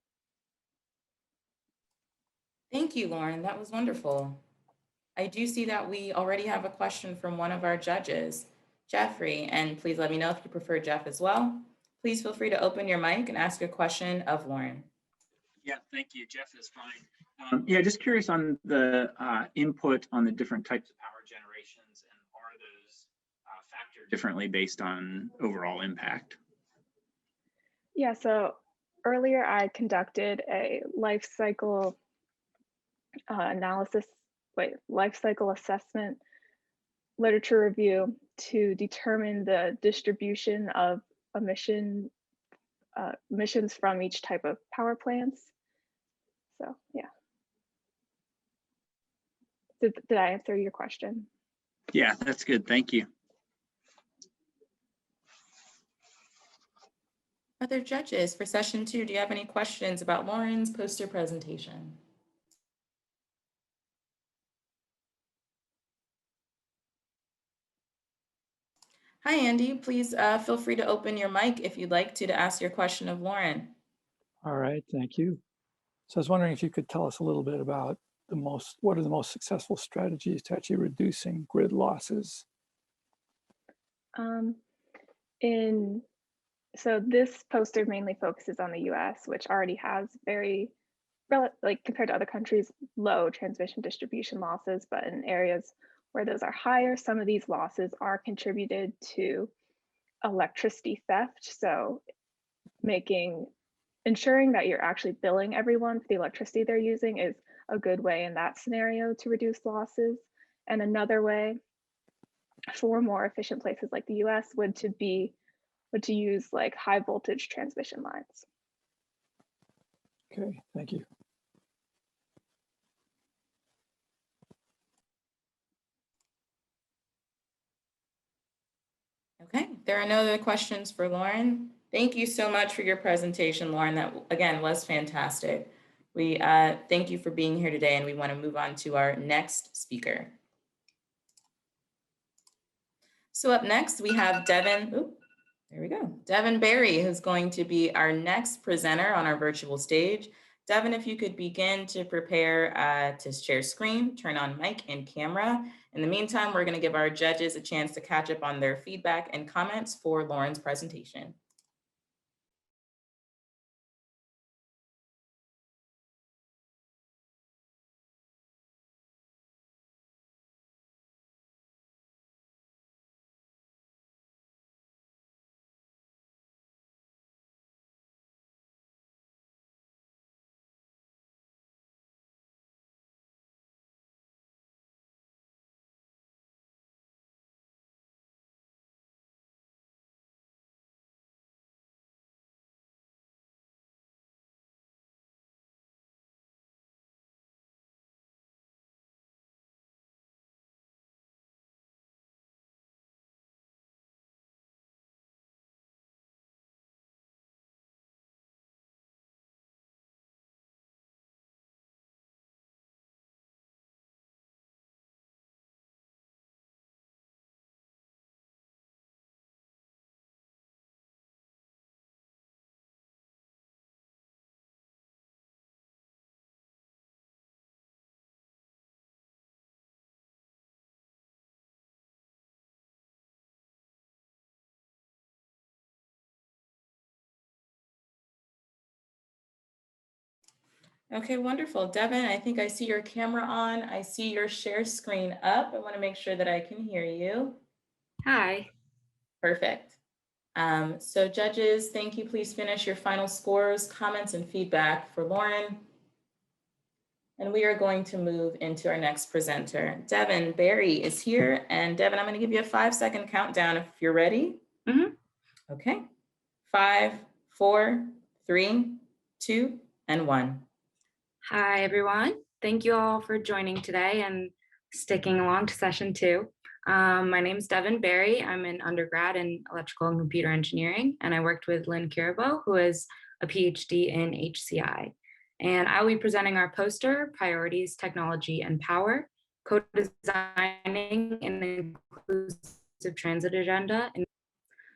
Thank you, Lauren. That was wonderful. I do see that we already have a question from one of our judges, Jeffrey, and please let me know if you prefer Jeff as well. Please feel free to open your mic and ask your question of Lauren. Yeah, thank you. Jeff is fine. Yeah, just curious on the input on the different types of power generations, and are those factored differently based on overall impact? Yeah, so earlier I conducted a life cycle life cycle assessment literature review to determine the distribution of emissions from each type of power plants. So yeah. Did I answer your question? Yeah, that's good. Thank you. Other judges for session 2, do you have any questions about Lauren's poster presentation? Hi, Andy. Please feel free to open your mic if you'd like to ask your question of Lauren. All right, thank you. So I was wondering if you could tell us a little bit about what are the most successful strategies to actually reducing grid losses? So this poster mainly focuses on the US, which already has very, like compared to other countries, low transmission distribution losses, but in areas where those are higher, some of these losses are contributed to electricity theft. So ensuring that you're actually billing everyone for the electricity they're using is a good way in that scenario to reduce losses. And another way for more efficient places like the US would to use like high voltage transmission lines. Okay, thank you. Okay, there are no other questions for Lauren. Thank you so much for your presentation, Lauren. That again was fantastic. We thank you for being here today, and we want to move on to our next speaker. So up next we have Devin Berry, who's going to be our next presenter on our virtual stage. Devin, if you could begin to prepare to share screen, turn on mic and camera. In the meantime, we're going to give our judges a chance to catch up on their feedback and comments for Lauren's presentation. Okay, wonderful. Devin, I think I see your camera on. I see your share screen up. I want to make sure that I can hear you. Hi. Perfect. So judges, thank you. Please finish your final scores, comments, and feedback for Lauren. And we are going to move into our next presenter. Devin Barry is here. And Devin, I'm going to give you a 5-second countdown if you're ready. Mm-hmm. Okay. 5, 4, 3, 2, and 1. Hi, everyone. Thank you all for joining today and sticking along to session 2. My name is Devin Berry. I'm an undergrad in electrical and computer engineering, and I worked with Lynn Kirabo, who is a PhD in HCI. And I'll be presenting our poster, Priorities, Technology, and Power, Co-Designing an Inclusive Transit Agenda.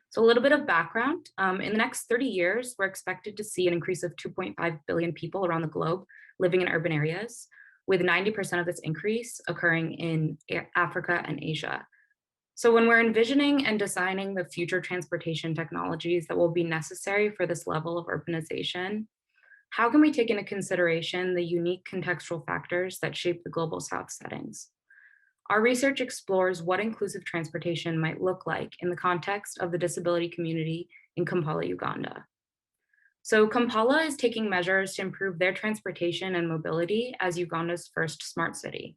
So a little bit of background. In the next 30 years, we're expected to see an increase of 2.5 billion people around the globe living in urban areas, with 90% of this increase occurring in Africa and Asia. So when we're envisioning and designing the future transportation technologies that will be necessary for this level of urbanization, how can we take into consideration the unique contextual factors that shape the global South settings? Our research explores what inclusive transportation might look like in the context of the disability community in Kampala, Uganda. So Kampala is taking measures to improve their transportation and mobility as Uganda's first smart city.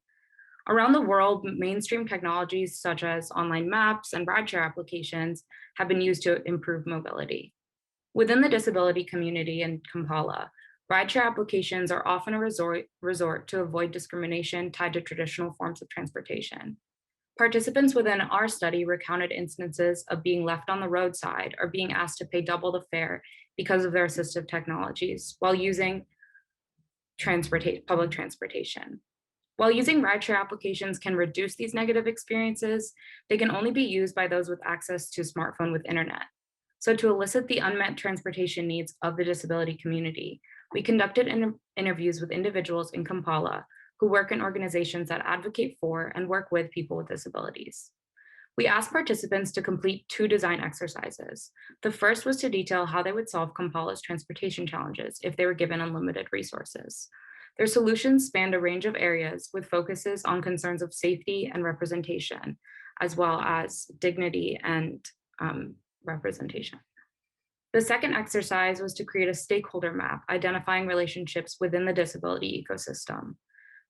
Around the world, mainstream technologies such as online maps and rideshare applications have been used to improve mobility. Within the disability community in Kampala, rideshare applications are often a resort to avoid discrimination tied to traditional forms of transportation. Participants within our study recounted instances of being left on the roadside or being asked to pay double the fare because of their assistive technologies while using public transportation. While using rideshare applications can reduce these negative experiences, they can only be used by those with access to a smartphone with internet. So to elicit the unmet transportation needs of the disability community, we conducted interviews with individuals in Kampala who work in organizations that advocate for and work with people with disabilities. We asked participants to complete 2 design exercises. The first was to detail how they would solve Kampala's transportation challenges if they were given unlimited resources. Their solutions spanned a range of areas with focuses on concerns of safety and representation, as well as dignity and representation. The second exercise was to create a stakeholder map identifying relationships within the disability ecosystem.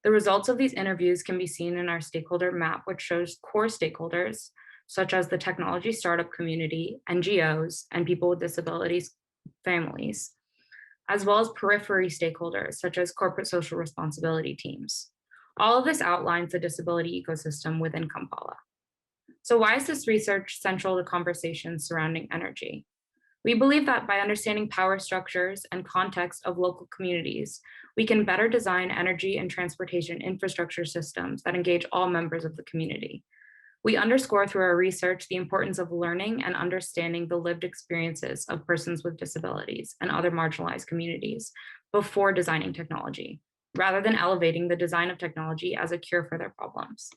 The results of these interviews can be seen in our stakeholder map, which shows core stakeholders, such as the technology startup community, NGOs, and people with disabilities families, as well as periphery stakeholders, such as corporate social responsibility teams. All of this outlines the disability ecosystem within Kampala. So why is this research central to conversations surrounding energy? We believe that by understanding power structures and context of local communities, we can better design energy and transportation infrastructure systems that engage all members of the community. We underscore through our research the importance of learning and understanding the lived experiences of persons with disabilities and other marginalized communities before designing technology, rather than elevating the design of technology as a cure for their problems.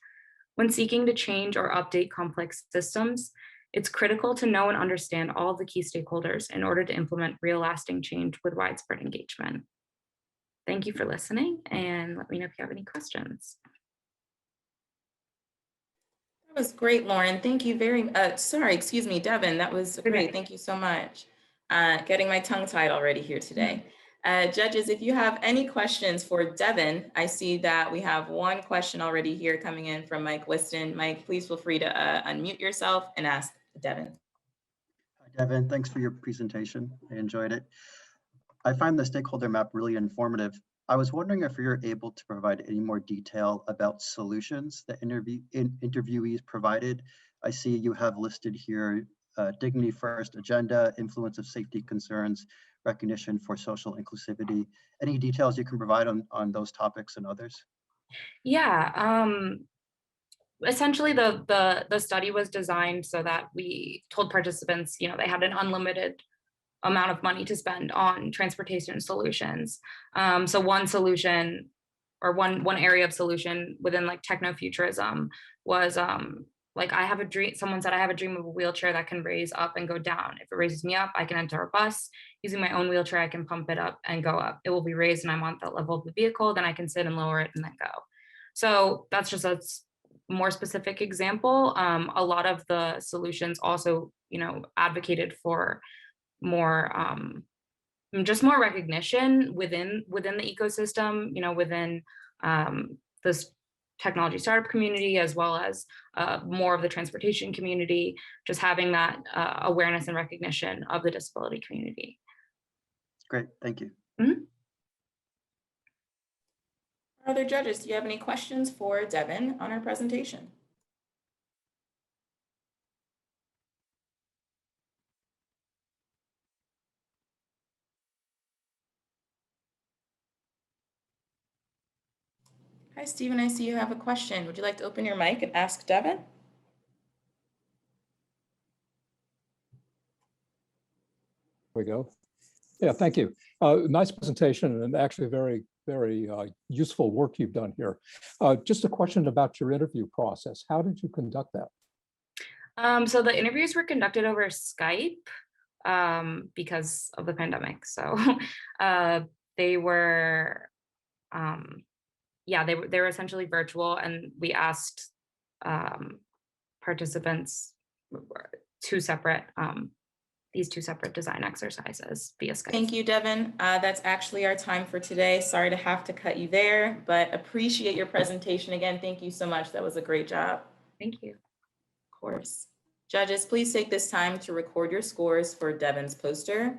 When seeking to change or update complex systems, it's critical to know and understand all of the key stakeholders in order to implement real lasting change with widespread engagement. Thank you for listening, and let me know if you have any questions. That was great, Lauren. Thank you very much. Sorry, excuse me, Devin. That was great. Thank you so much. Getting my tongue tied already here today. Judges, if you have any questions for Devin, I see that we have one question already here coming in from Mike Whiston. Mike, please feel free to unmute yourself and ask Devin. Hi, Devin. Thanks for your presentation. I enjoyed it. I find the stakeholder map really informative. I was wondering if you're able to provide any more detail about solutions that interviewees provided. I see you have listed here dignity first agenda, influence of safety concerns, recognition for social inclusivity. Any details you can provide on those topics and others? Yeah, essentially the study was designed so that we told participants, they had an unlimited amount of money to spend on transportation solutions. So one solution or one area of solution within like technofuturism was like I have a dream, someone said I have a dream of a wheelchair that can raise up and go down. If it raises me up, I can enter a bus. Using my own wheelchair, I can pump it up and go up. It will be raised and I'm on that level of the vehicle, then I can sit and lower it and then go. So that's just a more specific example. A lot of the solutions also, advocated for more, just more recognition within the ecosystem, within this technology startup community, as well as more of the transportation community, just having that awareness and recognition of the disability community. Great, thank you. Mm-hmm. Other judges, do you have any questions for Devin on our presentation? Hi, Stephen, I see you have a question. Would you like to open your mic and ask Devin? There we go. Yeah, thank you. Nice presentation and actually very, very useful work you've done here. Just a question about your interview process. How did you conduct that? So the interviews were conducted over Skype because of the pandemic. So they were, they were essentially virtual, and we asked participants these two separate design exercises via Skype. Thank you, Devin. That's actually our time for today. Sorry to have to cut you there, but appreciate your presentation again. Thank you so much. That was a great job. Thank you. Of course. Judges, please take this time to record your scores for Devin's poster.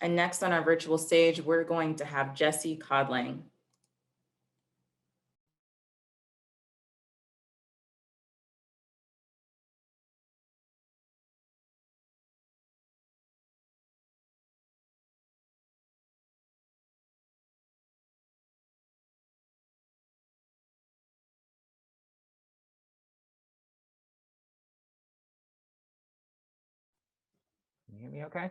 And next on our virtual stage, we're going to have Jessie Codling. Can you hear me okay?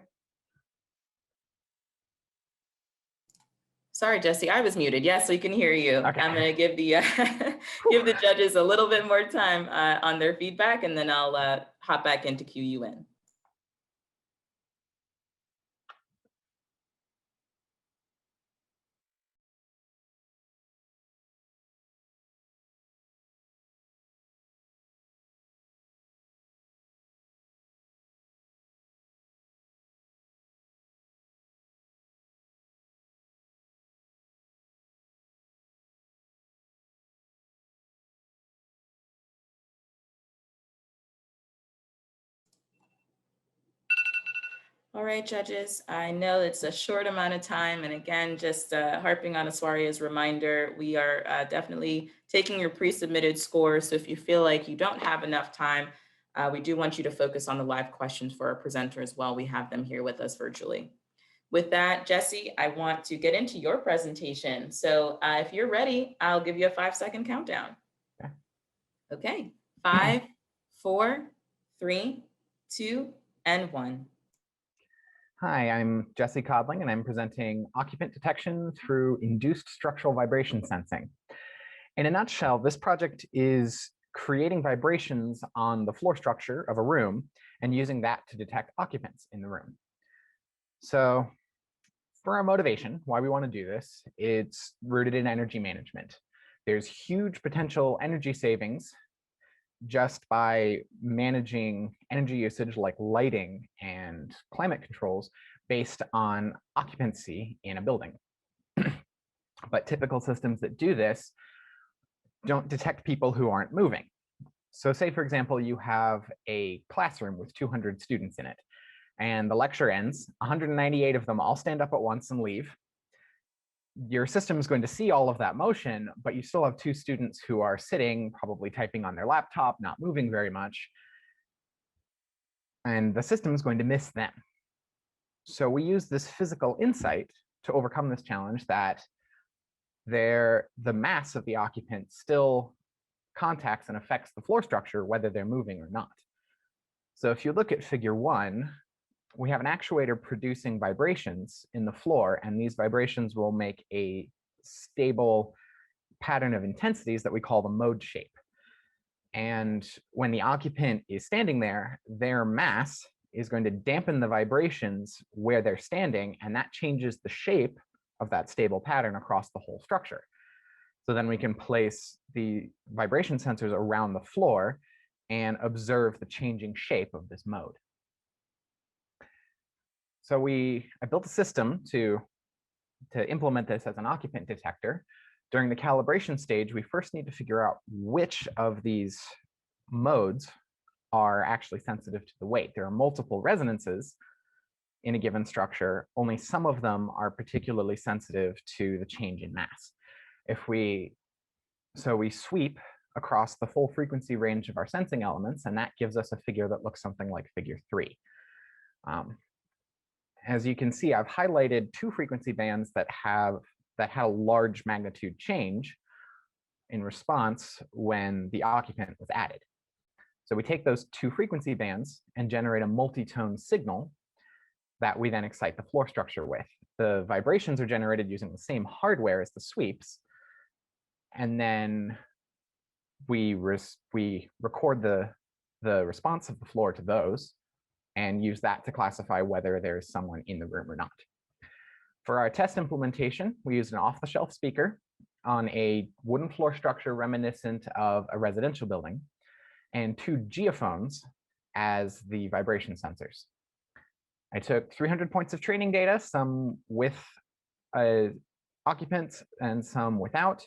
Sorry, Jesse, I was muted. Yes, we can hear you. Okay. I'm going to give the give the judges a little bit more time on their feedback, and then I'll hop back into cue you in. All right, judges, I know it's a short amount of time. And again, just harping on Aswaria's reminder, we are definitely taking your pre-submitted scores. So if you feel like you don't have enough time, we do want you to focus on the live questions for our presenter as well. We have them here with us virtually. With that, Jesse, I want to get into your presentation. So if you're ready, I'll give you a 5-second countdown. Okay, 5, 4, 3, 2, and 1. Hi, I'm Jessie Codling, and I'm presenting occupant detection through induced structural vibration sensing. In a nutshell, this project is creating vibrations on the floor structure of a room and using that to detect occupants in the room. So for our motivation, why we want to do this, it's rooted in energy management. There's huge potential energy savings just by managing energy usage like lighting and climate controls based on occupancy in a building. But typical systems that do this don't detect people who aren't moving. So say, for example, you have a classroom with 200 students in it, and the lecture ends, 198 of them all stand up at once and leave. Your system is going to see all of that motion, but you still have 2 students who are sitting, probably typing on their laptop, not moving very much. And the system is going to miss them. So we use this physical insight to overcome this challenge that the mass of the occupant still contacts and affects the floor structure, whether they're moving or not. So if you look at figure 1, we have an actuator producing vibrations in the floor, and these vibrations will make a stable pattern of intensities that we call the mode shape. And when the occupant is standing there, their mass is going to dampen the vibrations where they're standing, and that changes the shape of that stable pattern across the whole structure. So then we can place the vibration sensors around the floor and observe the changing shape of this mode. So I built a system to implement this as an occupant detector. During the calibration stage, we first need to figure out which of these modes are actually sensitive to the weight. There are multiple resonances in a given structure. Only some of them are particularly sensitive to the change in mass. So we sweep across the full frequency range of our sensing elements, and that gives us a figure that looks something like figure 3. As you can see, I've highlighted 2 frequency bands that had a large magnitude change in response when the occupant was added. So we take those 2 frequency bands and generate a multi-tone signal that we then excite the floor structure with. The vibrations are generated using the same hardware as the sweeps, and then we record the response of the floor to those and use that to classify whether there's someone in the room or not. For our test implementation, we used an off-the-shelf speaker on a wooden floor structure reminiscent of a residential building, and 2 geophones as the vibration sensors. I took 300 points of training data, some with occupants and some without,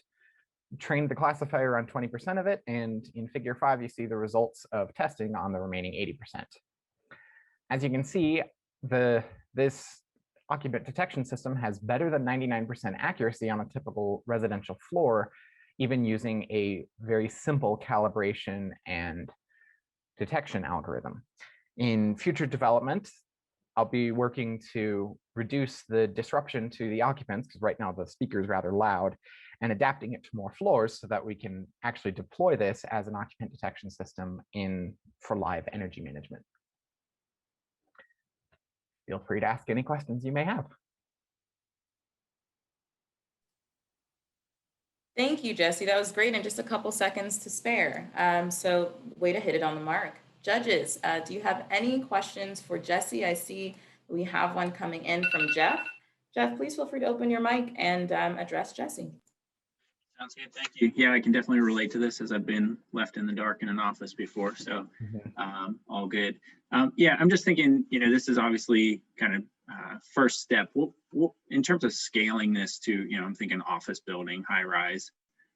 trained the classifier on 20% of it, and in figure 5, you see the results of testing on the remaining 80%. As you can see, this occupant detection system has better than 99% accuracy on a typical residential floor, even using a very simple calibration and detection algorithm. In future development, I'll be working to reduce the disruption to the occupants, because right now the speaker is rather loud, and adapting it to more floors so that we can actually deploy this as an occupant detection system for live energy management. Feel free to ask any questions you may have. Thank you, Jesse. That was great, and just a couple seconds to spare. So way to hit it on the mark. Judges, do you have any questions for Jesse? I see we have one coming in from Jeff. Jeff, please feel free to open your mic and address Jesse. Sounds good, thank you. Yeah, I can definitely relate to this as I've been left in the dark in an office before, so all good. Yeah, I'm just thinking, this is obviously kind of first step. In terms of scaling this to, I'm thinking office building, high rise,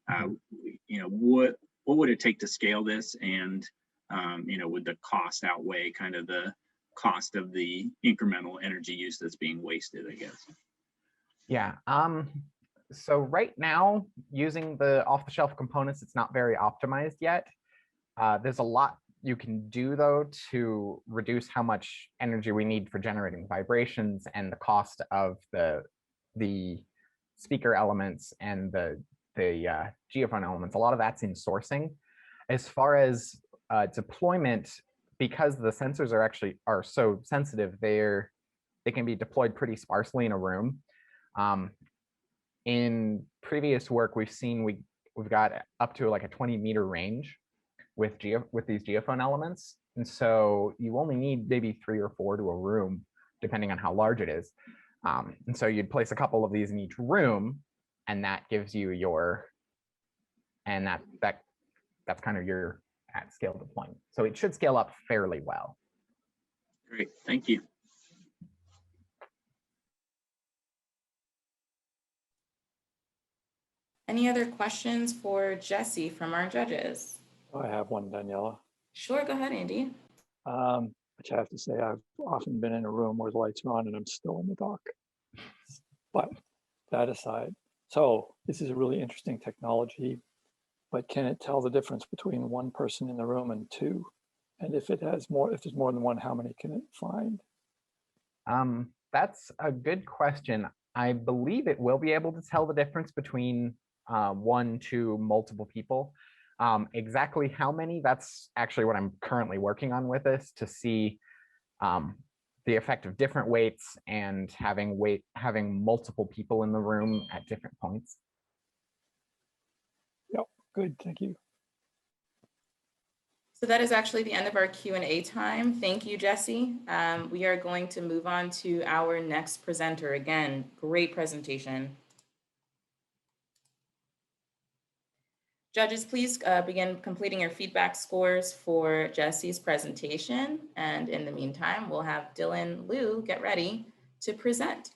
what would it take to scale this? And, would the cost outweigh kind of the cost of the incremental energy use that's being wasted, I guess? Yeah. So right now, using the off-the-shelf components, it's not very optimized yet. There's a lot you can do, though, to reduce how much energy we need for generating vibrations and the cost of the speaker elements and the geophone elements. A lot of that's in sourcing. As far as deployment, because the sensors are so sensitive, they can be deployed pretty sparsely in a room. In previous work, we've seen we've got up to like a 20-meter range with these geophone elements, and so you only need maybe 3 or 4 to a room, depending on how large it is. And so you'd place a couple of these in each room, and that gives you that's kind of your at scale deployment. So it should scale up fairly well. Great, thank you. Any other questions for Jesse from our judges? I have one, Daniela. Sure, go ahead, Andy. Which I have to say, I've often been in a room where the lights are on and I'm still in the dark. But that aside, so this is a really interesting technology, but can it tell the difference between one person in the room and 2? And if there's more than one, how many can it find? That's a good question. I believe it will be able to tell the difference between 1 to multiple people. Exactly how many, that's actually what I'm currently working on with this, to see the effect of different weights and having multiple people in the room at different points. Yep, good, thank you. So that is actually the end of our Q&A time. Thank you, Jesse. We are going to move on to our next presenter. Again, great presentation. Judges, please begin completing your feedback scores for Jesse's presentation. And in the meantime, we'll have Dylan Liu get ready to present.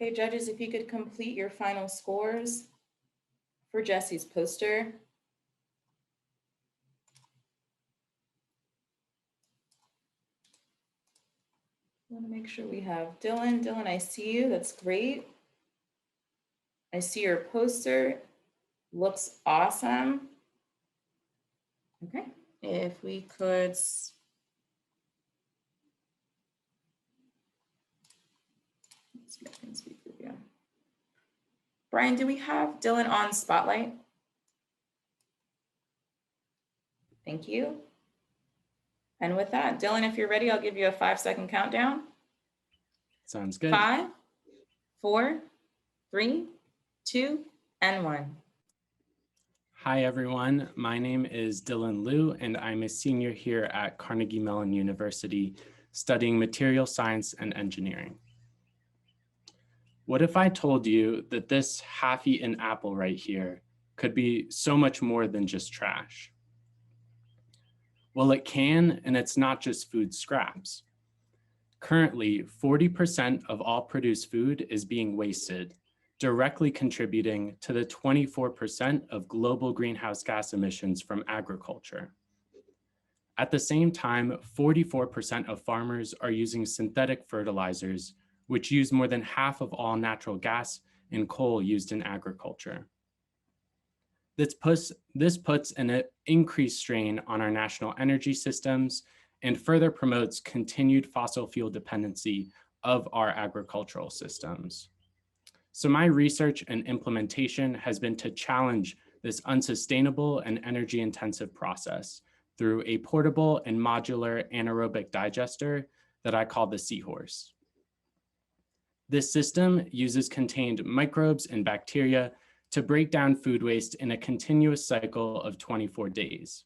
Okay, judges, if you could complete your final scores for Jesse's poster. I want to make sure we have Dylan. Dylan, I see you. That's great. I see your poster. Looks awesome. Okay, if we could. Let's see if I can speak with you. Brian, do we have Dylan on Spotlight? Thank you. And with that, Dylan, if you're ready, I'll give you a 5-second countdown. Sounds good. 5, 4, 3, 2, and 1. Hi, everyone. My name is Dylan Liu, and I'm a senior here at Carnegie Mellon University studying material science and engineering. What if I told you that this half-eaten apple right here could be so much more than just trash? Well, it can, and it's not just food scraps. Currently, 40% of all produced food is being wasted, directly contributing to the 24% of global greenhouse gas emissions from agriculture. At the same time, 44% of farmers are using synthetic fertilizers, which use more than half of all natural gas and coal used in agriculture. This puts an increased strain on our national energy systems and further promotes continued fossil fuel dependency of our agricultural systems. So my research and implementation has been to challenge this unsustainable and energy intensive process through a portable and modular anaerobic digester that I call the Seahorse. This system uses contained microbes and bacteria to break down food waste in a continuous cycle of 24 days.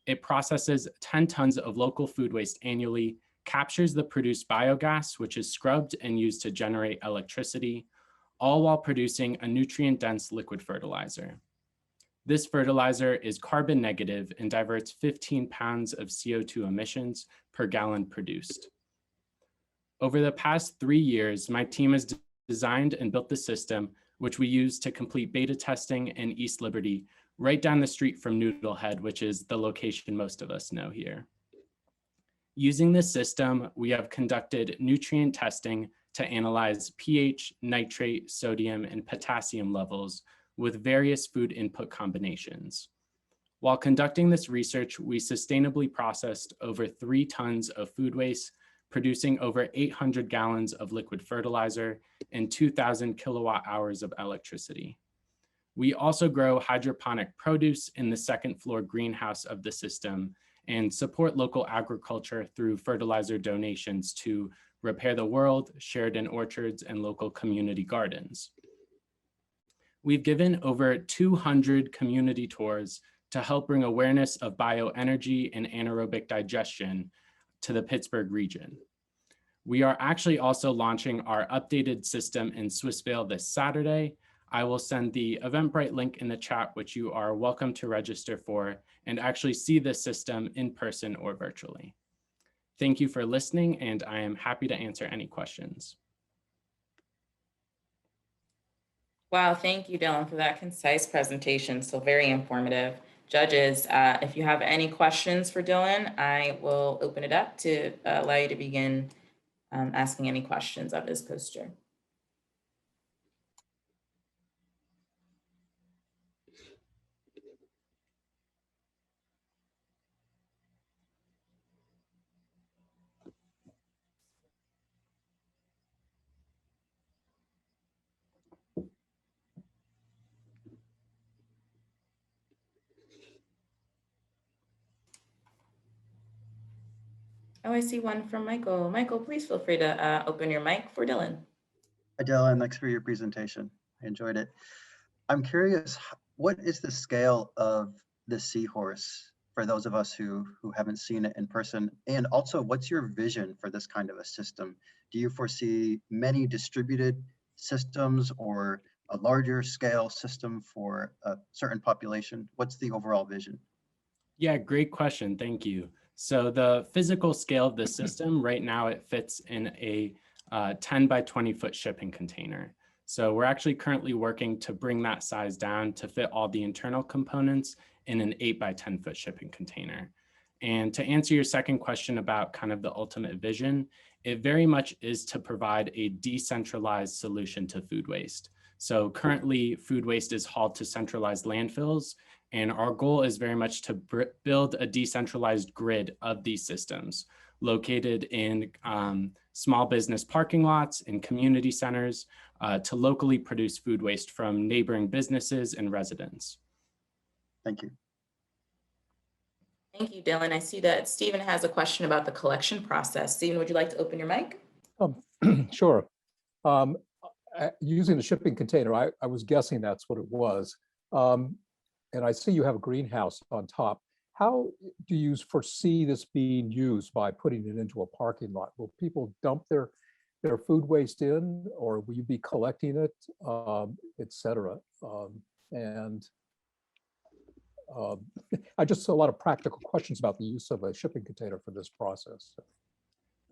It processes 10 tons of local food waste annually, captures the produced biogas, which is scrubbed and used to generate electricity, all while producing a nutrient-dense liquid fertilizer. This fertilizer is carbon negative and diverts 15 pounds of CO2 emissions per gallon produced. Over the past 3 years, my team has designed and built the system, which we use to complete beta testing in East Liberty, right down the street from Noodlehead, which is the location most of us know here. Using this system, we have conducted nutrient testing to analyze pH, nitrate, sodium, and potassium levels with various food input combinations. While conducting this research, we sustainably processed over 3 tons of food waste, producing over 800 gallons of liquid fertilizer and 2,000 kilowatt hours of electricity. We also grow hydroponic produce in the second floor greenhouse of the system and support local agriculture through fertilizer donations to Repair the World, Sheridan Orchards, and local community gardens. We've given over 200 community tours to help bring awareness of bioenergy and anaerobic digestion to the Pittsburgh region. We are actually also launching our updated system in Swissvale this Saturday. I will send the Eventbrite link in the chat, which you are welcome to register for and actually see the system in person or virtually. Thank you for listening, and I am happy to answer any questions. Wow, thank you, Dylan, for that concise presentation. So very informative. Judges, if you have any questions for Dylan, I will open it up to allow you to begin asking any questions of his poster. Oh, I see one from Michael. Michael, please feel free to open your mic for Dylan. Hi, Dylan. Thanks for your presentation. I enjoyed it. I'm curious, what is the scale of the Seahorse for those of us who haven't seen it in person? And also, what's your vision for this kind of a system? Do you foresee many distributed systems or a larger scale system for a certain population? What's the overall vision? Yeah, great question. Thank you. So the physical scale of the system right now, it fits in a 10 by 20 foot shipping container. So we're actually currently working to bring that size down to fit all the internal components in an 8 by 10 foot shipping container. And to answer your second question about kind of the ultimate vision, it very much is to provide a decentralized solution to food waste. So currently food waste is hauled to centralized landfills, and our goal is very much to build a decentralized grid of these systems located in small business parking lots and community centers to locally produce food waste from neighboring businesses and residents. Thank you. Thank you, Dylan. I see that Stephen has a question about the collection process. Stephen, would you like to open your mic? Sure. Using the shipping container, I was guessing that's what it was. And I see you have a greenhouse on top. How do you foresee this being used by putting it into a parking lot? Will people dump their food waste in, or will you be collecting it, et cetera? I just saw a lot of practical questions about the use of a shipping container for this process.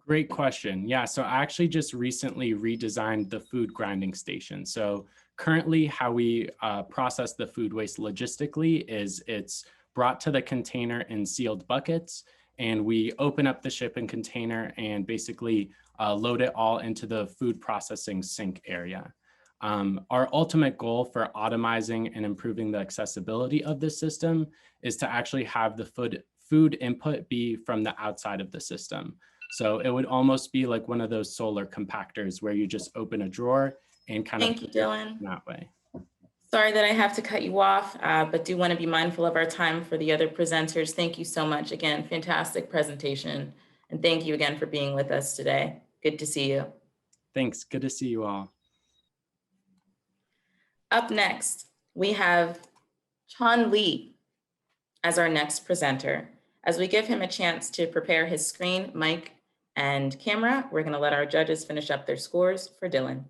Great question. Yeah, so I actually just recently redesigned the food grinding station. So currently how we process the food waste logistically is it's brought to the container in sealed buckets, and we open up the shipping container and basically load it all into the food processing sink area. Our ultimate goal for automizing and improving the accessibility of this system is to actually have the food input be from the outside of the system. So it would almost be like one of those solar compactors where you just open a drawer and kind Thank you, Dylan. that way. Sorry that I have to cut you off, but do want to be mindful of our time for the other presenters. Thank you so much. Again, fantastic presentation. And thank you again for being with us today. Good to see you. Thanks. Good to see you all. Up next, we have Chan Lee as our next presenter. As we give him a chance to prepare his screen, mic, and camera, we're going to let our judges finish up their scores for Dylan.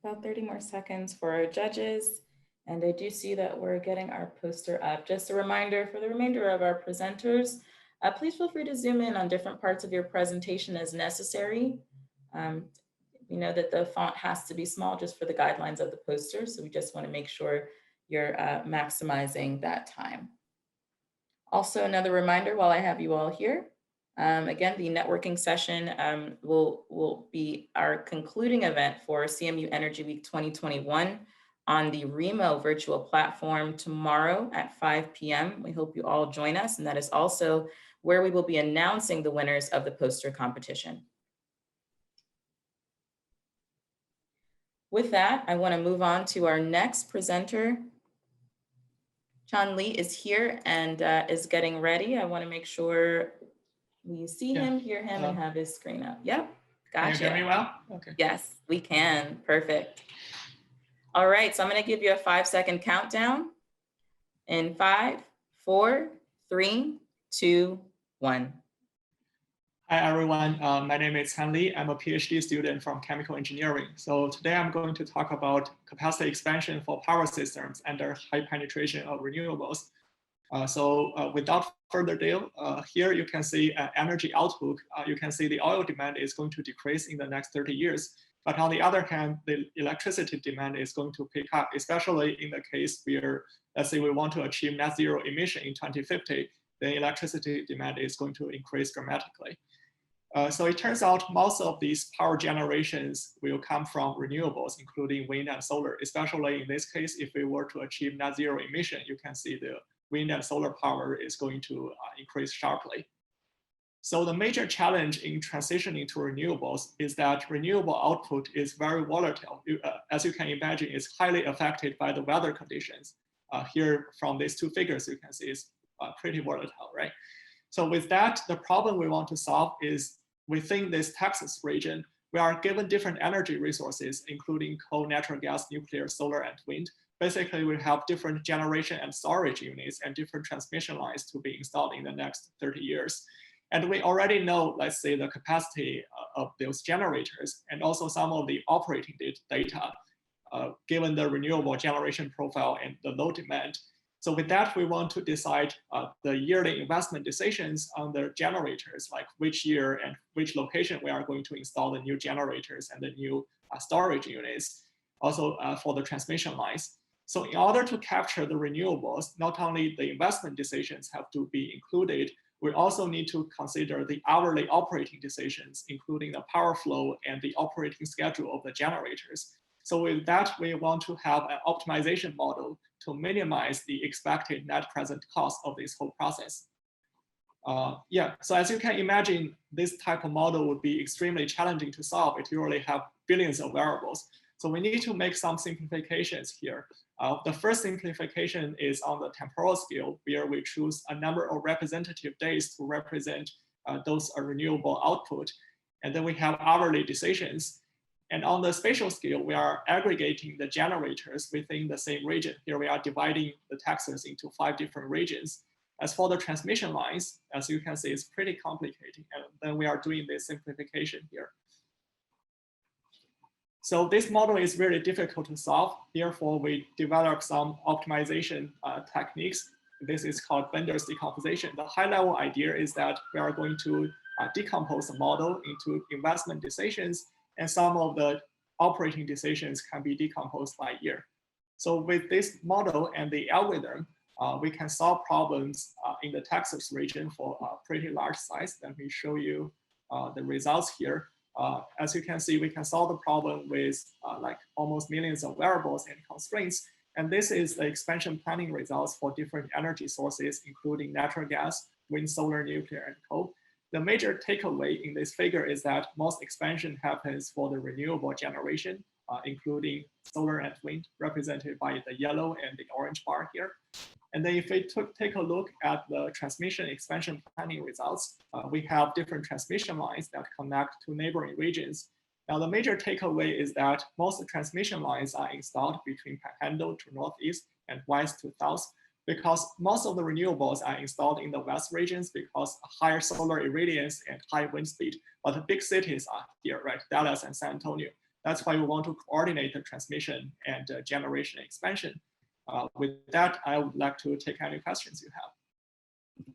About 30 more seconds for our judges. And I do see that we're getting our poster up. Just a reminder for the remainder of our presenters, please feel free to zoom in on different parts of your presentation as necessary. We know that the font has to be small just for the guidelines of the poster. So we just want to make sure you're maximizing that time. Also, another reminder while I have you all here, again, the networking session will be our concluding event for CMU Energy Week 2021 on the Remo virtual platform tomorrow at 5 p.m. We hope you all join us, and that is also where we will be announcing the winners of the poster competition. With that, I want to move on to our next presenter. Chan Lee is here and is getting ready. I want to make sure we see him, hear him, and have his screen up. Yep, gotcha. Can you hear me well? Okay. Yes, we can. Perfect. All right, so I'm going to give you a 5-second countdown. In 5, 4, 3, 2, 1. Hi, everyone. My name is Han Li. I'm a PhD student from chemical engineering. So today I'm going to talk about capacity expansion for power systems under high penetration of renewables. Without further ado, here you can see an energy outlook. You can see the oil demand is going to decrease in the next 30 years. But on the other hand, the electricity demand is going to pick up, especially in the case where, let's say we want to achieve net zero emission in 2050, the electricity demand is going to increase dramatically. So it turns out most of these power generations will come from renewables, including wind and solar, especially in this case, if we were to achieve net zero emission, you can see the wind and solar power is going to increase sharply. So the major challenge in transitioning to renewables is that renewable output is very volatile. As you can imagine, it's highly affected by the weather conditions. Here from these two figures, you can see it's pretty volatile, right? So with that, the problem we want to solve is within this Texas region, we are given different energy resources, including coal, natural gas, nuclear, solar, and wind. Basically, we have different generation and storage units and different transmission lines to be installed in the next 30 years. And we already know, let's say, the capacity of those generators and also some of the operating data, given the renewable generation profile and the load demand. So with that, we want to decide the yearly investment decisions on the generators, like which year and which location we are going to install the new generators and the new storage units, also for the transmission lines. So in order to capture the renewables, not only the investment decisions have to be included, we also need to consider the hourly operating decisions, including the power flow and the operating schedule of the generators. So with that, we want to have an optimization model to minimize the expected net present cost of this whole process. So as you can imagine, this type of model would be extremely challenging to solve. It usually have billions of variables. So we need to make some simplifications here. The first simplification is on the temporal scale, where we choose a number of representative days to represent those renewable output. And then we have hourly decisions. And on the spatial scale, we are aggregating the generators within the same region. Here we are dividing the Texas into 5 different regions. As for the transmission lines, as you can see, it's pretty complicated. And then we are doing this simplification here. So this model is really difficult to solve. Therefore, we develop some optimization techniques. This is called Bender's decomposition. The high-level idea is that we are going to decompose the model into investment decisions, and some of the operating decisions can be decomposed by year. So with this model and the algorithm, we can solve problems in the Texas region for a pretty large size. Let me show you the results here. As you can see, we can solve the problem with like almost millions of variables and constraints. And this is the expansion planning results for different energy sources, including natural gas, wind, solar, nuclear, and coal. The major takeaway in this figure is that most expansion happens for the renewable generation, including solar and wind, represented by the yellow and the orange bar here. And then if we take a look at the transmission expansion planning results, we have different transmission lines that connect to neighboring regions. Now, the major takeaway is that most transmission lines are installed between Panhandle to northeast and west to south, because most of the renewables are installed in the west regions because higher solar irradiance and high wind speed. But the big cities are here, right? Dallas and San Antonio. That's why we want to coordinate the transmission and generation expansion. With that, I would like to take any questions you have.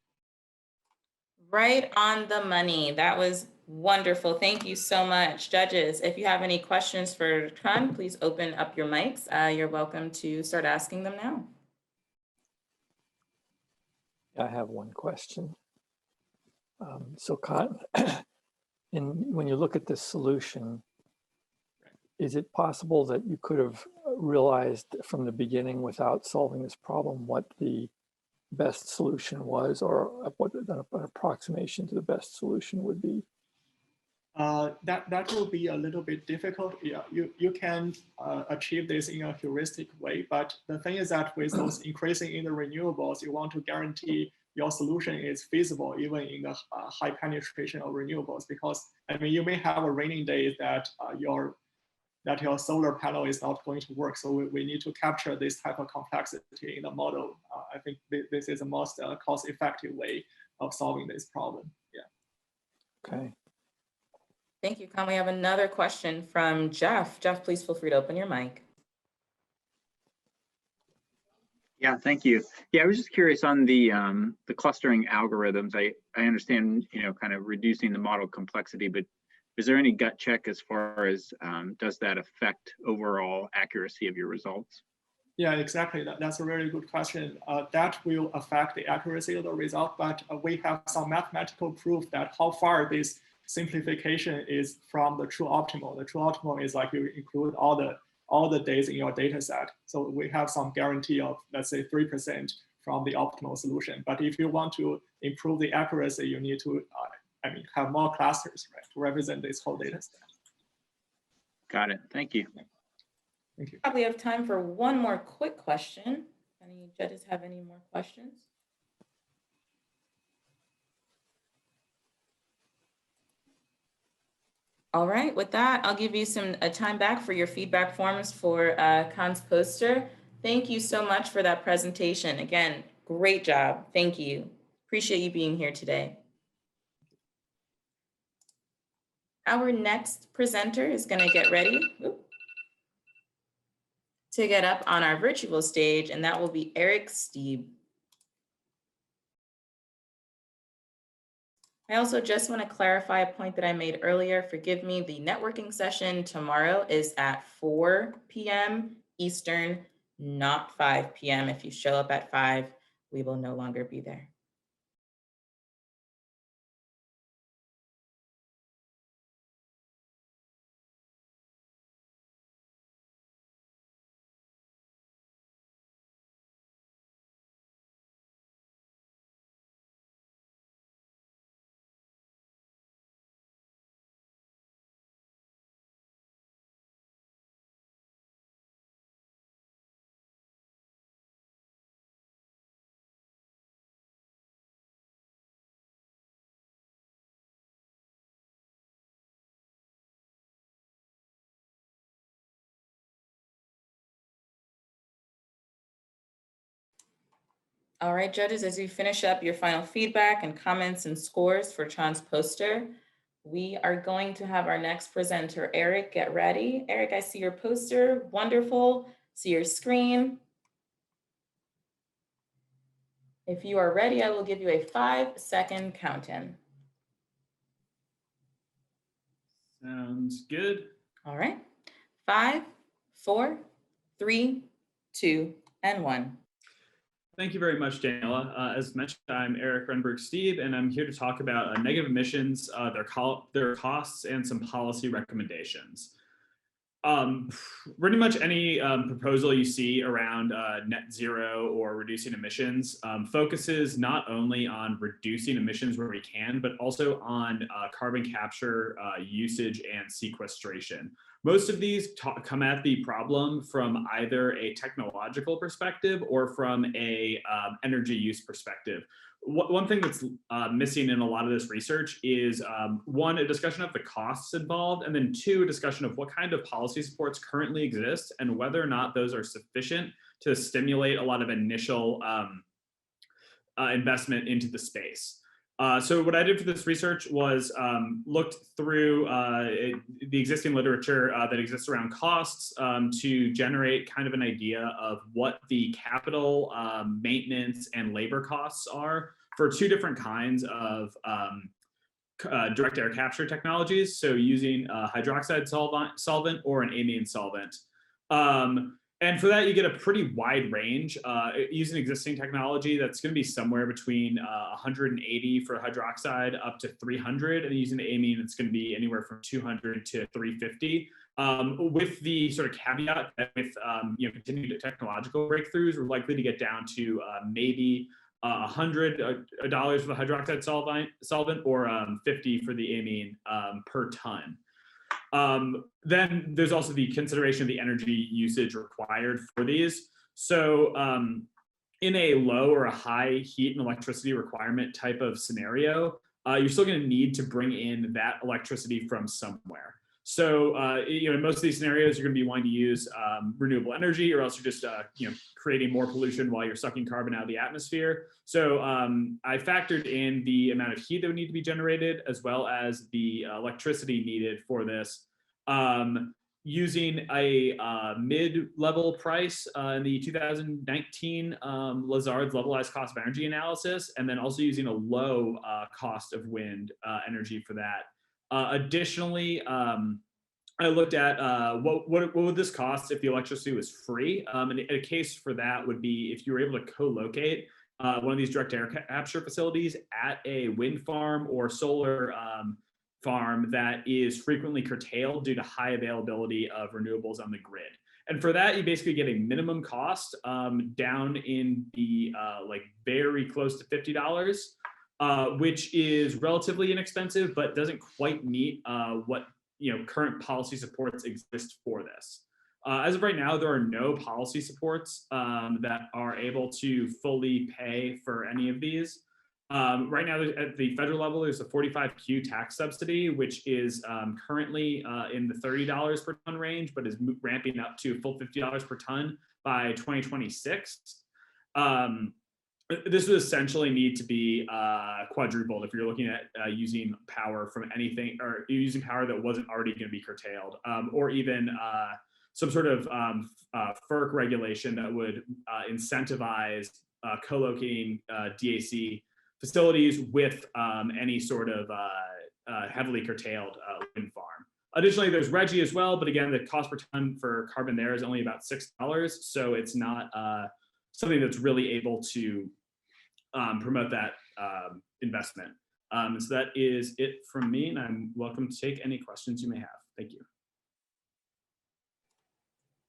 Right on the money. That was wonderful. Thank you so much. Judges, if you have any questions for Hyun, please open up your mics. You're welcome to start asking them now. I have one question. So when you look at this solution, is it possible that you could have realized from the beginning without solving this problem what the best solution was, or what an approximation to the best solution would be? That will be a little bit difficult. Yeah, you can achieve this in a heuristic way, but the thing is that with those increasing in the renewables, you want to guarantee your solution is feasible even in the high penetration of renewables, because I mean, you may have a raining day that your solar panel is not going to work. So we need to capture this type of complexity in the model. I think this is the most cost-effective way of solving this problem. Yeah. Okay. Thank you, Con. We have another question from Jeff. Jeff, please feel free to open your mic. Yeah, thank you. Yeah, I was just curious on the clustering algorithms. I understand, kind of reducing the model complexity, but is there any gut check as far as does that affect overall accuracy of your results? Yeah, exactly. That's a really good question. That will affect the accuracy of the result, but we have some mathematical proof that how far this simplification is from the true optimal. The true optimal is like you include all the days in your data set. So we have some guarantee of, let's say, 3% from the optimal solution. But if you want to improve the accuracy, you need to have more clusters, right, to represent this whole data set. Got it. Thank you. Thank you. Probably have time for one more quick question. Any judges have any more questions? All right, with that, I'll give you a time back for your feedback forms for Khan's poster. Thank you so much for that presentation. Again, great job. Thank you. Appreciate you being here today. Our next presenter is going to get ready to get up on our virtual stage, and that will be Eric Stieb. I also just want to clarify a point that I made earlier. Forgive me, the networking session tomorrow is at 4 p.m. Eastern, not 5 p.m. If you show up at 5, we will no longer be there. All right, judges, as you finish up your final feedback and comments and scores for Chan's poster, we are going to have our next presenter, Eric, get ready. Eric, I see your poster, wonderful. See your screen. If you are ready, I will give you a 5-second count-in. Sounds good. All right, 5, 4, 3, 2, and 1. Thank you very much, Daniela. As mentioned, I'm Eric Renberg-Stieb, and I'm here to talk about negative emissions, their costs, and some policy recommendations. Pretty much any proposal you see around net zero or reducing emissions focuses not only on reducing emissions where we can, but also on carbon capture, usage, and sequestration. Most of these come at the problem from either a technological perspective or from a energy use perspective. One thing that's missing in a lot of this research is one, a discussion of the costs involved, and then two, a discussion of what kind of policy supports currently exist and whether or not those are sufficient to stimulate a lot of initial investment into the space. So what I did for this research was looked through the existing literature that exists around costs to generate kind of an idea of what the capital, maintenance, and labor costs are for two different kinds of direct air capture technologies. So using a hydroxide solvent or an amine solvent. And for that, you get a pretty wide range. Using existing technology, that's going to be somewhere between 180 for hydroxide up to 300, and using the amine, it's going to be anywhere from 200 to 350. With the sort of caveat that with continued technological breakthroughs, we're likely to get down to maybe $100 for the hydroxide solvent or 50 for the amine per ton. Then there's also the consideration of the energy usage required for these. So in a low or a high heat and electricity requirement type of scenario, you're still going to need to bring in that electricity from somewhere. So in most of these scenarios, you're going to be wanting to use renewable energy, or else you're just creating more pollution while you're sucking carbon out of the atmosphere. So I factored in the amount of heat that would need to be generated, as well as the electricity needed for this, using a mid-level price in the 2019 Lazard's levelized cost of energy analysis, and then also using a low cost of wind energy for that. Additionally, I looked at what would this cost if the electricity was free? And a case for that would be if you were able to co-locate one of these direct air capture facilities at a wind farm or solar farm that is frequently curtailed due to high availability of renewables on the grid. And for that, you basically get a minimum cost down in the like very close to $50. which is relatively inexpensive, but doesn't quite meet what current policy supports exist for this. As of right now, there are no policy supports that are able to fully pay for any of these. Right now, at the federal level, there's a 45Q tax subsidy, which is currently in the $30 per ton range, but is ramping up to a full $50 per ton by 2026. This would essentially need to be quadrupled if you're looking at using power from anything, or using power that wasn't already going to be curtailed, or even some sort of FERC regulation that would incentivize co-locating DAC facilities with any sort of heavily curtailed wind farm. Additionally, there's RGGI as well, but again, the cost per ton for carbon there is only about $6, so it's not something that's really able to promote that investment. So that is it from me, and I'm welcome to take any questions you may have. Thank you.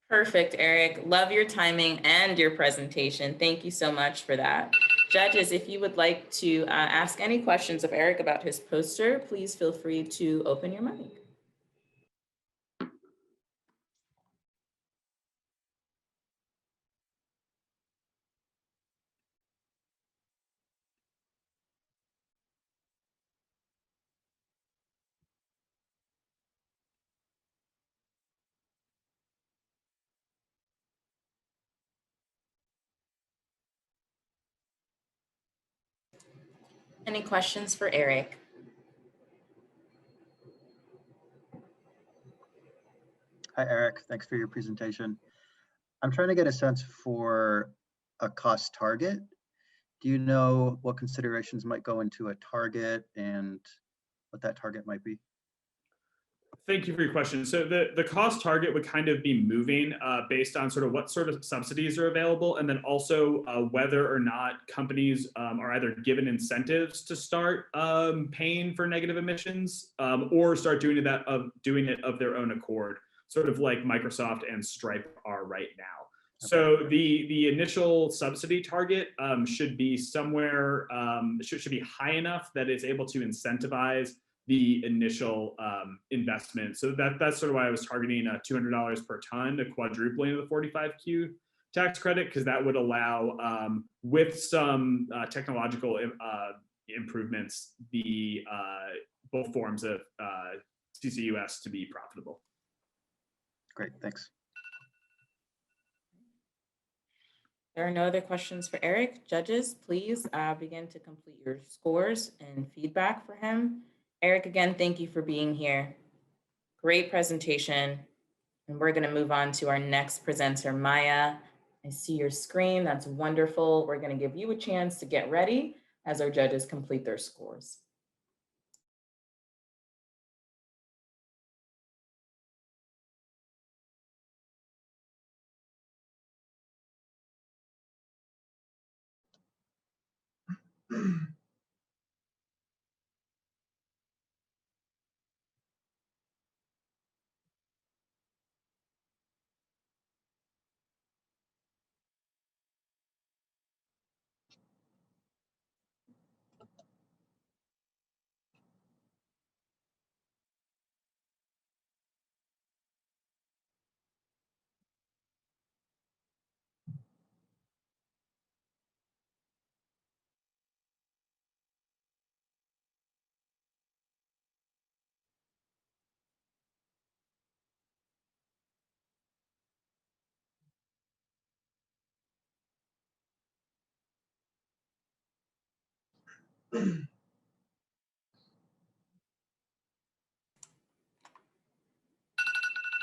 Perfect, Eric. Love your timing and your presentation. Thank you so much for that. Judges, if you would like to ask any questions of Eric about his poster, please feel free to open your mic. Any questions for Eric? Hi, Eric. Thanks for your presentation. I'm trying to get a sense for a cost target. Do you know what considerations might go into a target and what that target might be? Thank you for your question. So the cost target would kind of be moving based on sort of what sort of subsidies are available, and then also whether or not companies are either given incentives to start paying for negative emissions or start doing it of their own accord, sort of like Microsoft and Stripe are right now. So the initial subsidy target should be somewhere, should be high enough that it's able to incentivize the initial investment. So that's sort of why I was targeting $200 per ton, a quadrupling of the 45Q tax credit, because that would allow, with some technological improvements, the both forms of CCUS to be profitable. Great, thanks. There are no other questions for Eric. Judges, please begin to complete your scores and feedback for him. Eric, again, thank you for being here. Great presentation. And we're going to move on to our next presenter, Maya. I see your screen. That's wonderful. We're going to give you a chance to get ready as our judges complete their scores.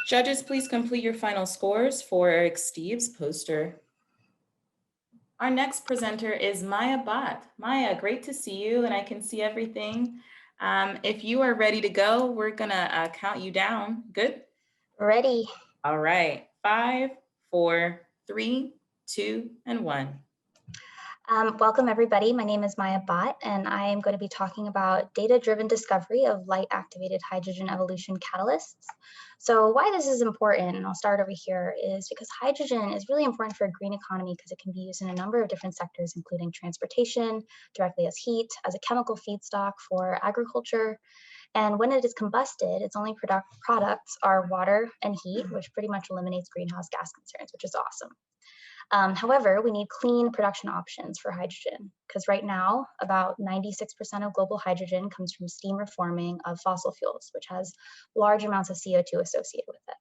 Judges, please complete your final scores for Eric Steve's poster. Our next presenter is Maya Bhatt. Maya, great to see you, and I can see everything. If you are ready to go, we're gonna count you down. Good? Ready. All right, 5, 4, 3, 2, and 1. Welcome everybody. My name is Maya Bhatt, and I am going to be talking about data-driven discovery of light-activated hydrogen evolution catalysts. So why this is important, and I'll start over here, is because hydrogen is really important for a green economy because it can be used in a number of different sectors, including transportation, directly as heat, as a chemical feedstock for agriculture. And when it is combusted, its only products are water and heat, which pretty much eliminates greenhouse gas concerns, which is awesome. However, we need clean production options for hydrogen because right now, about 96% of global hydrogen comes from steam reforming of fossil fuels, which has large amounts of CO2 associated with it.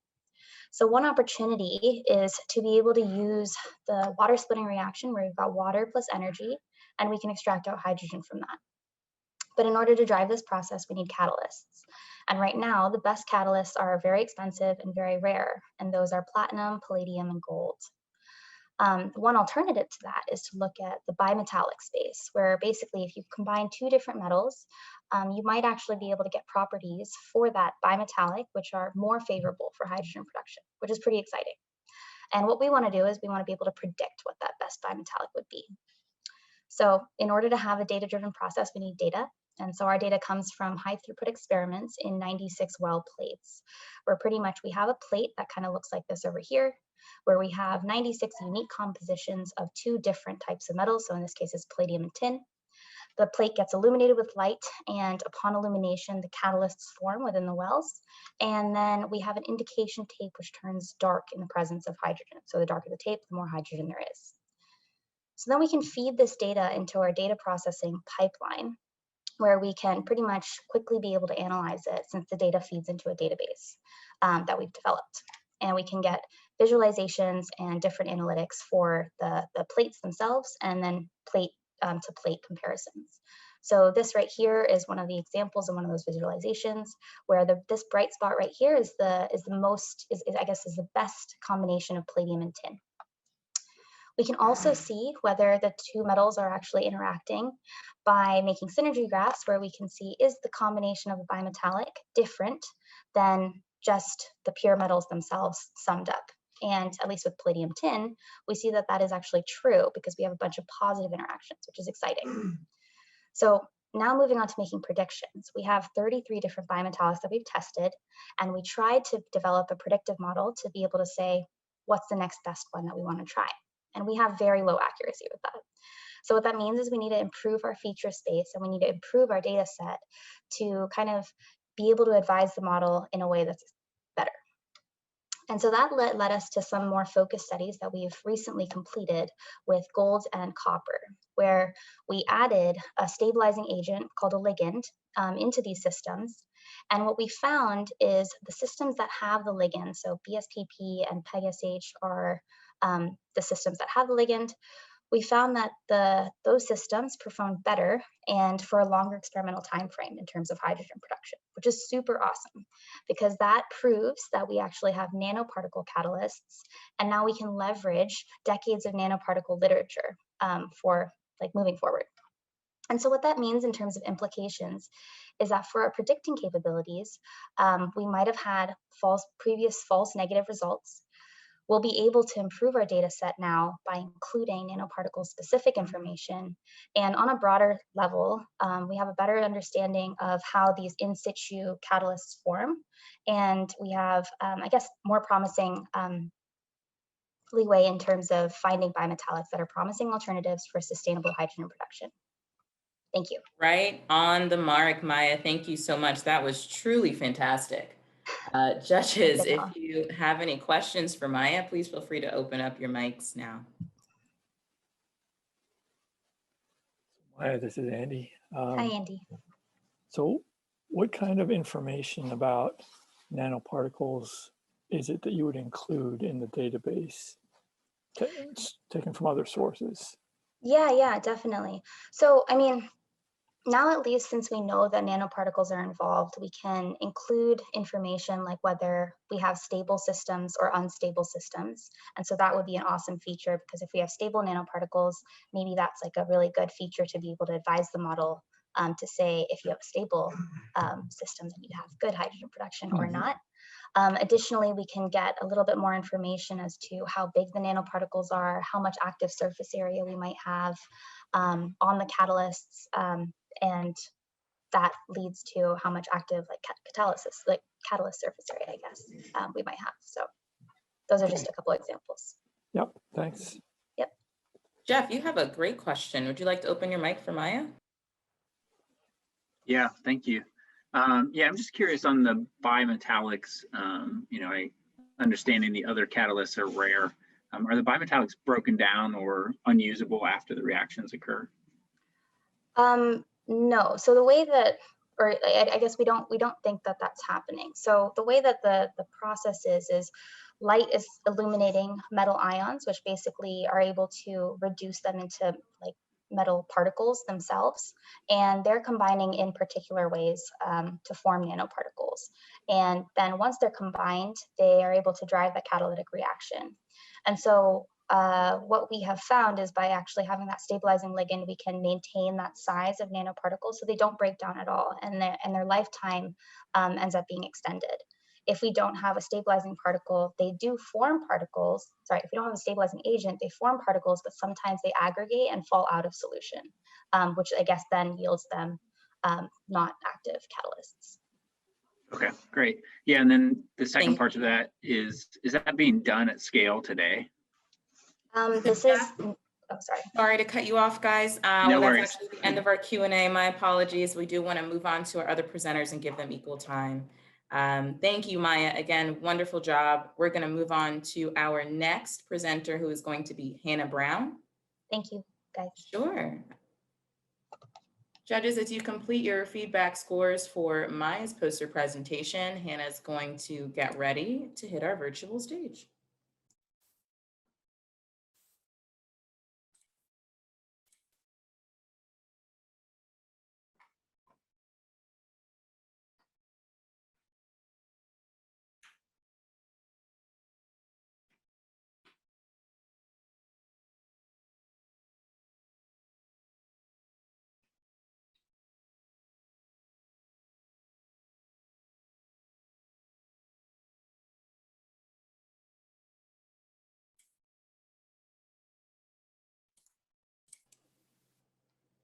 So one opportunity is to be able to use the water splitting reaction where we've got water plus energy, and we can extract out hydrogen from that. But in order to drive this process, we need catalysts. And right now, the best catalysts are very expensive and very rare, and those are platinum, palladium, and gold. One alternative to that is to look at the bimetallic space, where basically if you combine two different metals, you might actually be able to get properties for that bimetallic, which are more favorable for hydrogen production, which is pretty exciting. And what we want to do is we want to be able to predict what that best bimetallic would be. So in order to have a data-driven process, we need data. And so our data comes from high throughput experiments in 96 well plates, where pretty much we have a plate that kind of looks like this over here, where we have 96 unique compositions of two different types of metals. So in this case, it's palladium and tin. The plate gets illuminated with light, and upon illumination, the catalysts form within the wells. And then we have an indication tape which turns dark in the presence of hydrogen. So the darker the tape, the more hydrogen there is. So then we can feed this data into our data processing pipeline, where we can pretty much quickly be able to analyze it since the data feeds into a database that we've developed. And we can get visualizations and different analytics for the plates themselves, and then plate to plate comparisons. So this right here is one of the examples of one of those visualizations where this bright spot right here is the best combination of palladium and tin. We can also see whether the two metals are actually interacting by making synergy graphs, where we can see is the combination of a bimetallic different than just the pure metals themselves summed up. And at least with palladium tin, we see that that is actually true because we have a bunch of positive interactions, which is exciting. So now moving on to making predictions. We have 33 different bimetallics that we've tested, and we tried to develop a predictive model to be able to say, what's the next best one that we want to try? And we have very low accuracy with that. So what that means is we need to improve our feature space, and we need to improve our data set to kind of be able to advise the model in a way that's better. And so that led us to some more focused studies that we've recently completed with gold and copper, where we added a stabilizing agent called a ligand into these systems. And what we found is the systems that have the ligand, so BSPP and PEGSH are the systems that have the ligand, we found that those systems performed better and for a longer experimental time frame in terms of hydrogen production, which is super awesome because that proves that we actually have nanoparticle catalysts, and now we can leverage decades of nanoparticle literature for moving forward. And so what that means in terms of implications is that for our predicting capabilities, we might have had previous false negative results. We'll be able to improve our data set now by including nanoparticle specific information. And on a broader level, we have a better understanding of how these in situ catalysts form. And we have, I guess, more promising leeway in terms of finding bimetallics that are promising alternatives for sustainable hydrogen production. Thank you. Right on the mark, Maya. Thank you so much. That was truly fantastic. Judges, if you have any questions for Maya, please feel free to open up your mics now. Maya, this is Andy. Hi, Andy. So what kind of information about nanoparticles is it that you would include in the database taken from other sources? Yeah, definitely. So, I mean, now at least since we know that nanoparticles are involved, we can include information like whether we have stable systems or unstable systems. And so that would be an awesome feature because if we have stable nanoparticles, maybe that's like a really good feature to be able to advise the model to say if you have a stable system, then you have good hydrogen production or not. Additionally, we can get a little bit more information as to how big the nanoparticles are, how much active surface area we might have on the catalysts, and that leads to how much active catalyst surface area, I guess, we might have. So those are just a couple examples. Yep, thanks. Yep. Jeff, you have a great question. Would you like to open your mic for Maya? Yeah, thank you. Yeah, I'm just curious on the bimetallics. Understanding the other catalysts are rare. Are the bimetallics broken down or unusable after the reactions occur? No. So the way that, or I guess we don't think that that's happening. So the way that the process is light is illuminating metal ions, which basically are able to reduce them into like metal particles themselves, and they're combining in particular ways to form nanoparticles. And then once they're combined, they are able to drive the catalytic reaction. And so what we have found is by actually having that stabilizing ligand, we can maintain that size of nanoparticles so they don't break down at all, and their lifetime ends up being extended. If we don't have a stabilizing particle, they do form particles. Sorry, if we don't have a stabilizing agent, they form particles, but sometimes they aggregate and fall out of solution, which I guess then yields them not active catalysts. Okay, great. Yeah, and then the second part of that is that being done at scale today? This is, oh, sorry. Sorry to cut you off, guys. No Well, worries. that's actually the end of our Q&A. My apologies. We do want to move on to our other presenters and give them equal time. Thank you, Maya. Again, wonderful job. We're going to move on to our next presenter, who is going to be Hannah Brown. Thank you, guys. Sure. Judges, as you complete your feedback scores for Maya's poster presentation, Hannah's going to get ready to hit our virtual stage.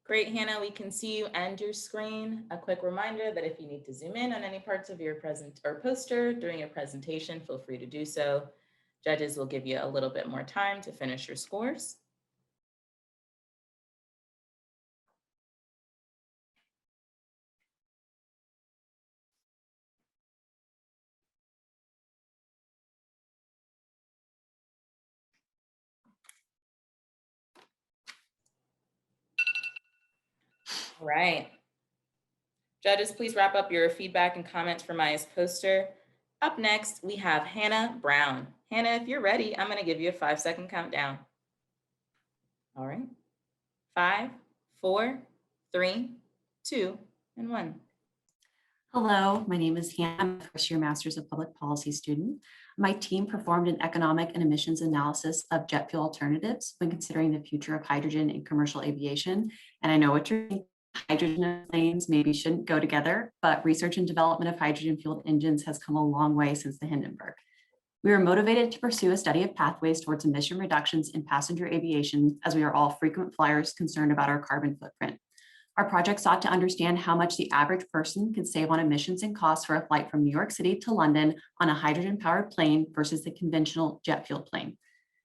Great, Hannah, we can see you and your screen. A quick reminder that if you need to zoom in on any parts of your poster during your presentation, feel free to do so. Judges will give you a little bit more time to finish your scores. All right. Judges, please wrap up your feedback and comments for Maya's poster. Up next, we have Hannah Brown. Hannah, if you're ready, I'm going to give you a 5-second countdown. All right. 5, 4, 3, 2, and 1. Hello, my name is Hannah. I'm a first-year Master's of Public Policy student. My team performed an economic and emissions analysis of jet fuel alternatives when considering the future of hydrogen in commercial aviation. And I know what you're thinking. Hydrogen and planes maybe shouldn't go together, but research and development of hydrogen-fueled engines has come a long way since the Hindenburg. We were motivated to pursue a study of pathways towards emission reductions in passenger aviation, as we are all frequent flyers concerned about our carbon footprint. Our project sought to understand how much the average person could save on emissions and costs for a flight from New York City to London on a hydrogen-powered plane versus the conventional jet-fueled plane.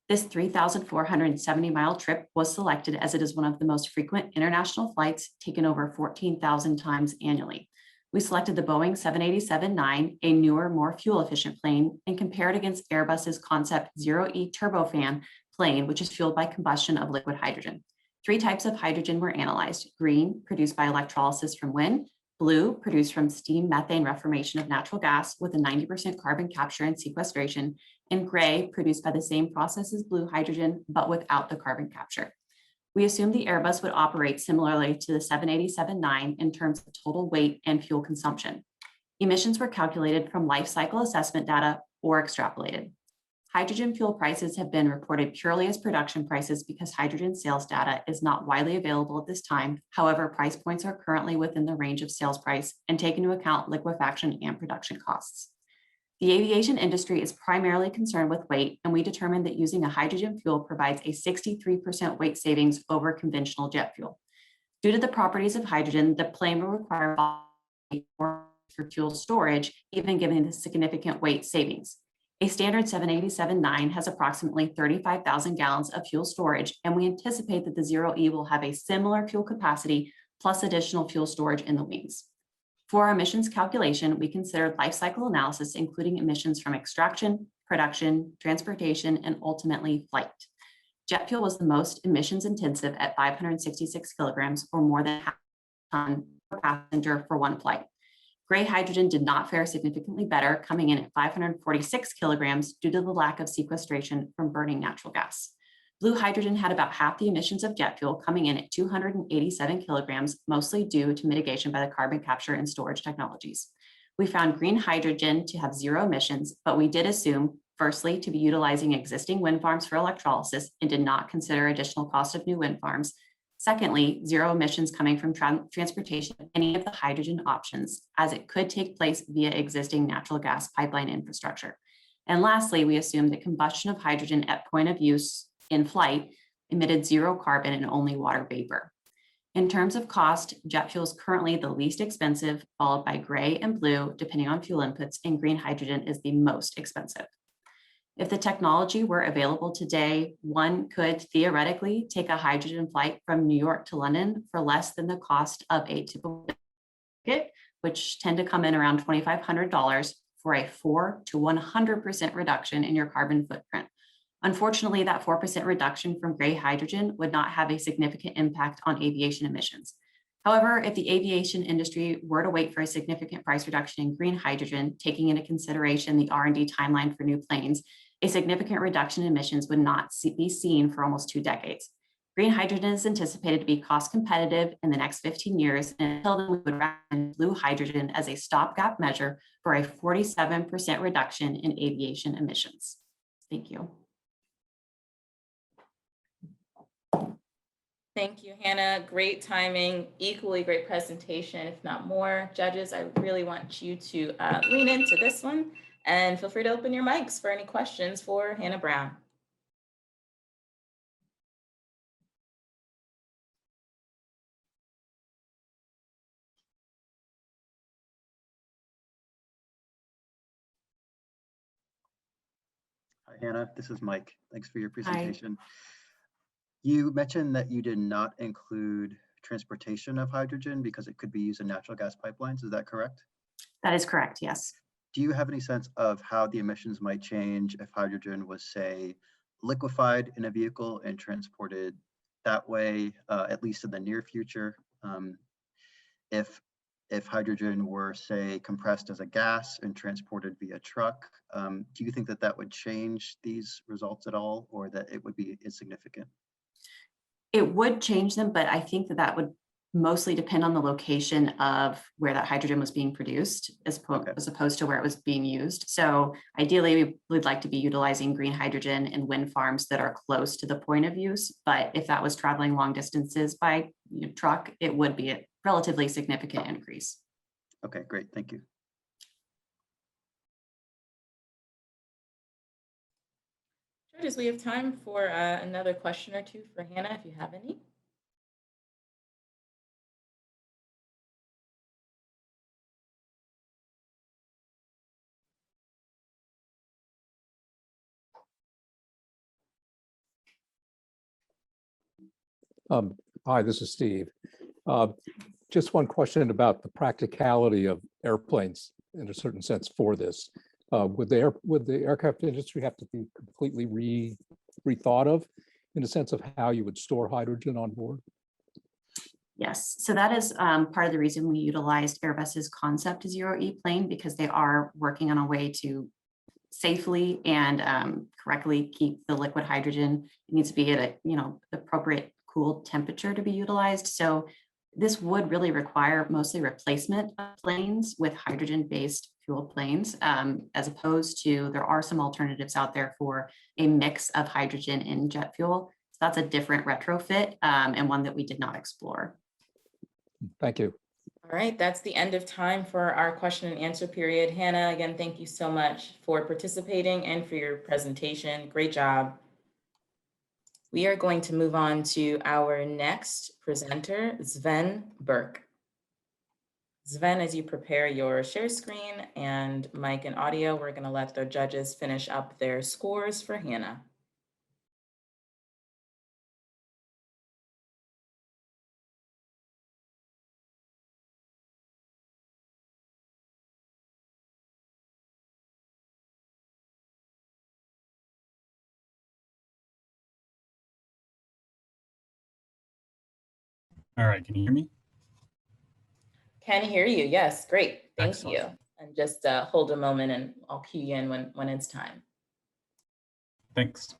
This 3,470-mile trip was selected as it is one of the most frequent international flights, taken over 14,000 times annually. We selected the Boeing 787-9, a newer, more fuel-efficient plane, and compared against Airbus's Concept 0E turbofan plane, which is fueled by combustion of liquid hydrogen. 3 types of hydrogen were analyzed: green, produced by electrolysis from wind; blue, produced from steam methane reformation of natural gas with a 90% carbon capture and sequestration; and gray, produced by the same process as blue hydrogen, but without the carbon capture. We assumed the Airbus would operate similarly to the 787-9 in terms of total weight and fuel consumption. Emissions were calculated from life cycle assessment data or extrapolated. Hydrogen fuel prices have been reported purely as production prices because hydrogen sales data is not widely available at this time. However, price points are currently within the range of sales price and take into account liquefaction and production costs. The aviation industry is primarily concerned with weight, and we determined that using a hydrogen fuel provides a 63% weight savings over conventional jet fuel. Due to the properties of hydrogen, the plane will require for fuel storage, even given the significant weight savings. A standard 787-9 has approximately 35,000 gallons of fuel storage, and we anticipate that the Zero E will have a similar fuel capacity plus additional fuel storage in the wings. For our emissions calculation, we considered life cycle analysis, including emissions from extraction, production, transportation, and ultimately flight. Jet fuel was the most emissions intensive at 566 kilograms, or more than half a ton per passenger for one flight. Gray hydrogen did not fare significantly better, coming in at 546 kilograms due to the lack of sequestration from burning natural gas. Blue hydrogen had about half the emissions of jet fuel, coming in at 287 kilograms, mostly due to mitigation by the carbon capture and storage technologies. We found green hydrogen to have zero emissions, but we did assume, firstly, to be utilizing existing wind farms for electrolysis and did not consider additional cost of new wind farms. Secondly, zero emissions coming from transportation of any of the hydrogen options, as it could take place via existing natural gas pipeline infrastructure. And lastly, we assumed that combustion of hydrogen at point of use in flight emitted zero carbon and only water vapor. In terms of cost, jet fuel is currently the least expensive, followed by gray and blue, depending on fuel inputs, and green hydrogen is the most expensive. If the technology were available today, one could theoretically take a hydrogen flight from New York to London for less than the cost of a typical ticket, which tend to come in around $2,500 for a 4 to 100% reduction in your carbon footprint. Unfortunately, that 4% reduction from gray hydrogen would not have a significant impact on aviation emissions. However, if the aviation industry were to wait for a significant price reduction in green hydrogen, taking into consideration the R&D timeline for new planes, a significant reduction in emissions would not be seen for almost 2 decades. Green hydrogen is anticipated to be cost competitive in the next 15 years, and until then, we would recommend blue hydrogen as a stopgap measure for a 47% reduction in aviation emissions. Thank you. Thank you, Hannah. Great timing, equally great presentation, if not more. Judges, I really want you to lean into this one and feel free to open your mics for any questions for Hannah Brown. Hi, Hannah. This is Mike. Thanks for your presentation. Hi. You mentioned that you did not include transportation of hydrogen because it could be used in natural gas pipelines. Is that correct? That is correct, yes. Do you have any sense of how the emissions might change if hydrogen was, say, liquefied in a vehicle and transported that way, at least in the near future? If hydrogen were, say, compressed as a gas and transported via truck, do you think that that would change these results at all, or that it would be insignificant? It would change them, but I think that that would mostly depend on the location of where that hydrogen was being produced as opposed to where it was being used. So ideally, we would like to be utilizing green hydrogen in wind farms that are close to the point of use. But if that was traveling long distances by truck, it would be a relatively significant increase. Okay, great. Thank you. Judges, we have time for another question or two for Hannah, if you have any. Hi, this is Steve. Just one question about the practicality of airplanes in a certain sense for this. Would the aircraft industry have to be completely rethought of in the sense of how you would store hydrogen on board? Yes, so that is part of the reason we utilized Airbus's concept Zero E plane, because they are working on a way to safely and correctly keep the liquid hydrogen. It needs to be at a appropriate cool temperature to be utilized. So This would really require mostly replacement of planes with hydrogen-based fuel planes, as opposed to there are some alternatives out there for a mix of hydrogen and jet fuel. So that's a different retrofit and one that we did not explore. Thank you. All right, that's the end of time for our question and answer period. Hannah, again, thank you so much for participating and for your presentation. Great job. We are going to move on to our next presenter, Sven Burke. Sven, as you prepare your share screen and mic and audio, we're going to let the judges finish up their scores for Hannah. All right, can you hear me? Can hear you, yes, great, thank Excellent. you. And just hold a moment and I'll cue you in when it's time. Thanks.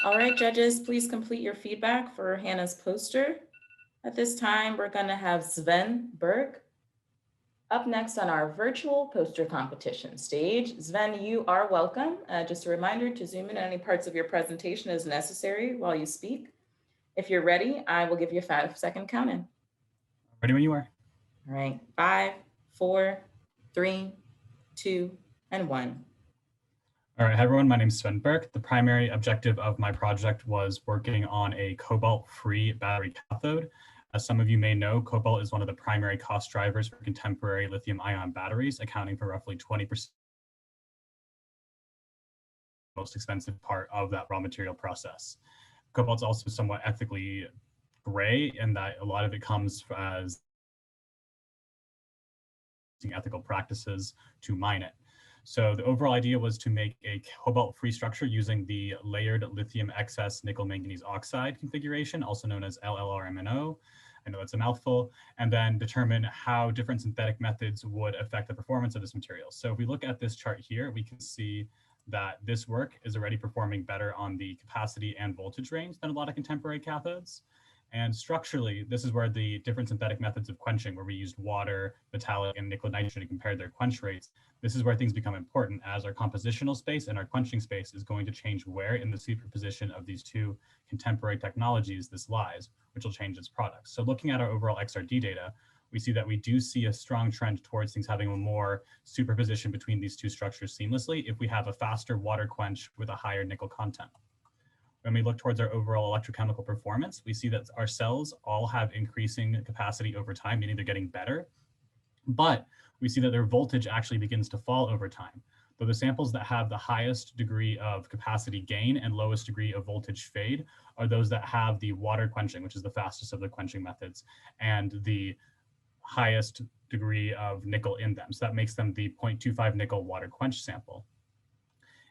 All right, judges, please complete your feedback for Hannah's poster. At this time, we're going to have Sven Burke up next on our virtual poster competition stage. Sven, you are welcome. Just a reminder to zoom in on any parts of your presentation as necessary while you speak. If you're ready, I will give you a 5-second count-in. Ready when you are. All right, 5, 4, 3, 2, and 1. All right, hi everyone, my name is Sven Burke. The primary objective of my project was working on a cobalt-free battery cathode. As some of you may know, cobalt is one of the primary cost drivers for contemporary lithium-ion batteries, accounting for roughly 20% most expensive part of that raw material process. Cobalt's also somewhat ethically gray in that a lot of it comes as ethical practices to mine it. So the overall idea was to make a cobalt-free structure using the layered lithium excess nickel manganese oxide configuration, also known as LLRMNO. I know it's a mouthful, and then determine how different synthetic methods would affect the performance of this material. So if we look at this chart here, we can see that this work is already performing better on the capacity and voltage range than a lot of contemporary cathodes. And structurally, this is where the different synthetic methods of quenching, where we used water, metallic, and nickel nitrogen to compare their quench rates, this is where things become important, as our compositional space and our quenching space is going to change where in the superposition of these two contemporary technologies this lies, which will change its products. So looking at our overall XRD data, we see that we do see a strong trend towards things having a more superposition between these two structures seamlessly if we have a faster water quench with a higher nickel content. When we look towards our overall electrochemical performance, we see that our cells all have increasing capacity over time, meaning they're getting better, but we see that their voltage actually begins to fall over time. Though the samples that have the highest degree of capacity gain and lowest degree of voltage fade are those that have the water quenching, which is the fastest of the quenching methods, and the highest degree of nickel in them. So that makes them the 0.25 nickel water quench sample.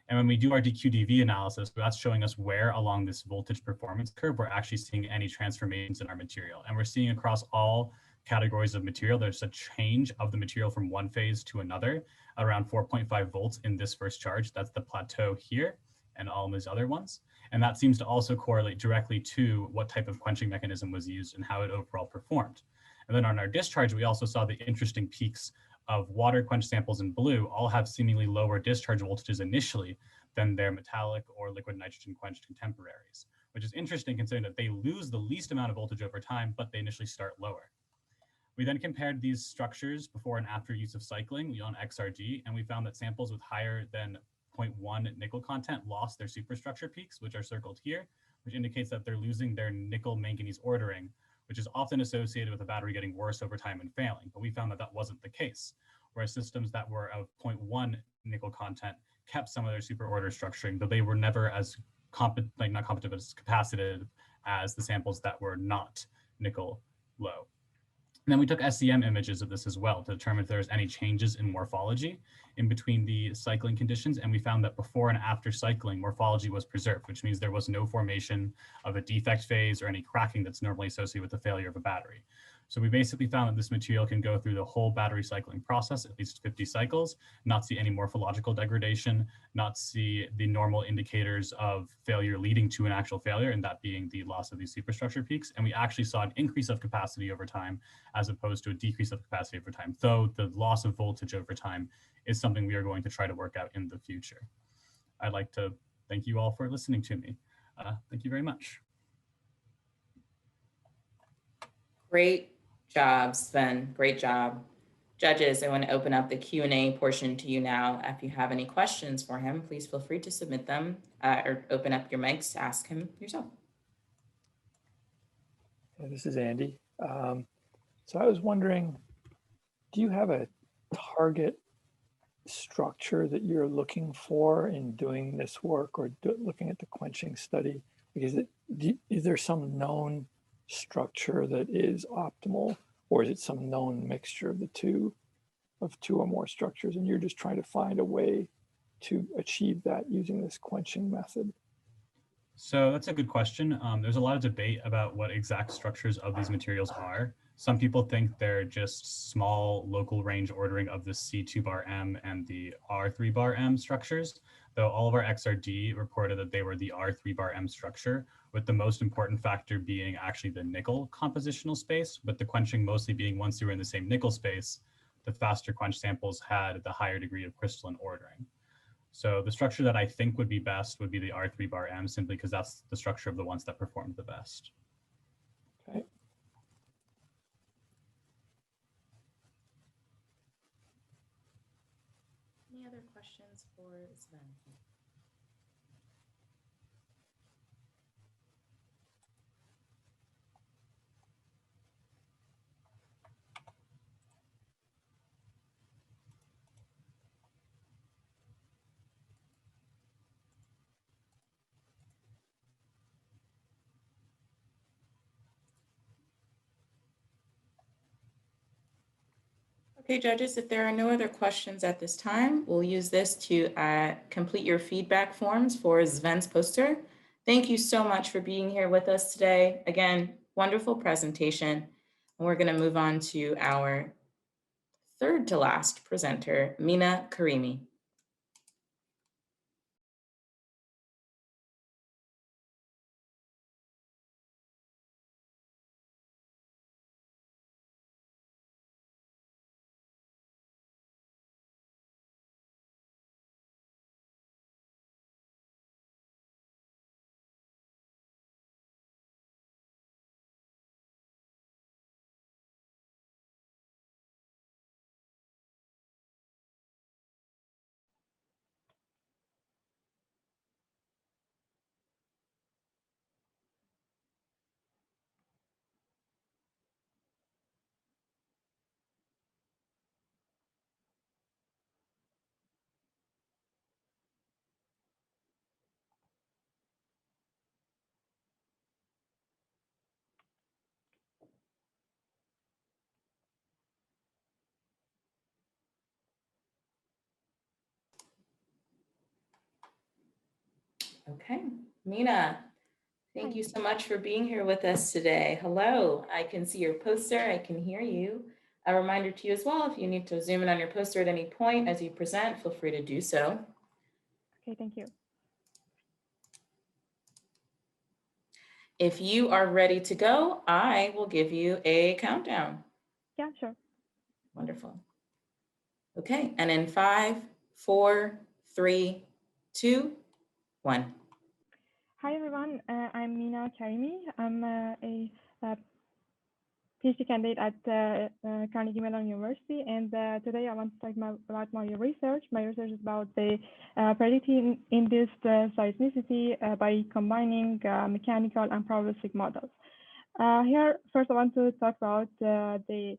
And when we do our DQDV analysis, that's showing us where along this voltage performance curve we're actually seeing any transformations in our material. And we're seeing across all categories of material, there's a change of the material from one phase to another, around 4.5 volts in this first charge. That's the plateau here and all these other ones. And that seems to also correlate directly to what type of quenching mechanism was used and how it overall performed. And then on our discharge, we also saw the interesting peaks of water quench samples in blue all have seemingly lower discharge voltages initially than their metallic or liquid nitrogen quenched contemporaries, which is interesting considering that they lose the least amount of voltage over time, but they initially start lower. We then compared these structures before and after use of cycling on XRD, and we found that samples with higher than 0.1 nickel content lost their superstructure peaks, which are circled here, which indicates that they're losing their nickel manganese ordering, which is often associated with the battery getting worse over time and failing. But we found that that wasn't the case, whereas systems that were of 0.1 nickel content kept some of their superorder structuring, though they were never as not competent, but as capacitive as the samples that were not nickel low. And then we took SEM images of this as well to determine if there was any changes in morphology in between the cycling conditions. And we found that before and after cycling, morphology was preserved, which means there was no formation of a defect phase or any cracking that's normally associated with the failure of a battery. So we basically found that this material can go through the whole battery cycling process, at least 50 cycles, not see any morphological degradation, not see the normal indicators of failure leading to an actual failure, and that being the loss of these superstructure peaks. And we actually saw an increase of capacity over time, as opposed to a decrease of capacity over time, though the loss of voltage over time is something we are going to try to work out in the future. I'd like to thank you all for listening to me. Thank you very much. Great job, Sven. Great job. Judges, I want to open up the Q&A portion to you now. If you have any questions for him, please feel free to submit them or open up your mics to ask him yourself. This is Andy. So I was wondering, do you have a target structure that you're looking for in doing this work or looking at the quenching study? Because is there some known structure that is optimal, or is it some known mixture of two or more structures, and you're just trying to find a way to achieve that using this quenching method? So that's a good question. There's a lot of debate about what exact structures of these materials are. Some people think they're just small local range ordering of the C2 bar M and the R3 bar M structures, though all of our XRD reported that they were the R3 bar M structure, with the most important factor being actually the nickel compositional space, with the quenching mostly being once you were in the same nickel space, the faster quench samples had the higher degree of crystalline ordering. So the structure that I think would be best would be the R3 bar M, simply because that's the structure of the ones that performed the best. Okay. Any other questions for Sven? Okay, judges, if there are no other questions at this time, we'll use this to complete your feedback forms for Sven's poster. Thank you so much for being here with us today. Again, wonderful presentation. And we're going to move on to our third to last presenter, Mina Karimi. Okay, Mina, thank you so much for being here with us today. Hello, I can see your poster, I can hear you. A reminder to you as well, if you need to zoom in on your poster at any point as you present, feel free to do so. Okay, thank you. If you are ready to go, I will give you a countdown. Yeah, sure. Wonderful. Okay, and in 5, 4, 3, 2, 1. Hi, everyone. I'm Mina Karimi. I'm a PhD candidate at Carnegie Mellon University, and today I want to talk about my research. My research is about the predicting induced seismicity by combining mechanical and probabilistic models. Here, first I want to talk about the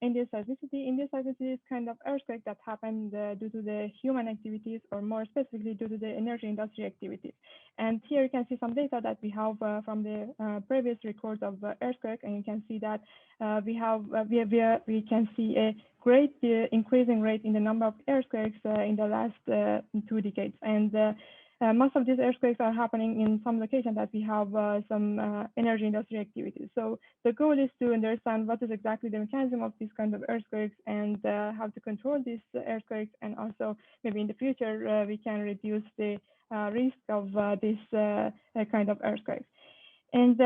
induced seismicity. Induced seismicity is kind of earthquake that happened due to the human activities, or more specifically due to the energy industry activities. And here you can see some data that we have from the previous records of earthquake, and you can see that we can see a great increasing rate in the number of earthquakes in the last 2 decades. And most of these earthquakes are happening in some locations that we have some energy industry activities. So the goal is to understand what is exactly the mechanism of these kinds of earthquakes and how to control these earthquakes. And also maybe in the future, we can reduce the risk of this kind of earthquakes. And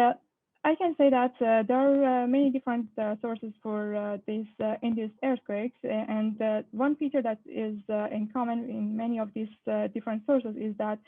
I can say that there are many different sources for these induced earthquakes. And one feature that is in common in many of these different sources is that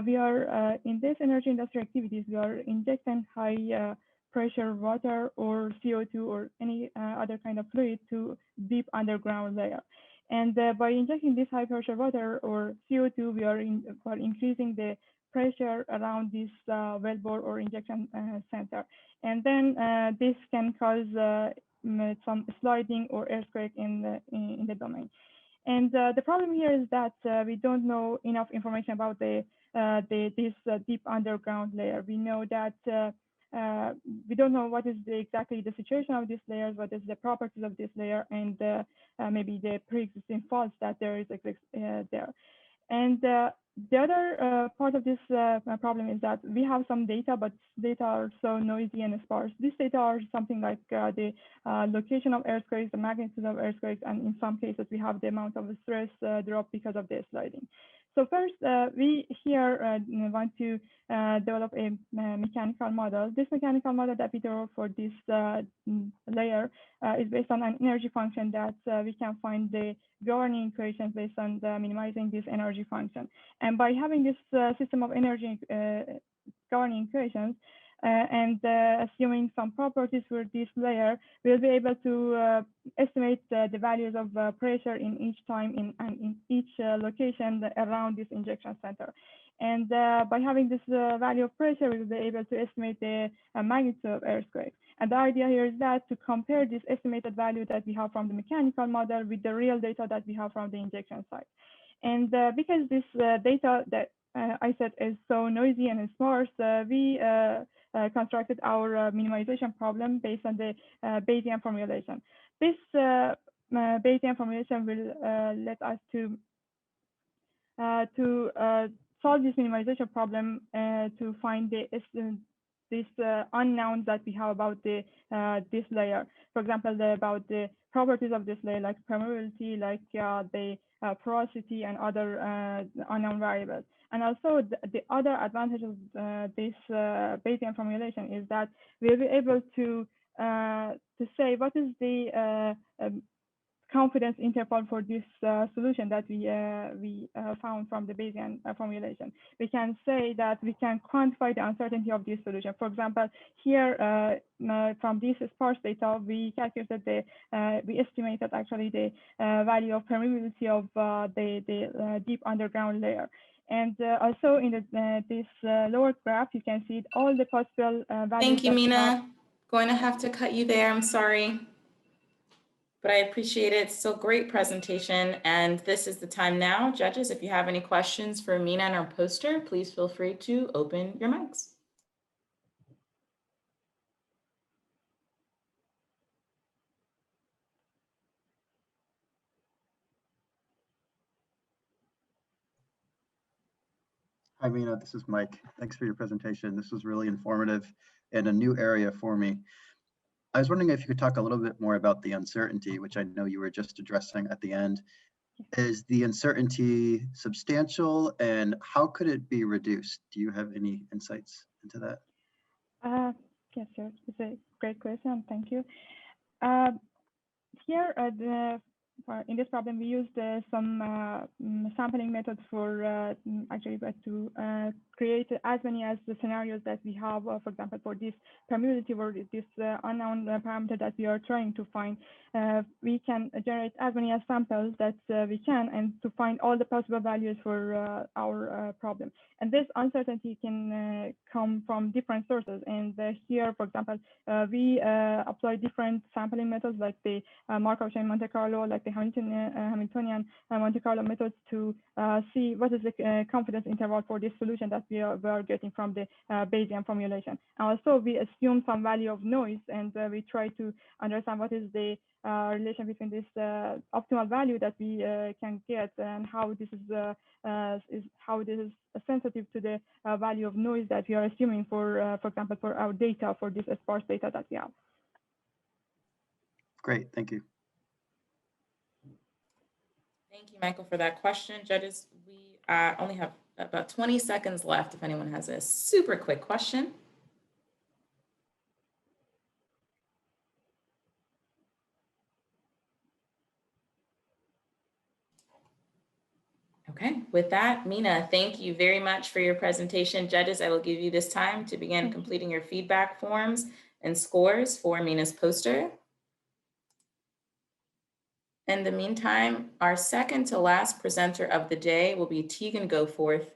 we are in this energy industry activities, we are injecting high pressure water or CO2 or any other kind of fluid to deep underground layer. And by injecting this high pressure water or CO2, we are increasing the pressure around this wellbore or injection center. And then this can cause some sliding or earthquake in the domain. And the problem here is that we don't know enough information about this deep underground layer. We know that we don't know what is exactly the situation of these layers, what is the properties of this layer, and maybe the pre-existing faults that there is there. And the other part of this problem is that we have some data, but data are so noisy and sparse. These data are something like the location of earthquakes, the magnitude of earthquakes, and in some cases we have the amount of stress drop because of the sliding. So first, we here want to develop a mechanical model. This mechanical model that we develop for this layer is based on an energy function that we can find the governing equations based on minimizing this energy function. And by having this system of energy governing equations and assuming some properties for this layer, we'll be able to estimate the values of pressure in each time in each location around this injection center. And by having this value of pressure, we will be able to estimate the magnitude of earthquake. And the idea here is that to compare this estimated value that we have from the mechanical model with the real data that we have from the injection site. And because this data that I said is so noisy and sparse, we constructed our minimization problem based on the Bayesian formulation. This Bayesian formulation will let us to solve this minimization problem to find these unknowns that we have about this layer. For example, about the properties of this layer, like permeability, like the porosity, and other unknown variables. And also the other advantage of this Bayesian formulation is that we'll be able to say what is the confidence interval for this solution that we found from the Bayesian formulation. We can say that we can quantify the uncertainty of this solution. For example, here from this sparse data, we calculated we estimated actually the value of permeability of the deep underground layer. And also in this lower graph, you can see all the possible values. Thank you, Mina. Going to have to cut you there. I'm sorry. But I appreciate it. Still great presentation. And this is the time now. Judges, if you have any questions for Mina and our poster, please feel free to open your mics. Hi, Mina, this is Mike. Thanks for your presentation. This was really informative and a new area for me. I was wondering if you could talk a little bit more about the uncertainty, which I know you were just addressing at the end. Is the uncertainty substantial, and how could it be reduced? Do you have any insights into that? Yes, sir. It's a great question. Thank you. Here, in this problem, we used some sampling methods for actually to create as many as the scenarios that we have, for example, for this permeability or this unknown parameter that we are trying to find. We can generate as many as samples that we can, and to find all the possible values for our problem. And this uncertainty can come from different sources. And here, for example, we apply different sampling methods like the Markov chain Monte Carlo, like the Hamiltonian Monte Carlo methods to see what is the confidence interval for this solution that we are getting from the Bayesian formulation. And also, we assume some value of noise, and we try to understand what is the relation between this optimal value that we can get, and how this is sensitive to the value of noise that we are assuming for example, for our data, for this sparse data that we have. Great, thank you. Thank you, Michael, for that question. Judges, we only have about 20 seconds left if anyone has a super quick question. Okay, with that, Mina, thank you very much for your presentation. Judges, I will give you this time to begin completing your feedback forms and scores for Mina's poster. In the meantime, our second to last presenter of the day will be Tegan Goforth.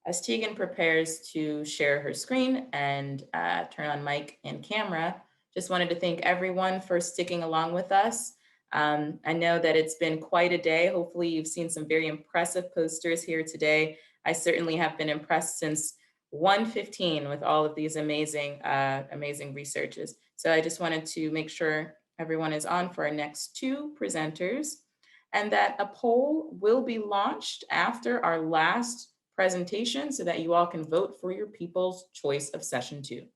As Tegan prepares to share her screen and turn on mic and camera, just wanted to thank everyone for sticking along with us. I know that it's been quite a day. Hopefully you've seen some very impressive posters here today. I certainly have been impressed since 1:15 with all of these amazing researches. So I just wanted to make sure everyone is on for our next two presenters, and that a poll will be launched after our last presentation so that you all can vote for your people's choice of session 2.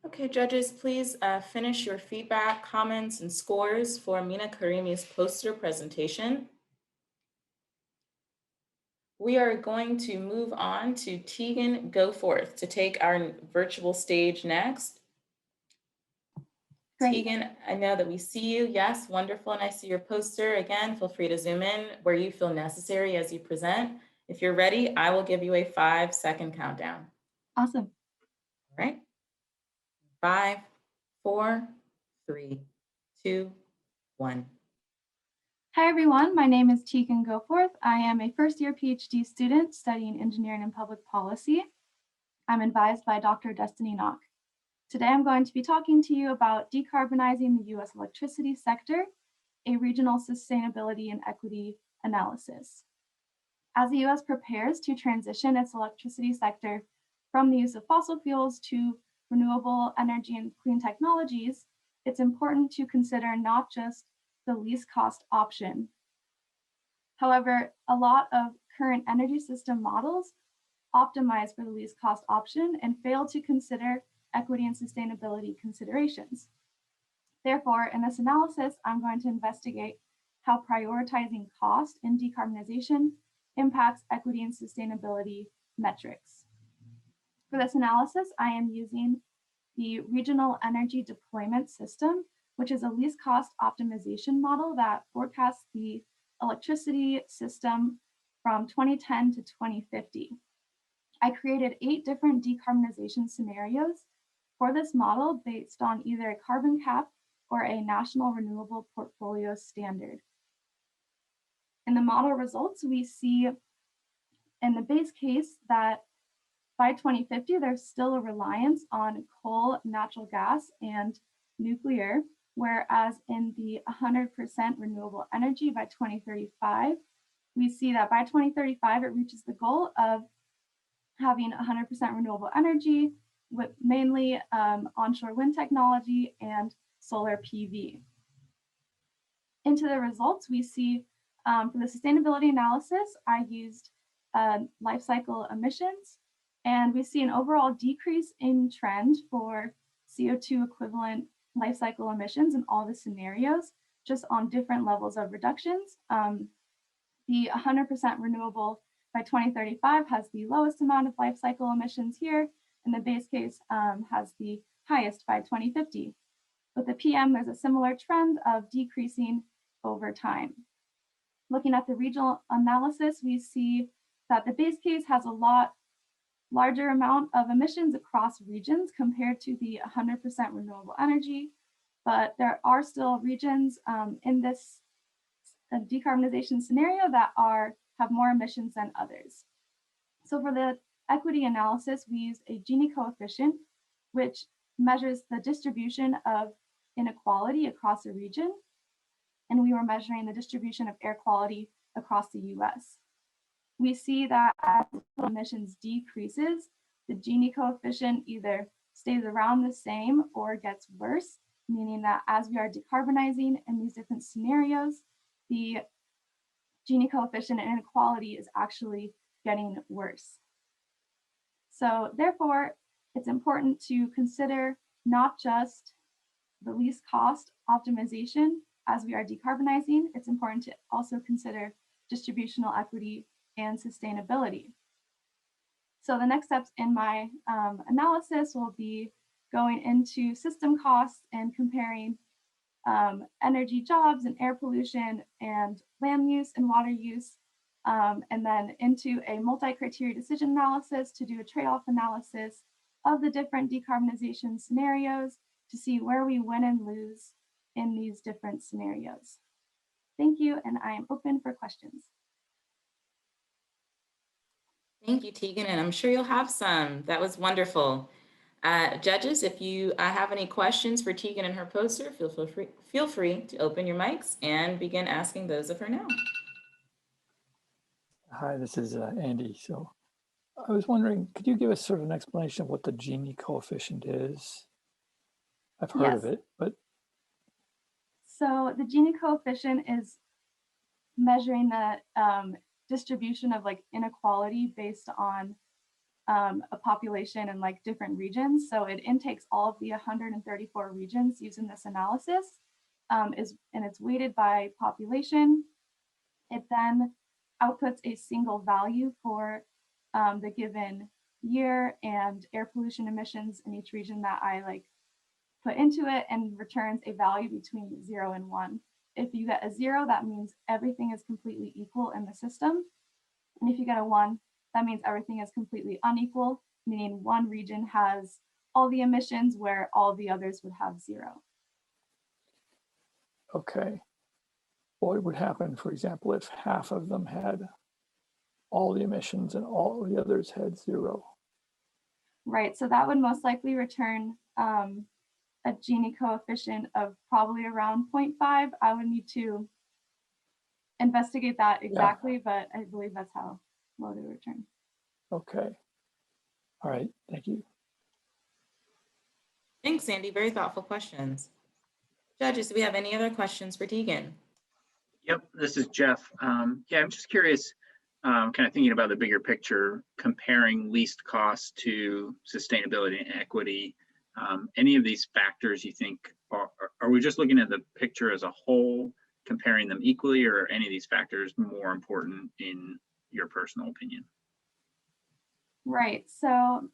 Okay, judges, please finish your feedback, comments, and scores for Mina Karimi's poster presentation. We are going to move on to Tegan Goforth to take our virtual stage next. Great. Tegan, I know that we see you. Yes, wonderful. And I see your poster. Again, feel free to zoom in where you feel necessary as you present. If you're ready, I will give you a 5-second countdown. Awesome. All right. 5, 4, 3, 2, 1. Hi, everyone. My name is Tegan Goforth. I am a first-year PhD student studying engineering and public policy. I'm advised by Dr. Destiny Knock. Today, I'm going to be talking to you about decarbonizing the U.S. electricity sector, a regional sustainability and equity analysis. As the U.S. prepares to transition its electricity sector from the use of fossil fuels to renewable energy and clean technologies, it's important to consider not just the least cost option. However, a lot of current energy system models optimize for the least cost option and fail to consider equity and sustainability considerations. Therefore, in this analysis, I'm going to investigate how prioritizing cost in decarbonization impacts equity and sustainability metrics. For this analysis, I am using the Regional Energy Deployment System, which is a least cost optimization model that forecasts the electricity system from 2010 to 2050. I created 8 different decarbonization scenarios for this model based on either a carbon cap or a national renewable portfolio standard. In the model results, we see in the base case that by 2050, there's still a reliance on coal, natural gas, and nuclear whereas in the 100% renewable energy by 2035, we see that by 2035, it reaches the goal of having 100% renewable energy with mainly onshore wind technology and solar PV. Into the results, we see for the sustainability analysis, I used life cycle emissions, and we see an overall decrease in trend for CO2 equivalent life cycle emissions in all the scenarios, just on different levels of reductions. The 100% renewable by 2035 has the lowest amount of life cycle emissions here, and the base case has the highest by 2050. With the PM, there's a similar trend of decreasing over time. Looking at the regional analysis, we see that the base case has a lot larger amount of emissions across regions compared to the 100% renewable energy, but there are still regions in this decarbonization scenario that have more emissions than others. So for the equity analysis, we used a Gini coefficient, which measures the distribution of inequality across a region. And we were measuring the distribution of air quality across the US. We see that as emissions decreases, the Gini coefficient either stays around the same or gets worse, meaning that as we are decarbonizing in these different scenarios, the Gini coefficient and inequality is actually getting worse. So therefore, it's important to consider not just the least cost optimization as we are decarbonizing, it's important to also consider distributional equity and sustainability. So the next steps in my analysis will be going into system costs and comparing energy jobs and air pollution and land use and water use, and then into a multi-criteria decision analysis to do a trade-off analysis of the different decarbonization scenarios to see where we win and lose in these different scenarios. Thank you, and I am open for questions. Thank you, Tegan, and I'm sure you'll have some. That was wonderful. Judges, if you have any questions for Tegan and her poster, feel free to open your mics and begin asking those of her now. Hi, this is Andy. So I was wondering, could you give us sort of an explanation of what the Gini coefficient is? I've heard of it, but. So the Gini coefficient is measuring the distribution of like inequality based on a population in like different regions. So it intakes all of the 134 regions using this analysis, and it's weighted by population. It then outputs a single value for the given year and air pollution emissions in each region that I like put into it, and returns a value between 0 and 1. If you get a 0, that means everything is completely equal in the system. And if you get a 1, that means everything is completely unequal, meaning one region has all the emissions where all the others would have 0. Okay. What would happen, for example, if half of them had all the emissions and all the others had 0? Right, so that would most likely return a Gini coefficient of probably around 0.5. I would need to investigate that exactly, but I believe that's how low they return. Okay. All right, thank you. Thanks, Sandy. Very thoughtful questions. Judges, do we have any other questions for Tegan? Yep, this is Jeff. Yeah, I'm just curious, kind of thinking about the bigger picture, comparing least cost to sustainability and equity. Any of these factors you think, are we just looking at the picture as a whole, comparing them equally, or are any of these factors more important in your personal opinion? Right, so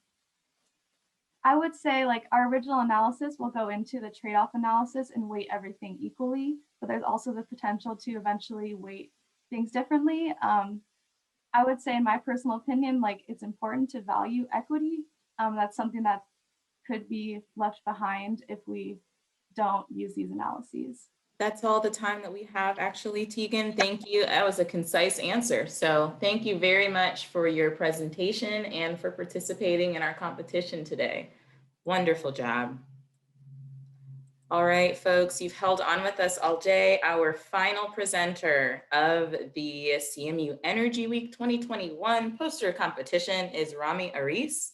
I would say like our original analysis will go into the trade-off analysis and weight everything equally, but there's also the potential to eventually weight things differently. I would say in my personal opinion, like it's important to value equity. That's something that could be left behind if we don't use these analyses. That's all the time that we have, actually, Tegan. Thank you. That was a concise answer. So thank you very much for your presentation and for participating in our competition today. Wonderful job. All right, folks, you've held on with us all day. Our final presenter of the CMU Energy Week 2021 poster competition is Rami Aris.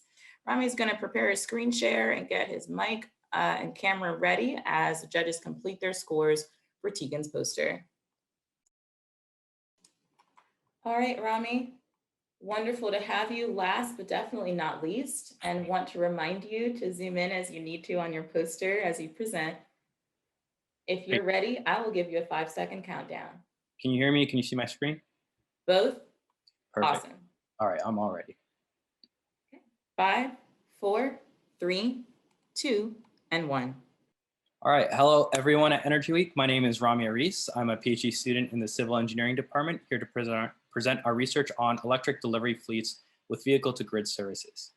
Rami is going to prepare his screen share and get his mic and camera ready as the judges complete their scores for Tegan's poster. All right, Rami, wonderful to have you. Last but definitely not least, and want to remind you to zoom in as you need to on your poster as you present. If you're ready, I will give you a 5-second countdown. Can you hear me? Can you see my screen? Both? Perfect. Awesome. All right, I'm all ready. 5, 4, 3, 2, and 1. All right, hello everyone at Energy Week. My name is Rami Aris. I'm a PhD student in the Civil Engineering Department, here to present our research on electric delivery fleets with vehicle-to-grid services.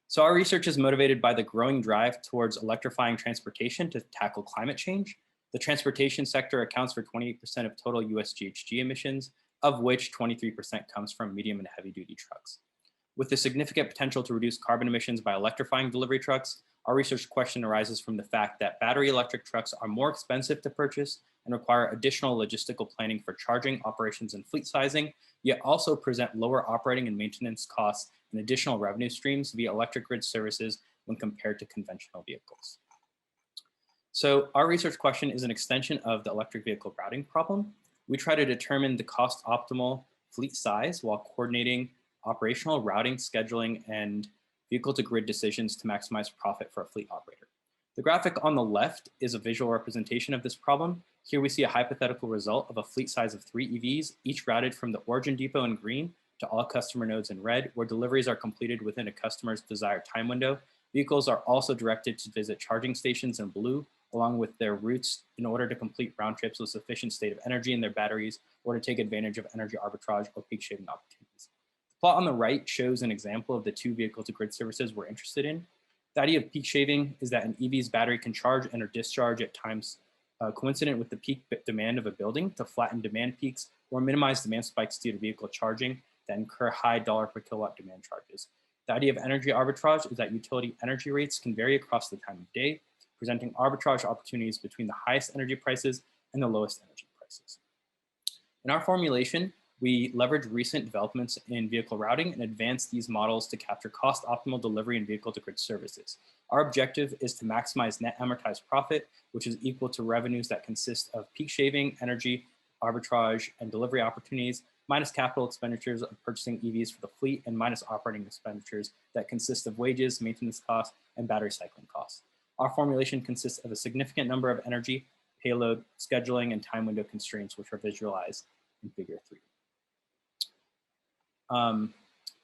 So our research is motivated by the growing drive towards electrifying transportation to tackle climate change. The transportation sector accounts for 28% of total US GHG emissions, of which 23% comes from medium and heavy duty trucks. With the significant potential to reduce carbon emissions by electrifying delivery trucks, our research question arises from the fact that battery electric trucks are more expensive to purchase and require additional logistical planning for charging, operations, and fleet sizing, yet also present lower operating and maintenance costs and additional revenue streams via electric grid services when compared to conventional vehicles. So our research question is an extension of the electric vehicle routing problem. We try to determine the cost optimal fleet size while coordinating operational routing, scheduling, and vehicle to grid decisions to maximize profit for a fleet operator. The graphic on the left is a visual representation of this problem. Here we see a hypothetical result of a fleet size of 3 EVs, each routed from the origin depot in green to all customer nodes in red, where deliveries are completed within a customer's desired time window. Vehicles are also directed to visit charging stations in blue, along with their routes in order to complete round trips with sufficient state of energy in their batteries or to take advantage of energy arbitrage or peak shaving opportunities. The plot on the right shows an example of the 2 vehicle-to-grid services we're interested in. The idea of peak shaving is that an EV's battery can charge and or discharge at times coincident with the peak demand of a building to flatten demand peaks or minimize demand spikes due to vehicle charging that incur high dollar per kilowatt demand charges. The idea of energy arbitrage is that utility energy rates can vary across the time of day, presenting arbitrage opportunities between the highest energy prices and the lowest energy prices. In our formulation, we leverage recent developments in vehicle routing and advance these models to capture cost optimal delivery and vehicle to grid services. Our objective is to maximize net amortized profit, which is equal to revenues that consist of peak shaving, energy arbitrage, and delivery opportunities, minus capital expenditures of purchasing EVs for the fleet, and minus operating expenditures that consist of wages, maintenance costs, and battery cycling costs. Our formulation consists of a significant number of energy, payload, scheduling, and time window constraints, which are visualized in figure 3.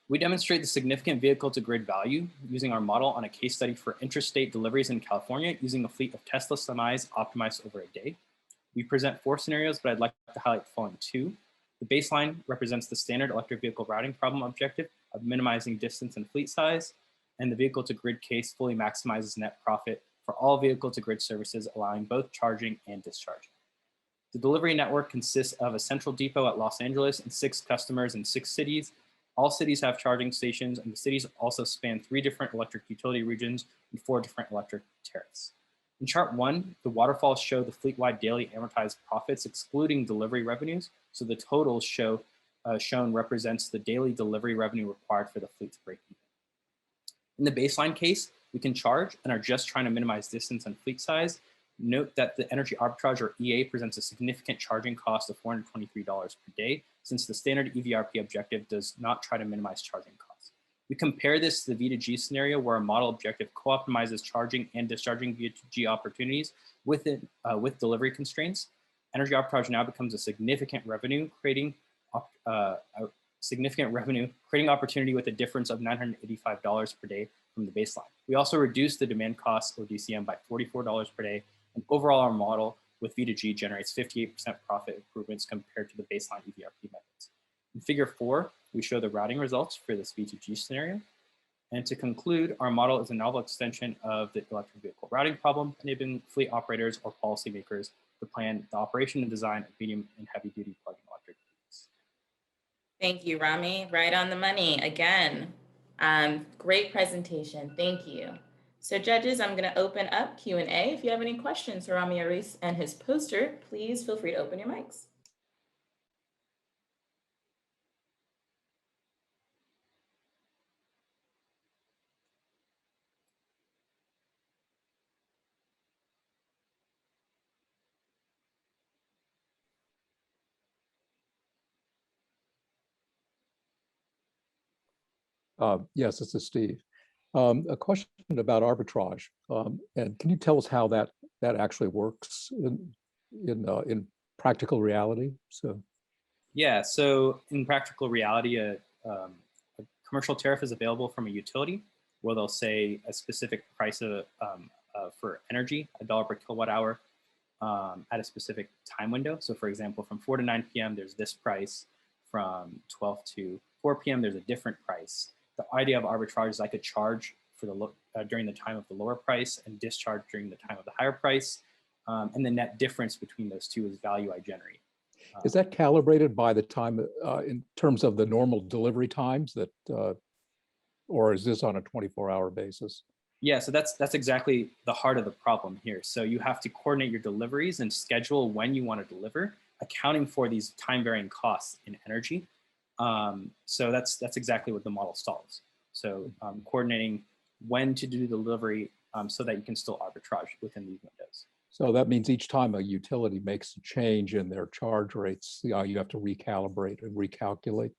We demonstrate the significant vehicle to grid value using our model on a case study for interstate deliveries in California using a fleet of Tesla semis optimized over a day. We present 4 scenarios, but I'd like to highlight the following 2. The baseline represents the standard electric vehicle routing problem objective of minimizing distance and fleet size, and the vehicle to grid case fully maximizes net profit for all vehicle to grid services, allowing both charging and discharging. The delivery network consists of a central depot at Los Angeles and 6 customers in 6 cities. All cities have charging stations, and the cities also span 3 different electric utility regions and 4 different electric tariffs. In chart 1, the waterfalls show the fleet-wide daily amortized profits excluding delivery revenues. So the totals shown represents the daily delivery revenue required for the fleet to break even. In the baseline case, we can charge and are just trying to minimize distance and fleet size. Note that the energy arbitrage, or EA, presents a significant charging cost of $423 per day, since the standard EVRP objective does not try to minimize charging costs. We compare this to the V2G scenario, where a model objective co-optimizes charging and discharging V2G opportunities with delivery constraints. Energy arbitrage now becomes a significant revenue creating opportunity with a difference of $985 per day from the baseline. We also reduce the demand costs, or DCM, by $44 per day, and overall our model with V2G generates 58% profit improvements compared to the baseline EVRP methods. In figure 4, we show the routing results for this V2G scenario. And to conclude, our model is a novel extension of the electric vehicle routing problem, enabling fleet operators or policymakers to plan the operation and design of medium and heavy duty plug-in electric vehicles. Thank you, Rami. Right on the money again. Great presentation. Thank you. So judges, I'm going to open up Q&A. If you have any questions for Rami Aris and his poster, please feel free to open your mics. Yes, this is Steve. A question about arbitrage. And can you tell us how that actually works in practical reality? So, Yeah, so in practical reality, a commercial tariff is available from a utility where they'll say a specific price for energy, $1 per kilowatt hour at a specific time window. So for example, from 4 to 9 p.m., there's this price. From 12 to 4 p.m., there's a different price. The idea of arbitrage is I could charge for during the time of the lower price and discharge during the time of the higher price. And the net difference between those two is value I generate. Is that calibrated by the time in terms of the normal delivery times that, or is this on a 24-hour basis? Yeah, so that's exactly the heart of the problem here. So you have to coordinate your deliveries and schedule when you want to deliver, accounting for these time varying costs in energy. So that's exactly what the model solves. So coordinating when to do the delivery so that you can still arbitrage within these windows. So that means each time a utility makes a change in their charge rates, you have to recalibrate and recalculate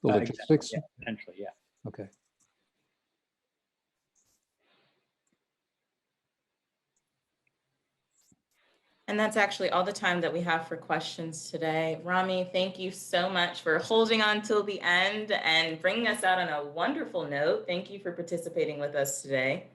the logistics? Exactly, yeah, potentially, yeah. Okay. And that's actually all the time that we have for questions today. Rami, thank you so much for holding on till the end and bringing us out on a wonderful note. Thank you for participating with us today.